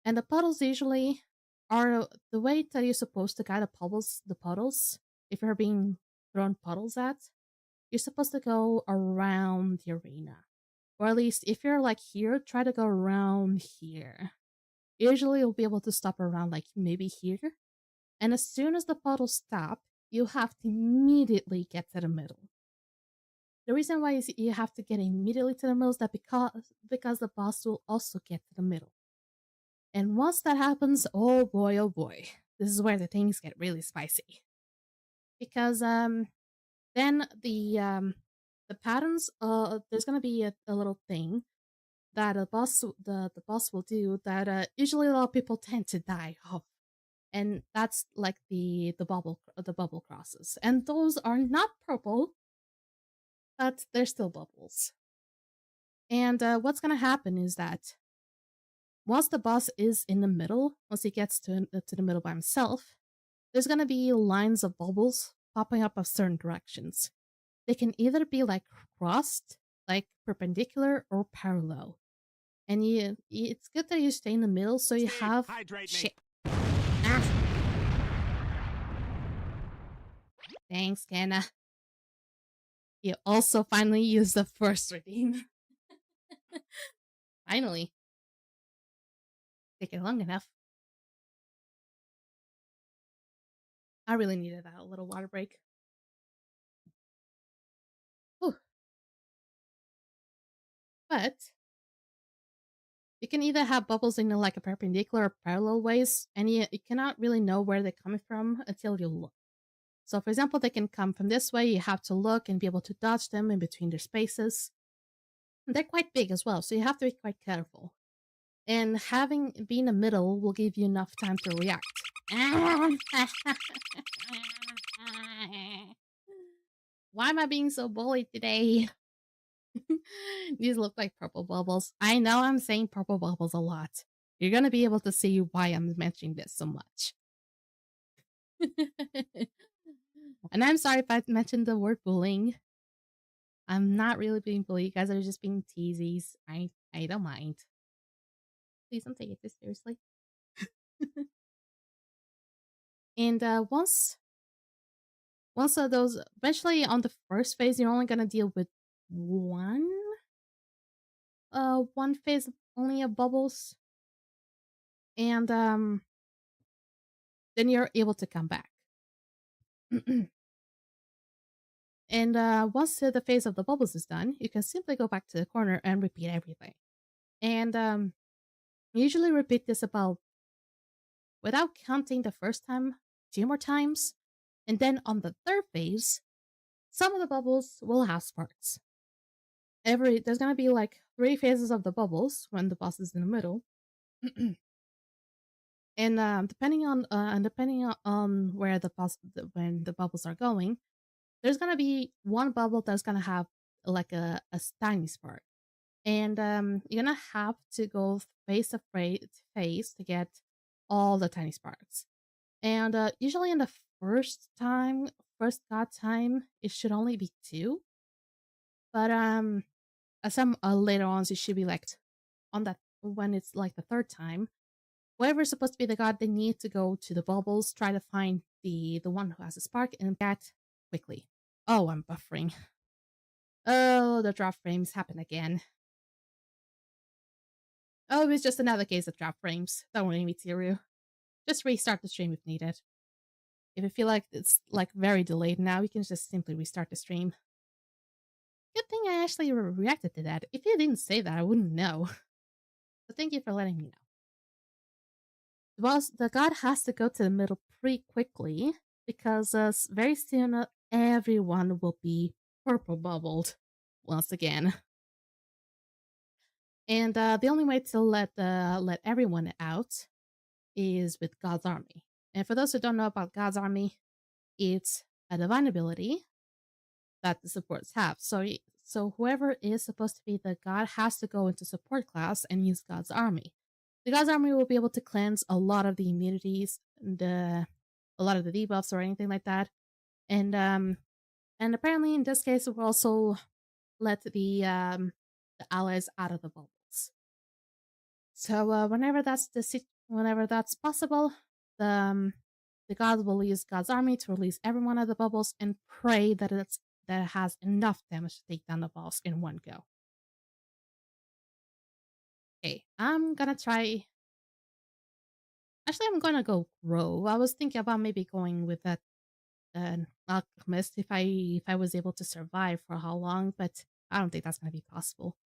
Speaker 1: And the puddles usually are the way that you're supposed to guide the puddles, if you're being thrown puddles at, you're supposed to go around the arena. Or at least if you're like here, try to go around here. Usually you'll be able to stop around like maybe here. And as soon as the puddles stop, you have to immediately get to the middle. The reason why is you have to get immediately to the middle is that because the boss will also get to the middle. And once that happens, oh boy, this is where the things get really spicy. Because then the patterns, there's gonna be a little thing that the boss will do that usually a lot of people tend to die of, and that's like the bubble crosses, and those are not purple, but they're still bubbles. And what's gonna happen is that once the boss is in the middle, once he gets to the middle by himself, there's gonna be lines of bubbles popping up of certain directions. They can either be like crossed, like perpendicular, or parallel. And it's good that you stay in the middle so you have shit. Ah. Thanks, Kenna. You also finally used the first redeem. Finally. Taking long enough. I really needed that little water break. Whew. But you can either have bubbles in like a perpendicular or parallel ways, and you cannot really know where they're coming from until you look. So, for example, they can come from this way. You have to look and be able to dodge them in between their spaces. And they're quite big as well, so you have to be quite careful. And being in the middle will give you enough time to react. Why am I being so bullied today? These look like purple bubbles. I know I'm saying purple bubbles a lot. You're gonna be able to see why I'm mentioning this so much. And I'm sorry if I mentioned the word bullying. I'm not really being bullied. You guys are just being teasies. I don't mind. Please don't take it this seriously. And once of those, eventually on the first phase, you're only gonna deal with one phase only of bubbles. And then you're able to come back. And once the phase of the bubbles is done, you can simply go back to the corner and repeat everything. And usually repeat this about, without counting the first time, 2 more times. And then on the third phase, some of the bubbles will have sparks. There's gonna be like 3 phases of the bubbles when the boss is in the middle. And depending on where when the bubbles are going, there's gonna be one bubble that's gonna have like a tiny spark, and you're gonna have to go face to face to get all the tiny sparks. And usually in the first god time, it should only be 2, but some later on it should be like on that when it's like the third time. Whoever's supposed to be the god, they need to go to the bubbles, try to find the one who has a spark, and get quickly. Oh, I'm buffering. Oh, the drop frames happen again. Oh, it's just another case of drop frames. Don't worry, Mitsuru. Just restart the stream if needed. If you feel like it's like very delayed now, you can just simply restart the stream. Good thing I actually reacted to that. If you didn't say that, I wouldn't know. So thank you for letting me know. The god has to go to the middle pretty quickly, because very soon everyone will be purple bubbled once again. And the only way to let everyone out is with God's Army. And for those who don't know about God's Army, it's a divine ability that the supports have. So whoever is supposed to be the god has to go into support class and use God's Army. The God's Army will be able to cleanse a lot of the immunities and a lot of the debuffs or anything like that. And apparently in this case, it will also let the allies out of the bubbles. So whenever that's possible, the god will use God's Army to release everyone out of the bubbles and pray that it has enough damage to take down the boss in one go. Okay, I'm gonna try. Actually, I'm gonna go grow. I was thinking about maybe going with that alchemist if I was able to survive for how long, but I don't think that's gonna be possible.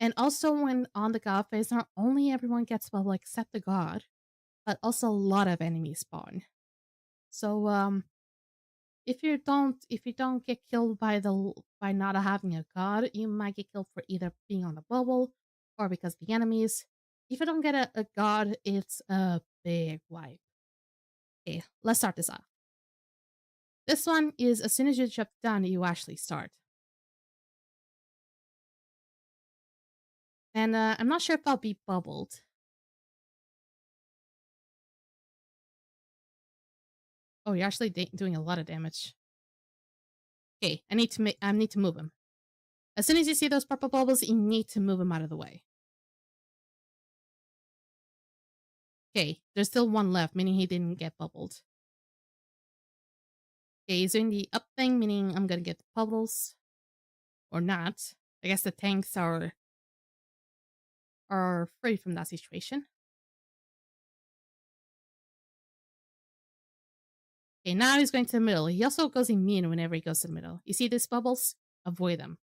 Speaker 1: And also, when on the god phase, not only everyone gets bubble except the god, but also a lot of enemies spawn. So if you don't get killed by not having a god, you might get killed for either being on the bubble or because the enemies. If you don't get a god, it's a big wipe. Okay, let's start this off. This one is as soon as you jump down, you actually start. And I'm not sure if I'll be bubbled. Oh, you're actually doing a lot of damage. Okay, I need to move him. As soon as you see those purple bubbles, you need to move him out of the way. Okay, there's still one left, meaning he didn't get bubbled. Okay, he's doing the up thing, meaning I'm gonna get the bubbles. Or not. I guess the tanks are free from that situation. Okay, now he's going to the middle. He also goes immune whenever he goes to the middle. You see these bubbles? Avoid them.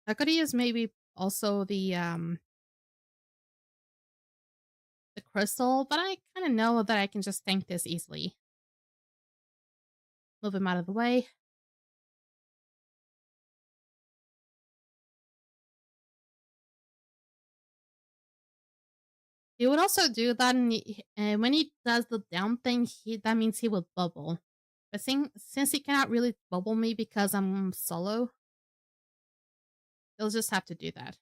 Speaker 1: I could use maybe also the crystal, but I kind of know that I can just tank this easily. Move him out of the way. He would also do that, and when he does the down thing, that means he will bubble. But since he cannot really bubble me because I'm solo, he'll just have to do that.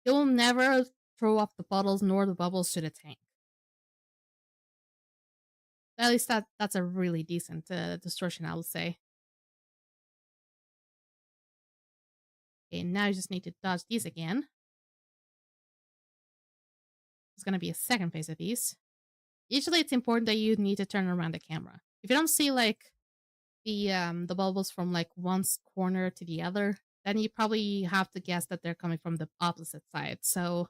Speaker 1: He'll never throw off the bottles nor the bubbles to the tank. At least that's a really decent distortion, I would say. Okay, now you just need to dodge these again. There's going to be a second phase of these. Usually it's important that you need to turn around the camera. If you don't see like the bubbles from like one corner to the other, then you probably have to guess that they're coming from the opposite side. So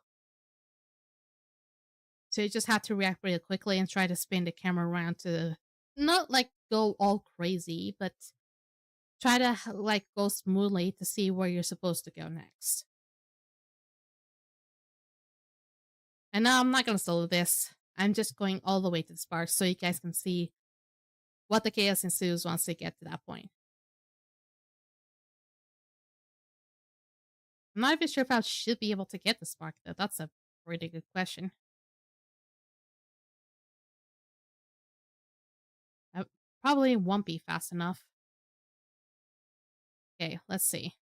Speaker 1: you just have to react really quickly and try to spin the camera around to not like go all crazy, but try to like go smoothly to see where you're supposed to go next. And now I'm not gonna solo this. I'm just going all the way to the spark so you guys can see what the chaos ensues once they get to that point. I'm not even sure if I should be able to get the spark though. That's a pretty good question. I probably won't be fast enough. Okay, let's see.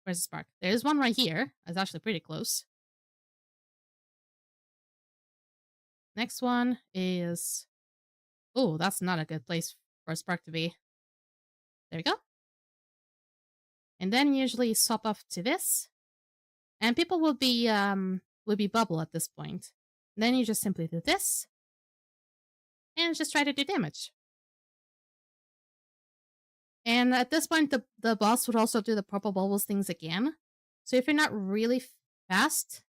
Speaker 1: Where's the spark? There's one right here. It's actually pretty close. Next one is... Oh, that's not a good place for a spark to be. There we go. And then usually swap off to this. And people will be bubble at this point. And then you just simply do this. And just try to do damage. And at this point, the boss would also do the purple bubbles things again. So if you're not really fast,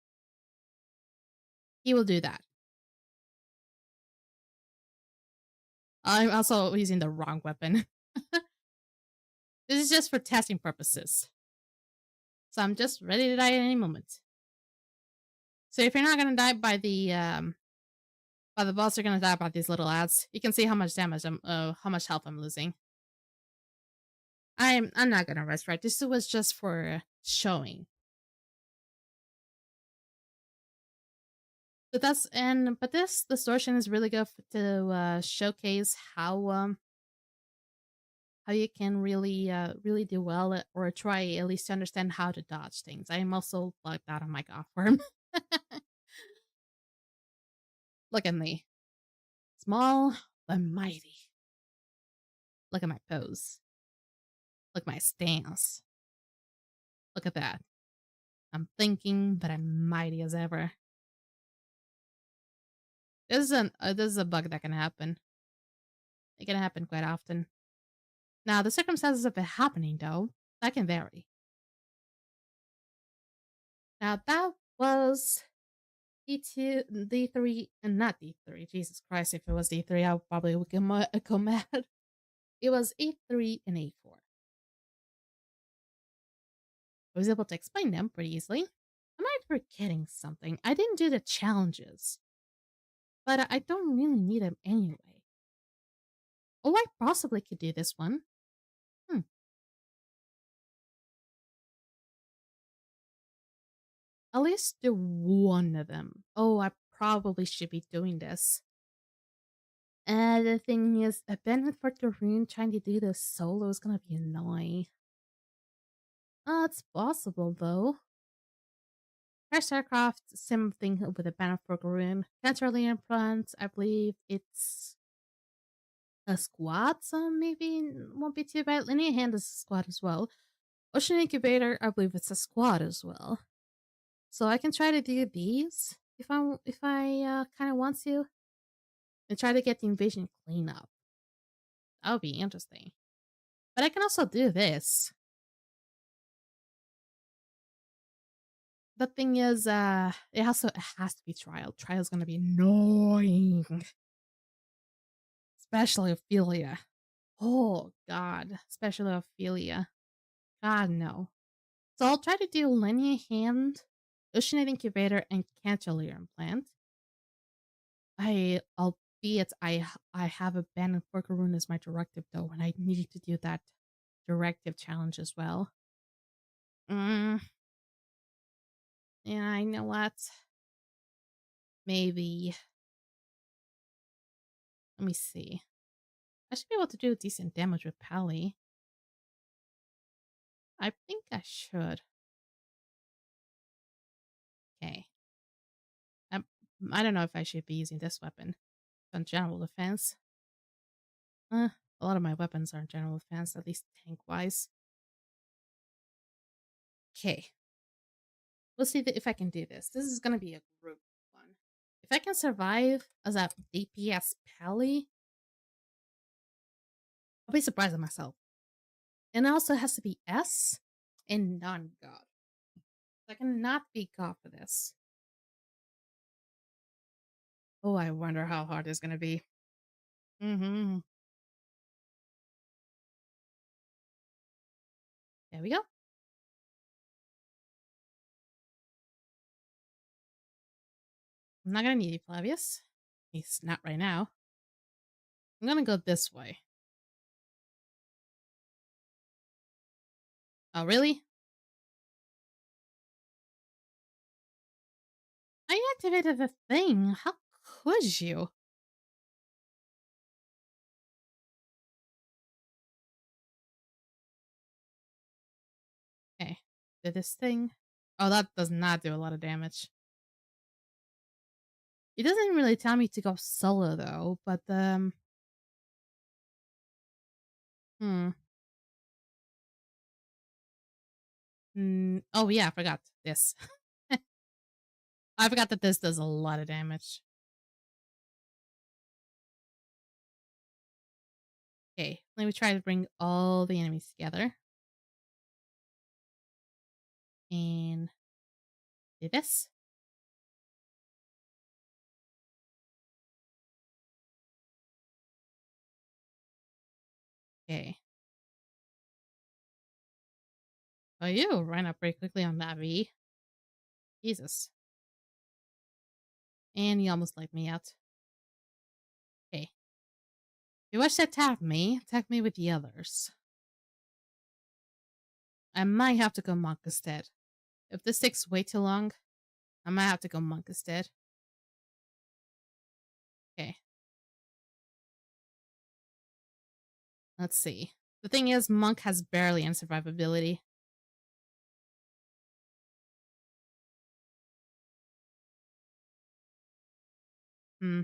Speaker 1: he will do that. I'm also using the wrong weapon. This is just for testing purposes. So I'm just ready to die at any moment. So if you're not gonna die by the boss, you're gonna die by these little ads. You can see how much damage how much health I'm losing. I'm not gonna rest right. This was just for showing. But this distortion is really good to showcase how you can really do well or try at least to understand how to dodge things. I am also logged out of my golf form. Look at me. Small but mighty. Look at my pose. Look at my stance. Look at that. I'm thinking, but I'm mighty as ever. This is a bug that can happen. It can happen quite often. Now, the circumstances of it happening, though, that can vary. Now, that was D2, D3, and not D3. Jesus Christ, if it was D3, I probably would go mad. It was A3 and A4. I was able to explain them pretty easily. Am I forgetting something? I didn't do the challenges, but I don't really need them anyway. Oh, I possibly could do this one. At least do one of them. Oh, I probably should be doing this. And the thing is, a benefit for the rune trying to do this solo is gonna be annoying. It's possible though. Crash aircraft, same thing with a benefit for rune. Cancerly implant, I believe it's a squad, so maybe won't be too bad. Linear hand is a squad as well. Ocean incubator, I believe it's a squad as well. So I can try to do these if I kind of want to, and try to get the invasion cleanup. That would be interesting. But I can also do this. The thing is, it has to be trial. Trial's gonna be annoying, especially Ophelia. Oh God, especially Ophelia. God no. So I'll try to do linear hand, oceanate incubator, and cantilever implant. Albeit I have abandoned Porker Rune as my directive though, and I need to do that directive challenge as well. Yeah, you know what? Maybe. Let me see. I should be able to do decent damage with Pally. I think I should. Okay. I don't know if I should be using this weapon on general defense. A lot of my weapons are general defense, at least tank-wise. Okay. We'll see if I can do this. This is gonna be a group one. If I can survive as a DPS Pally, I'll be surprised at myself. And it also has to be S and non-God. I cannot be God for this. Oh, I wonder how hard it's gonna be. Mm-hmm. There we go. I'm not gonna need you, Flavius. At least not right now. I'm gonna go this way. Oh, really? I activated the thing. How could you? Okay. Did this thing. Oh, that does not do a lot of damage. It doesn't really tell me to go solo though, but hmm. Oh yeah, I forgot this. I forgot that this does a lot of damage. Okay, let me try to bring all the enemies together. And do this. Okay. Oh, you ran up pretty quickly on that V. Jesus. And you almost let me out. Okay. If you wish to attack me with the others. I might have to go monk instead. If this takes way too long, I might have to go monk instead. Okay. Let's see. The thing is, monk has barely any survivability. Hmm.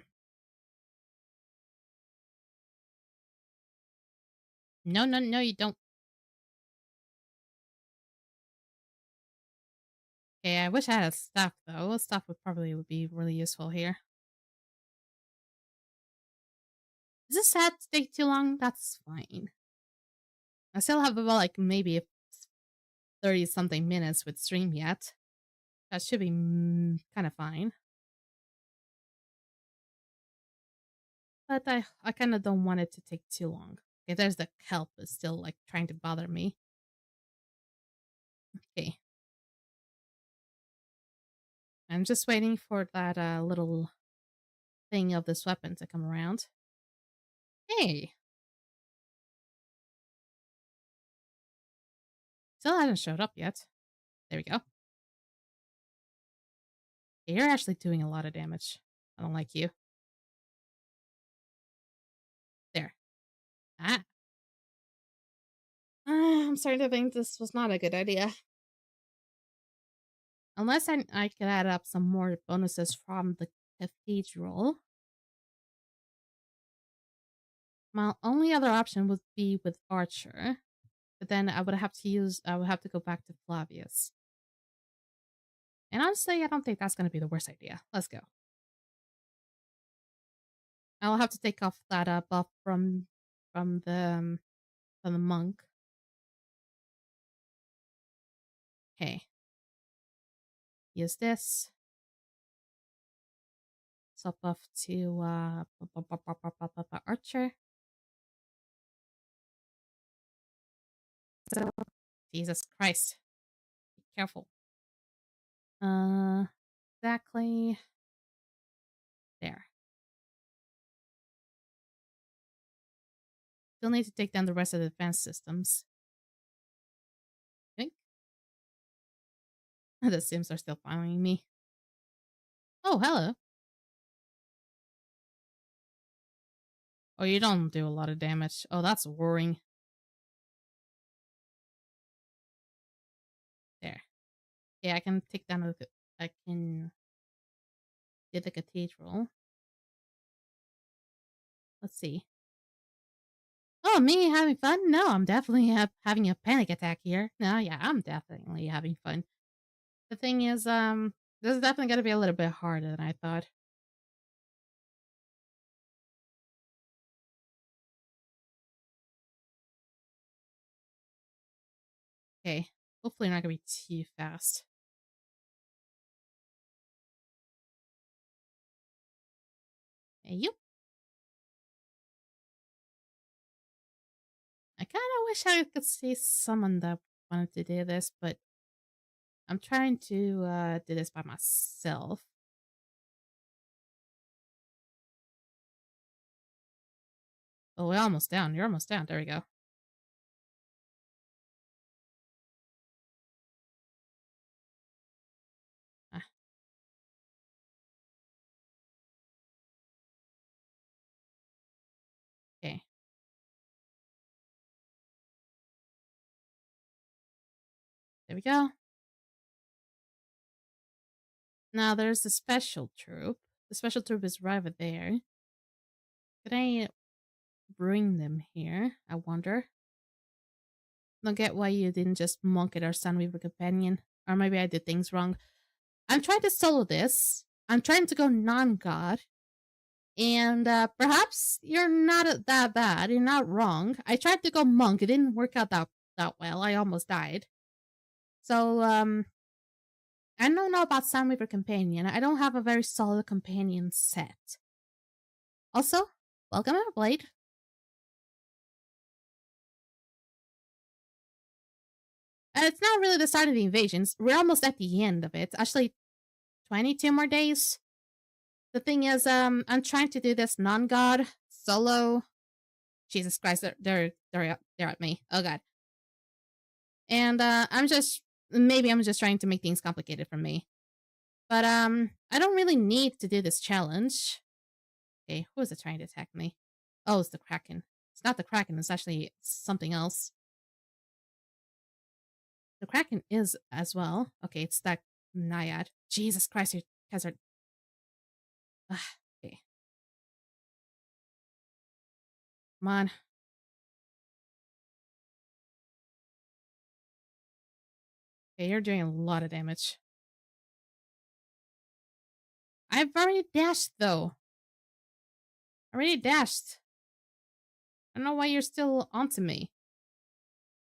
Speaker 1: No, no, no, you don't. Okay, I wish I had a staff though. A staff would be really useful here. Is this set to take too long? That's fine. I still have about like maybe 30 something minutes with stream yet. That should be kind of fine. But I kind of don't want it to take too long. Okay, there's the kelp is still like trying to bother me. Okay. I'm just waiting for that little thing of this weapon to come around. Hey! Still hasn't showed up yet. There we go. You're actually doing a lot of damage. I don't like you. There. Ah. I'm starting to think this was not a good idea. Unless I could add up some more bonuses from the cathedral. My only other option would be with Archer. But then I would have to go back to Flavius. And honestly, I don't think that's going to be the worst idea. Let's go. I'll have to take off that buff from the monk. Okay. Use this. Swap off to Archer. So, Jesus Christ. Be careful. Exactly. There. Still need to take down the rest of the defense systems. I think. The Sims are still following me. Oh, hello. Oh, you don't do a lot of damage. Oh, that's worrying. There. Yeah, I can take down I can get the cathedral. Let's see. Oh, me having fun? No, I'm definitely having a panic attack here. No, yeah, I'm definitely having fun. The thing is, this is definitely going to be a little bit harder than I thought. Okay. Hopefully not gonna be too fast. Hey, you. I kind of wish I could see someone that wanted to do this, but I'm trying to do this by myself. Oh, we're almost down. You're almost down. There we go. Ah, okay. There we go. Now there's the special troop. The special troop is right over there. Could I bring them here? I wonder. Don't get why you didn't just monk it or Sunweaver companion. Or maybe I did things wrong. I'm trying to solo this. I'm trying to go non-god. And perhaps you're not that bad. You're not wrong. I tried to go monk. It didn't work out that well. I almost died. So, I don't know about Sunweaver companion. I don't have a very solid companion set. Also, welcome Everblade. And it's not really the start of the invasions. We're almost at the end of it. Actually, 22 more days. The thing is, I'm trying to do this non-god solo. Jesus Christ, they're at me. Oh god. And maybe I'm just trying to make things complicated for me. But I don't really need to do this challenge. Okay, who is it trying to attack me? Oh, it's the Kraken. It's not the Kraken, it's actually something else. The Kraken is as well. Okay, it's that Naiad. Jesus Christ, you guys are... okay. Come on. Okay, you're doing a lot of damage. I've already dashed, though. I already dashed. I don't know why you're still onto me.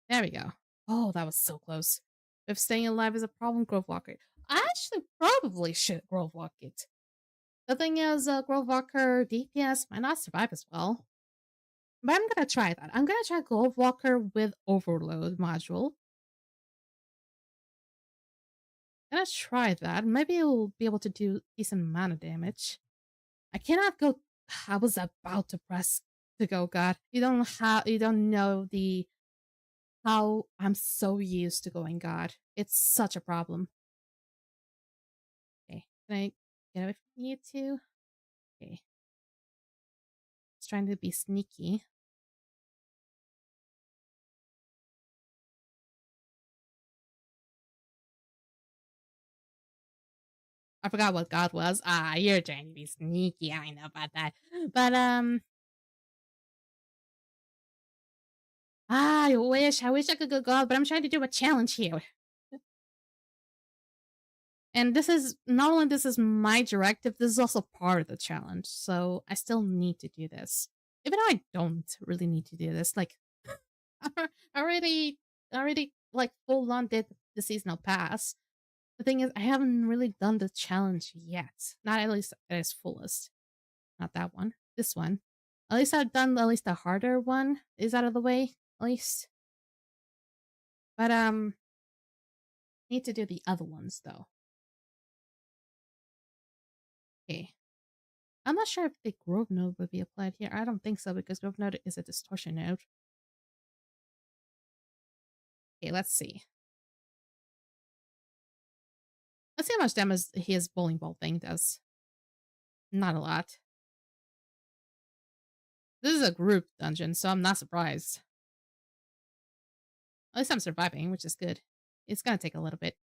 Speaker 1: There we go. Oh, that was so close. If staying alive is a problem, Grove Walker. I actually probably should Grove Walk it. The thing is, Grove Walker DPS might not survive as well. But I'm gonna try that. I'm gonna try Grove Walker with Overload module. I'm gonna try that. Maybe it'll be able to do decent amount of damage. I cannot go. I was about to press to go God. You don't know how I'm so used to going God. It's such a problem. Okay, can I get away from you two? Okay. Just trying to be sneaky. I forgot what God was. Ah, you're trying to be sneaky. I know about that. But I wish I could go God, but I'm trying to do a challenge here. And this is not only this is my directive, this is also part of the challenge. So I still need to do this. Even though I don't really need to do this. Like I already like full on did the seasonal pass. The thing is I haven't really done the challenge yet. Not at least at its fullest. Not that one. This one. At least I've done at least the harder one is out of the way, at least. But need to do the other ones though. Okay. I'm not sure if the Grove node would be applied here. I don't think so because Grove node is a distortion node. Okay, let's see. Let's see how much damage his bowling ball thing does. Not a lot. This is a group dungeon, so I'm not surprised. At least I'm surviving, which is good. It's gonna take a little bit.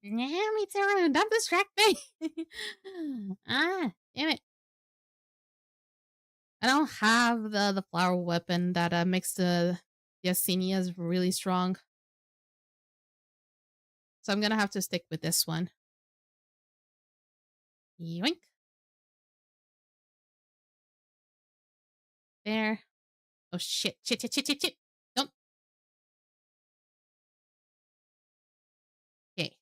Speaker 1: Me too. Don't distract me. Damn it. I don't have the flower weapon that makes the Yesenias really strong. So I'm gonna have to stick with this one. Yoink. There. Oh shit. Shit, shit, shit, shit, shit. Don't. Okay.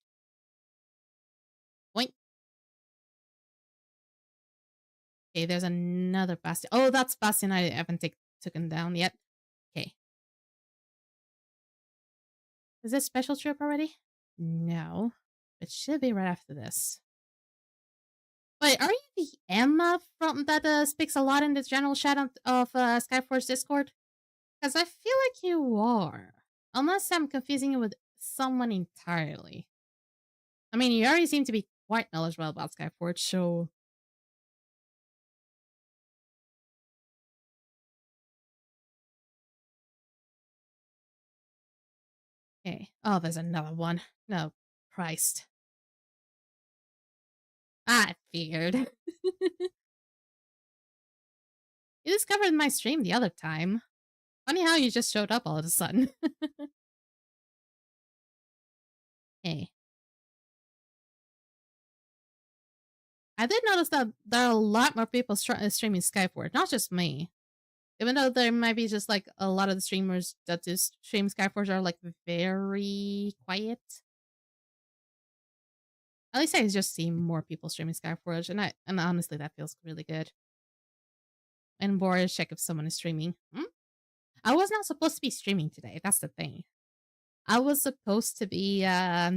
Speaker 1: Boink. Okay, there's another Bastion. Oh, that's Bastion I haven't taken down yet. Okay. Is this special trip already? No. It should be right after this. Wait, are you the Emma from that speaks a lot in the general chat of Skyforge Discord? Because I feel like you are. Unless I'm confusing you with someone entirely. I mean, you already seem to be quite knowledgeable about Skyforge, so... Okay. Oh, there's another one. No, Christ. I figured. You discovered my stream the other time. Funny how you just showed up all of a sudden. Hey. I did notice that there are a lot more people streaming Skyforge, not just me. Even though there might be just like a lot of the streamers that do stream Skyforge are like very quiet. At least I just see more people streaming Skyforge, and honestly that feels really good. And Boris, check if someone is streaming. I was not supposed to be streaming today. That's the thing. I was supposed to be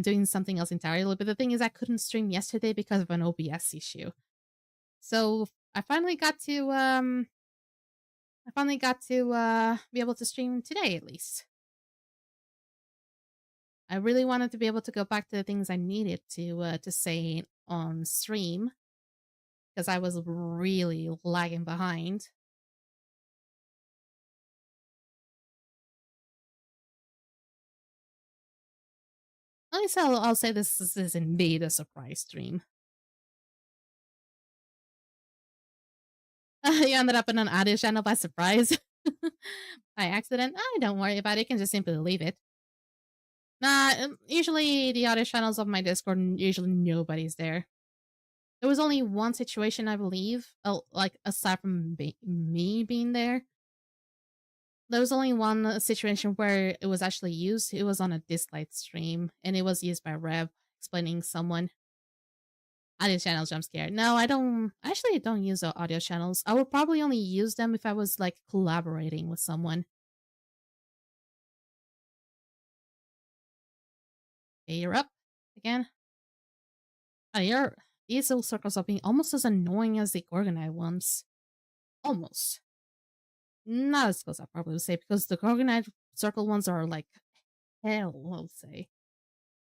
Speaker 1: doing something else entirely, but the thing is I couldn't stream yesterday because of an OBS issue. So I finally got to be able to stream today at least. I really wanted to be able to go back to the things I needed to say on stream because I was really lagging behind. At least I'll say this is indeed a surprise stream. You ended up in an audio channel by surprise. By accident? Don't worry about it. You can just simply leave it. Nah, usually the audio channels of my Discord, usually nobody's there. There was only one situation, I believe, like aside from me being there. There was only one situation where it was actually used. It was on a Dislight stream, and it was used by Rev explaining someone. Audio channel jump scare. No, I actually don't use the audio channels. I would probably only use them if I was like collaborating with someone. Okay, you're up again. Oh, these little circles are being almost as annoying as the Gorgonite ones. Almost. Not as close, I probably would say, because the Gorgonite circle ones are like hell, I'll say.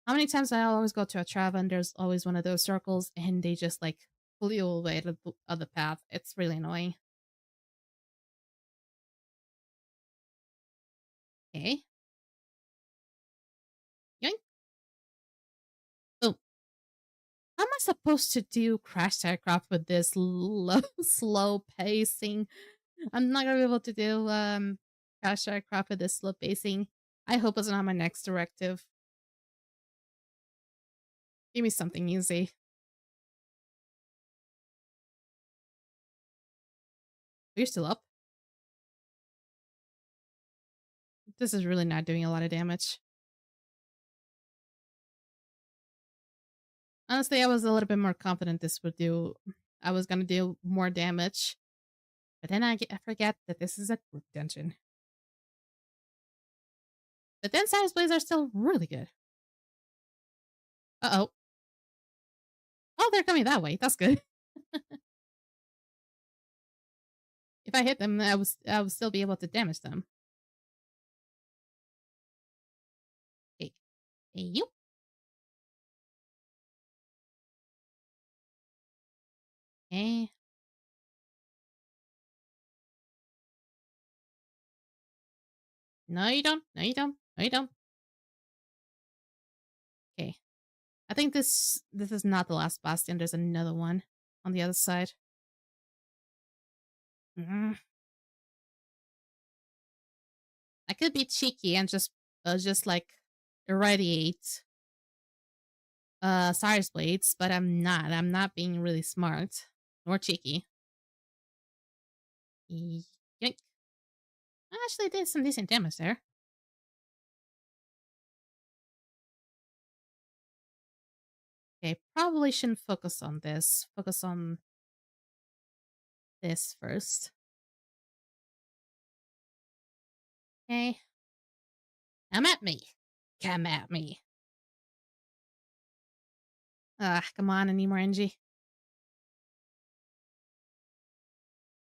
Speaker 1: How many times I always go to a trav and there's always one of those circles and they just like pull you away to the other path. It's really annoying. Okay. Yoink. Oh. How am I supposed to do Crash Aircraft with this slow pacing? I'm not gonna be able to do Crash Aircraft with this slow pacing. I hope it's not my next directive. Give me something easy. You're still up? This is really not doing a lot of damage. Honestly, I was a little bit more confident I was gonna do more damage. But then I forget that this is a group dungeon. The 10 Samus Blades are still really good. Uh-oh. Oh, they're coming that way. That's good. If I hit them, I would still be able to damage them. Hey. Hey, you. Hey. No, you don't. No, you don't. No, you don't. Okay. I think this is not the last bastion. There's another one on the other side. I could be cheeky and just like irradiate Cyrus blades, but I'm not. I'm not being really smart nor cheeky. Yoink. I actually did some decent damage there. Okay, probably shouldn't focus on this. Focus on this first. Okay. Come at me. Come at me. Come on, I need more energy.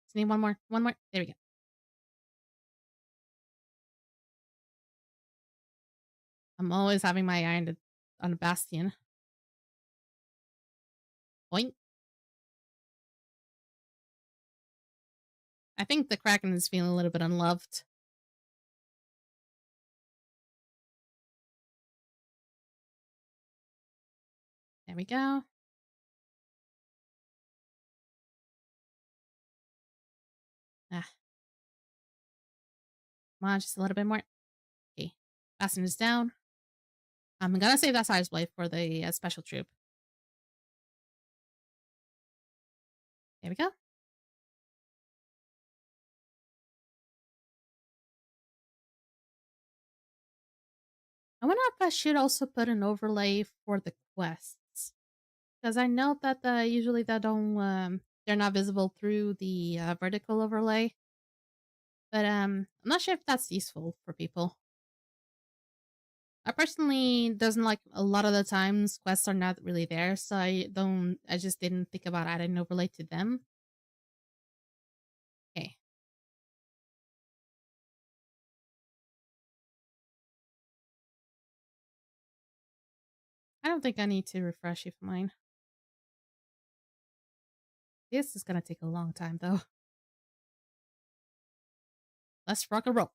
Speaker 1: Just need one more. One more. There we go. I'm always having my eye on a bastion. Boink. I think the Kraken is feeling a little bit unloved. There we go. Come on, just a little bit more. Okay. Bastion is down. I'm gonna save that Cyrus blade for the special troop. There we go. I wonder if I should also put an overlay for the quests. Because I know that usually they don't, they're not visible through the vertical overlay. But I'm not sure if that's useful for people. I personally doesn't like a lot of the times quests are not really there, so I just didn't think about adding an overlay to them. Okay. I don't think I need to refresh if mine. This is gonna take a long time though. Let's rock and roll.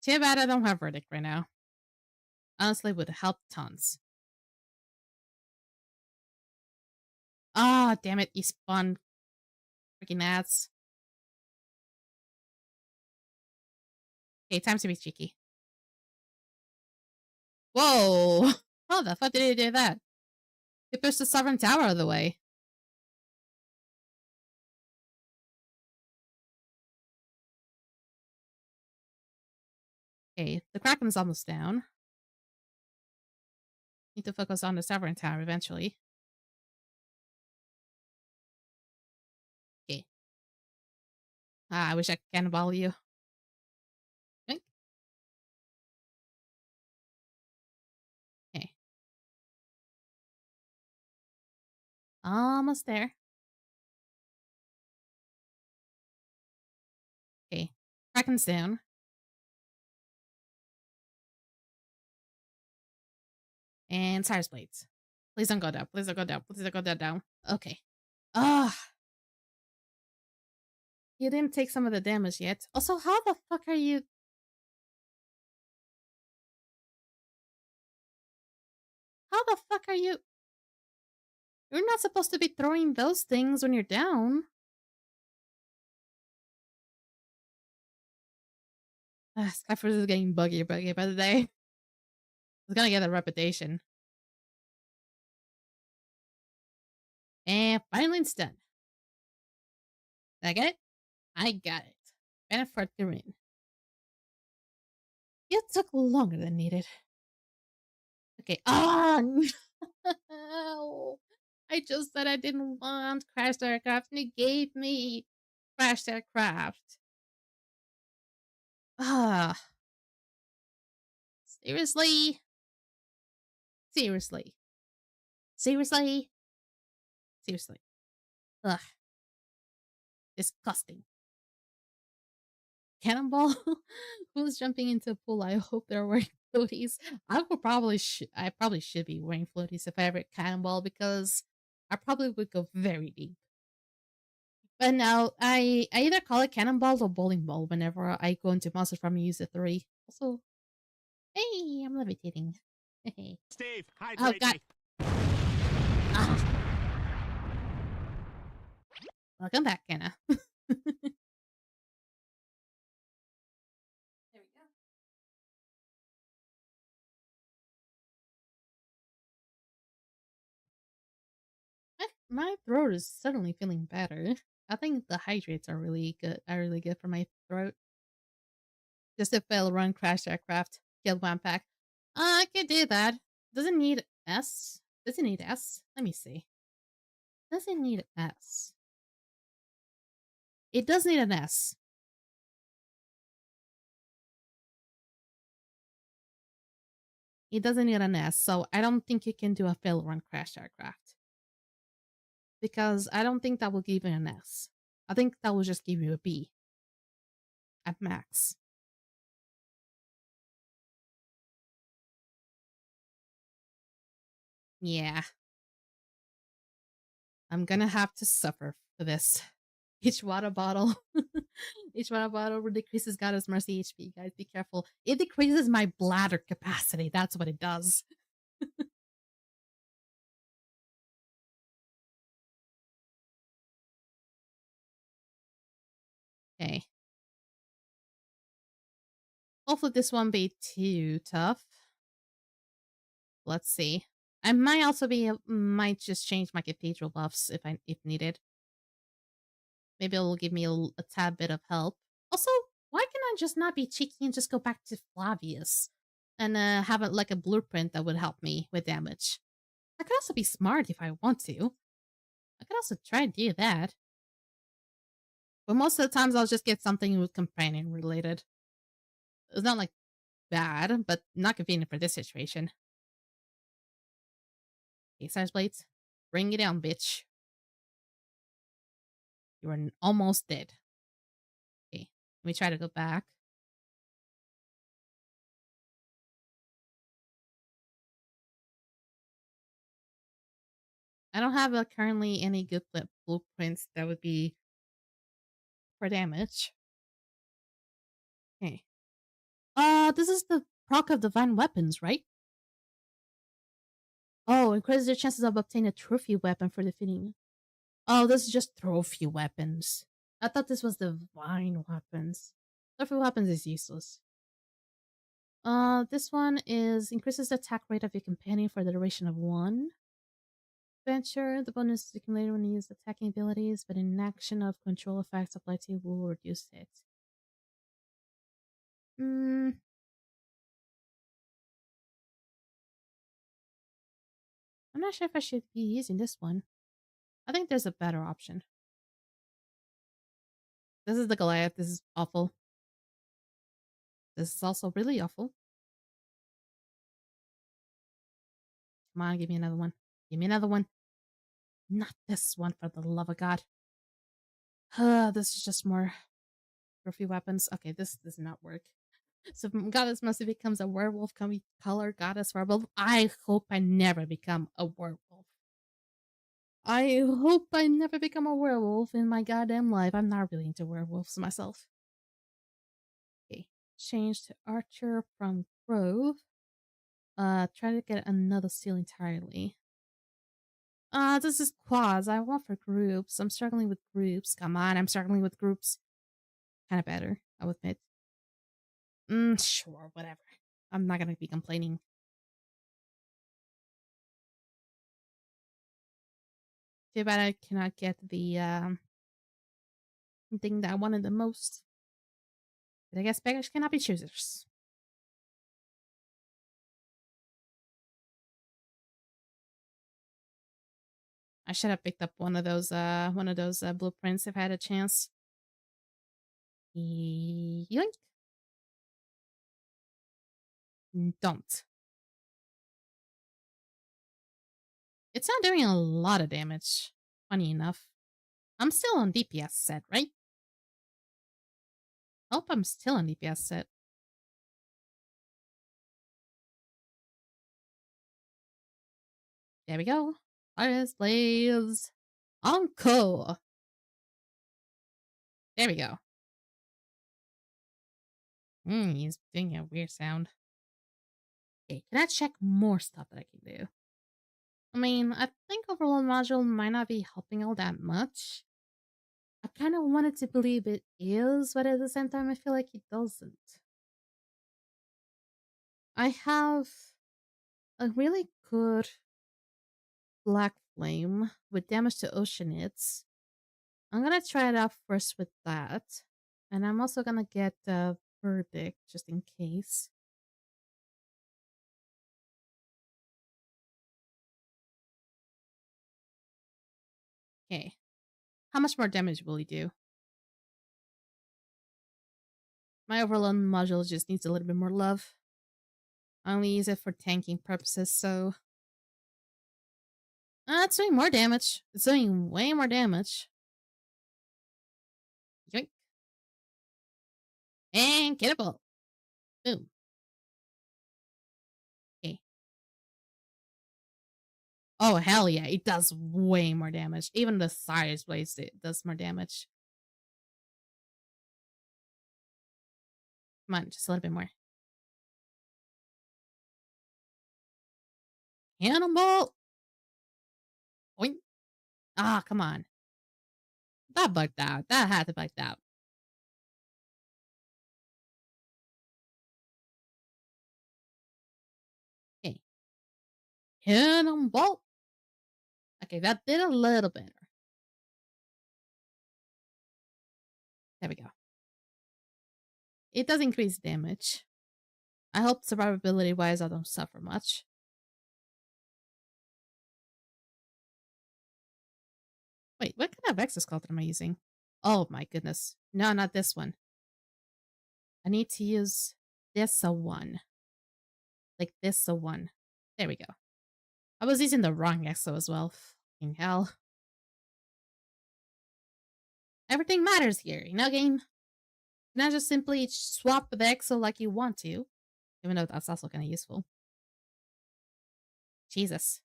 Speaker 1: Too bad I don't have verdict right now. Honestly, would help tons. Ah, oh, damn it, you spawned freaking ads. Okay, time to be cheeky. Whoa! How the fuck did he do that? He pushed the Sovereign Tower out of the way. Okay, the Kraken's almost down. Need to focus on the Sovereign Tower eventually. Okay. I wish I could cannonball you. Okay. Okay. Almost there. Okay. Kraken's down. And Cyrus blades. Please don't go down. Please don't go down. Please don't go down. Okay. Ah. You didn't take some of the damage yet. Also, how the fuck are you? How the fuck are you? You're not supposed to be throwing those things when you're down. Skyforge is getting buggy by the day. It's gonna get a reputation. And finally it's done. Did I get it? I got it. Benefit to win. It took longer than needed. Okay. Ah! No. I just said I didn't want crashed aircraft and he gave me crashed aircraft. Ah. Seriously? Seriously. Seriously? Seriously. Ugh. Disgusting. Cannonball? Who's jumping into a pool? I hope they're wearing floaties. I probably should be wearing floaties if I ever cannonball because I probably would go very deep. But now I either call it cannonball or bowling ball whenever I go into Monster Farm and use the 3. Also, hey, I'm levitating. Hey.
Speaker 2: Steve, hydrate
Speaker 1: Oh god.
Speaker 2: me.
Speaker 1: Ah. Welcome back, Kenna. There we go. My throat is suddenly feeling better. I think the hydrates are really good. Are really good for my throat. Just a fail run crash aircraft. Kill one pack. I could do that. Does it need S? Does it need S? Let me see. Does it need S? It does need an S. It doesn't need an S, so I don't think you can do a fail run crash aircraft. Because I don't think that will give you an S. I think that will just give you a B at max. Yeah. I'm gonna have to suffer for this. Each water bottle, each water bottle decreases Goddess Mercy HP. Guys, be careful. It decreases my bladder capacity. That's what it does. Okay. Hopefully this won't be too tough. Let's see. I might also might just change my cathedral buffs if needed. Maybe it'll give me a tad bit of help. Also, why can I just not be cheeky and just go back to Flavius and have it like a blueprint that would help me with damage? I could also be smart if I want to. I could also try and do that. But most of the times I'll just get something with companion related. It's not like bad, but not convenient for this situation. Okay, Size Blades, bring it down, bitch. You are almost dead. Okay, let me try to go back. I don't have currently any good blueprints that would be for damage. Okay. This is the proc of divine weapons, right? Oh, increases your chances of obtaining a trophy weapon for defeating. Oh, this is just trophy weapons. I thought this was divine weapons. Trophy weapons is useless. This one is increases the attack rate of your companion for the duration of 1 adventure. The bonus is accumulated when you use attacking abilities, but in action of control effects applied to you will reduce it. I'm not sure if I should be using this one. I think there's a better option. This is the Goliath. This is awful. This is also really awful. Come on, give me another one. Give me another one. Not this one, for the love of God. This is just more trophy weapons. Okay, this does not work. So Goddess Mercy becomes a werewolf color Goddess werewolf. I hope I never become a werewolf. I hope I never become a werewolf in my goddamn life. I'm not really into werewolves myself. Okay, change to Archer from Grove. Try to get another seal entirely. This is quads. I want for groups. I'm struggling with groups. Come on, I'm struggling with groups. Kind of better, I'll admit. Sure, whatever. I'm not gonna be complaining. Too bad I cannot get the thing that I wanted the most. But I guess beggars cannot be choosers. I should have picked up one of those blueprints if I had a chance. Yoink. Don't. It's not doing a lot of damage. Funny enough. I'm still on DPS set, right? Hope I'm still on DPS set. There we go. Fires blaze. Encore. There we go. He's doing a weird sound. Okay, can I check more stuff that I can do? I mean, I think Overload Module might not be helping all that much. I kind of wanted to believe it is, but at the same time, I feel like it doesn't. I have a really good Black Flame with damage to Oceanids. I'm gonna try it out first with that. And I'm also gonna get the Verdict just in case. Okay. How much more damage will he do? My overload module just needs a little bit more love. I only use it for tanking purposes, so... it's doing more damage. It's doing way more damage. Yoink. And cannibal. Boom. Okay. Oh, hell yeah. It does way more damage. Even the Cyrus Blaze it does more damage. Come on, just a little bit more. Cannibal! Oink. Ah, come on. That bugged out. That had to bug out. Okay. Cannonball. Okay, that did a little better. There we go. It does increase damage. I hope survivability-wise I don't suffer much. Wait, what kind of exoskeleton am I using? Oh my goodness. No, not this one. I need to use this one. Like this one. There we go. I was using the wrong exo as well. Fucking hell. Everything matters here, you know, game? You not just simply swap the exo like you want to. Even though that's also kind of useful. Jesus.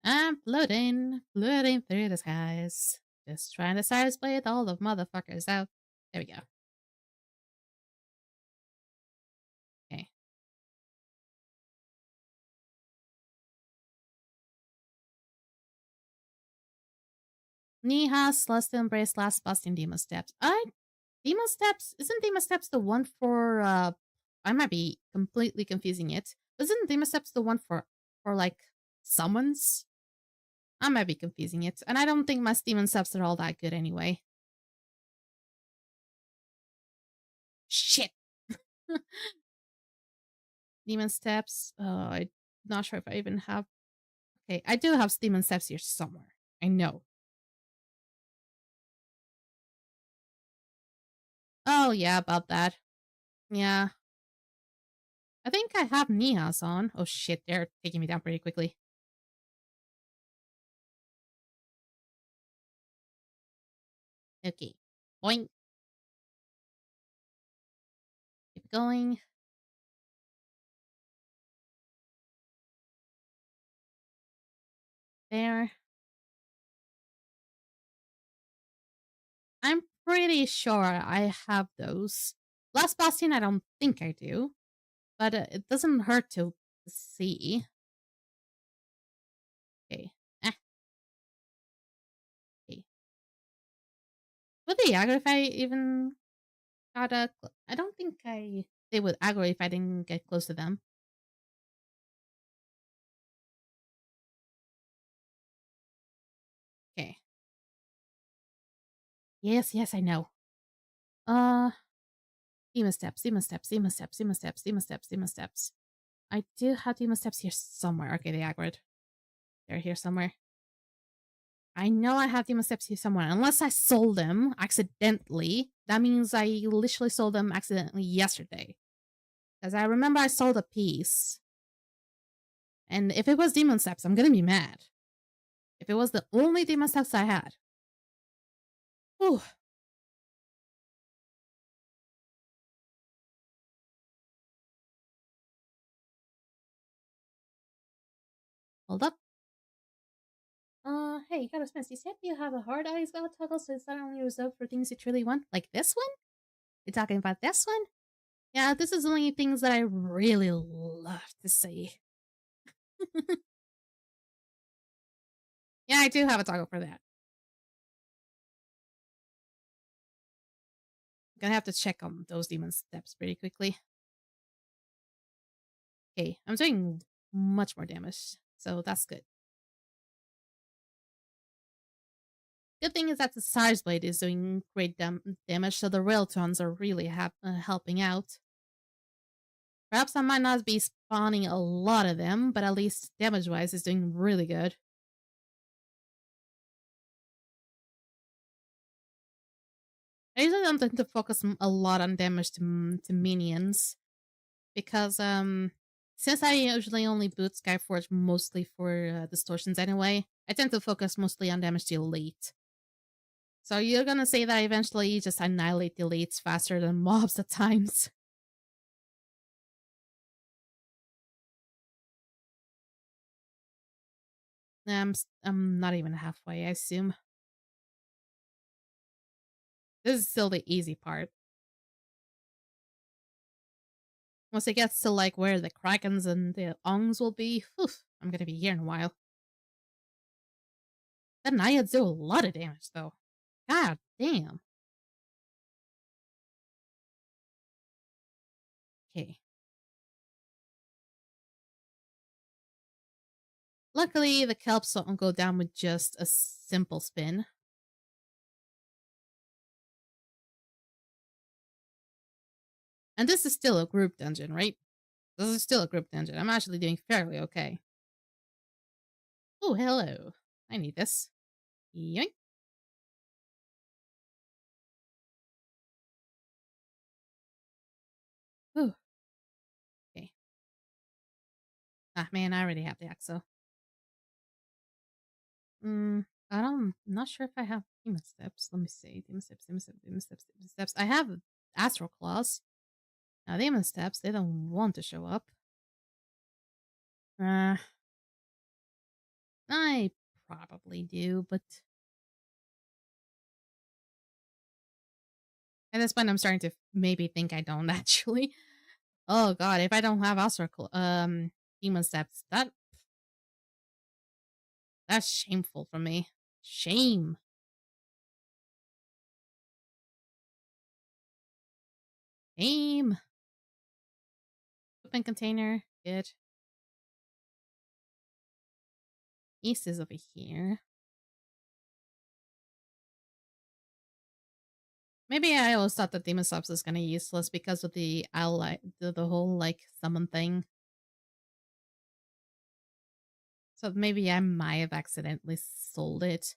Speaker 1: I'm floating through the skies. Just trying to Cyrus Blade all the motherfuckers out. There we go. Okay. Nihas, Celestial Embrace, Last Busting Demon Steps. Demon Steps? Isn't Demon Steps the one for, I might be completely confusing it. Isn't Demon Steps the one for like, summons? I might be confusing it. And I don't think my Demon Steps are all that good anyway. Shit! Demon Steps. I'm not sure if I even have... Okay, I do have Demon Steps here somewhere. I know. Oh, yeah, about that. Yeah. I think I have Nihas on. Oh shit, they're taking me down pretty quickly. Okay. Boing. Keep going. There. I'm pretty sure I have those. Last Bastion, I don't think I do. But it doesn't hurt to see. Okay. Okay. Would they aggro if I even got a... I don't think they would aggro if I didn't get close to them. Okay. Yes, I know. Demon Steps, Demon Steps, Demon Steps, Demon Steps, Demon Steps, Demon Steps. I do have Demon Steps here somewhere. Okay, they aggroed. They're here somewhere. I know I have Demon Steps here somewhere. Unless I sold them accidentally. That means I literally sold them accidentally yesterday. Because I remember I sold a piece. And if it was Demon Steps, I'm gonna be mad. If it was the only Demon Steps I had. Whew. Hold up. Hey, got a Smith. You said you have a hard eyes got toggle, so it's not only reserved for things you truly want. Like this one? You're talking about this one? Yeah, this is only things that I really love to see. Yeah, I do have a toggle for that. I'm gonna have to check on those Demon Steps pretty quickly. Okay, I'm doing much more damage, so that's good. Good thing is that the Size Blade is doing great damage, so the Railtons are really helping out. Perhaps I might not be spawning a lot of them, but at least damage-wise is doing really good. I usually don't tend to focus a lot on damage to minions, because since I usually only boot Skyforge mostly for distortions anyway, I tend to focus mostly on damage to elite. So you're gonna say that eventually you just annihilate the elites faster than mobs at times. I'm not even halfway, I assume. This is still the easy part. Once it gets to like where the Krakens and the Ongs will be, whew, I'm gonna be here in a while. The Naiads do a lot of damage though. God damn. Okay. Luckily, the kelps don't go down with just a simple spin. And this is still a group dungeon, right? This is still a group dungeon. I'm actually doing fairly okay. Oh, hello. I need this. Yoink. Ooh. Okay. Ah, man, I already have the Axo. I'm not sure if I have demon steps. Let me see. Demon steps, demon steps, demon steps, demon steps. I have astral claws. Now, demon steps, they don't want to show up. Uh, I probably do, but at this point, I'm starting to maybe think I don't actually. Oh god, if I don't have astral demon steps, that's shameful for me. Shame. Shame. Open container. Good. East is over here. Maybe I always thought that demon steps is kind of useless because of the ally, the whole like summon thing. So maybe I might have accidentally sold it.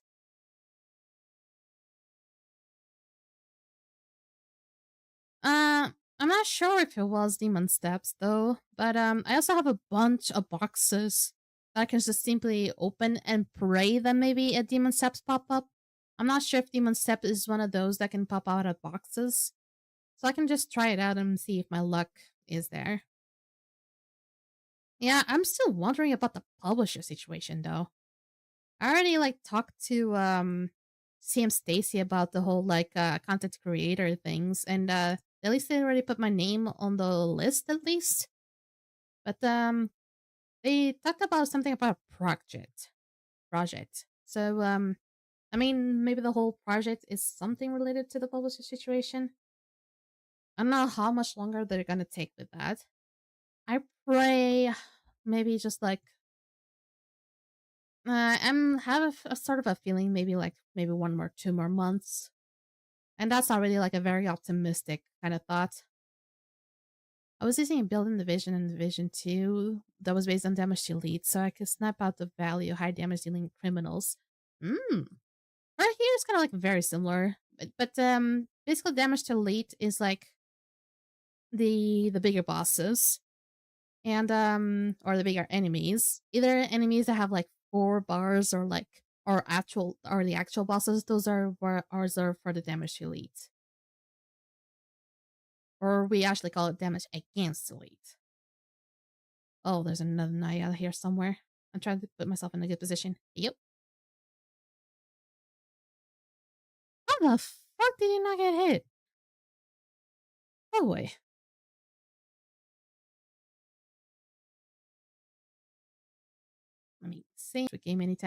Speaker 1: I'm not sure if it was demon steps though, but I also have a bunch of boxes that I can just simply open and pray that maybe a demon steps pop up. I'm not sure if demon step is one of those that can pop out of boxes, so I can just try it out and see if my luck is there. Yeah, I'm still wondering about the publisher situation though. I already like talked to CM Stacy about the whole like content creator things, and at least they already put my name on the list at least. But they talked about something about a project. So I mean maybe the whole project is something related to the publisher situation. I don't know how much longer they're gonna take with that. I pray maybe just like I'm have a sort of a feeling maybe 1 more 2 more months. And that's already like a very optimistic kind of thought. I was using a build in Division and Division 2 that was based on damage to elite, so I could snap out the value high damage dealing criminals. Right here is kind of like very similar. But basically damage to elite is like the bigger bosses and or the bigger enemies. Either enemies that have like 4 bars or like or the actual bosses, those are reserved for the damage to elite. Or we actually call it damage against elite. Oh, there's another Naya here somewhere. I'm trying to put myself in a good position. Yep. How the fuck did he not get hit? Oh boy. Let me save the game anytime.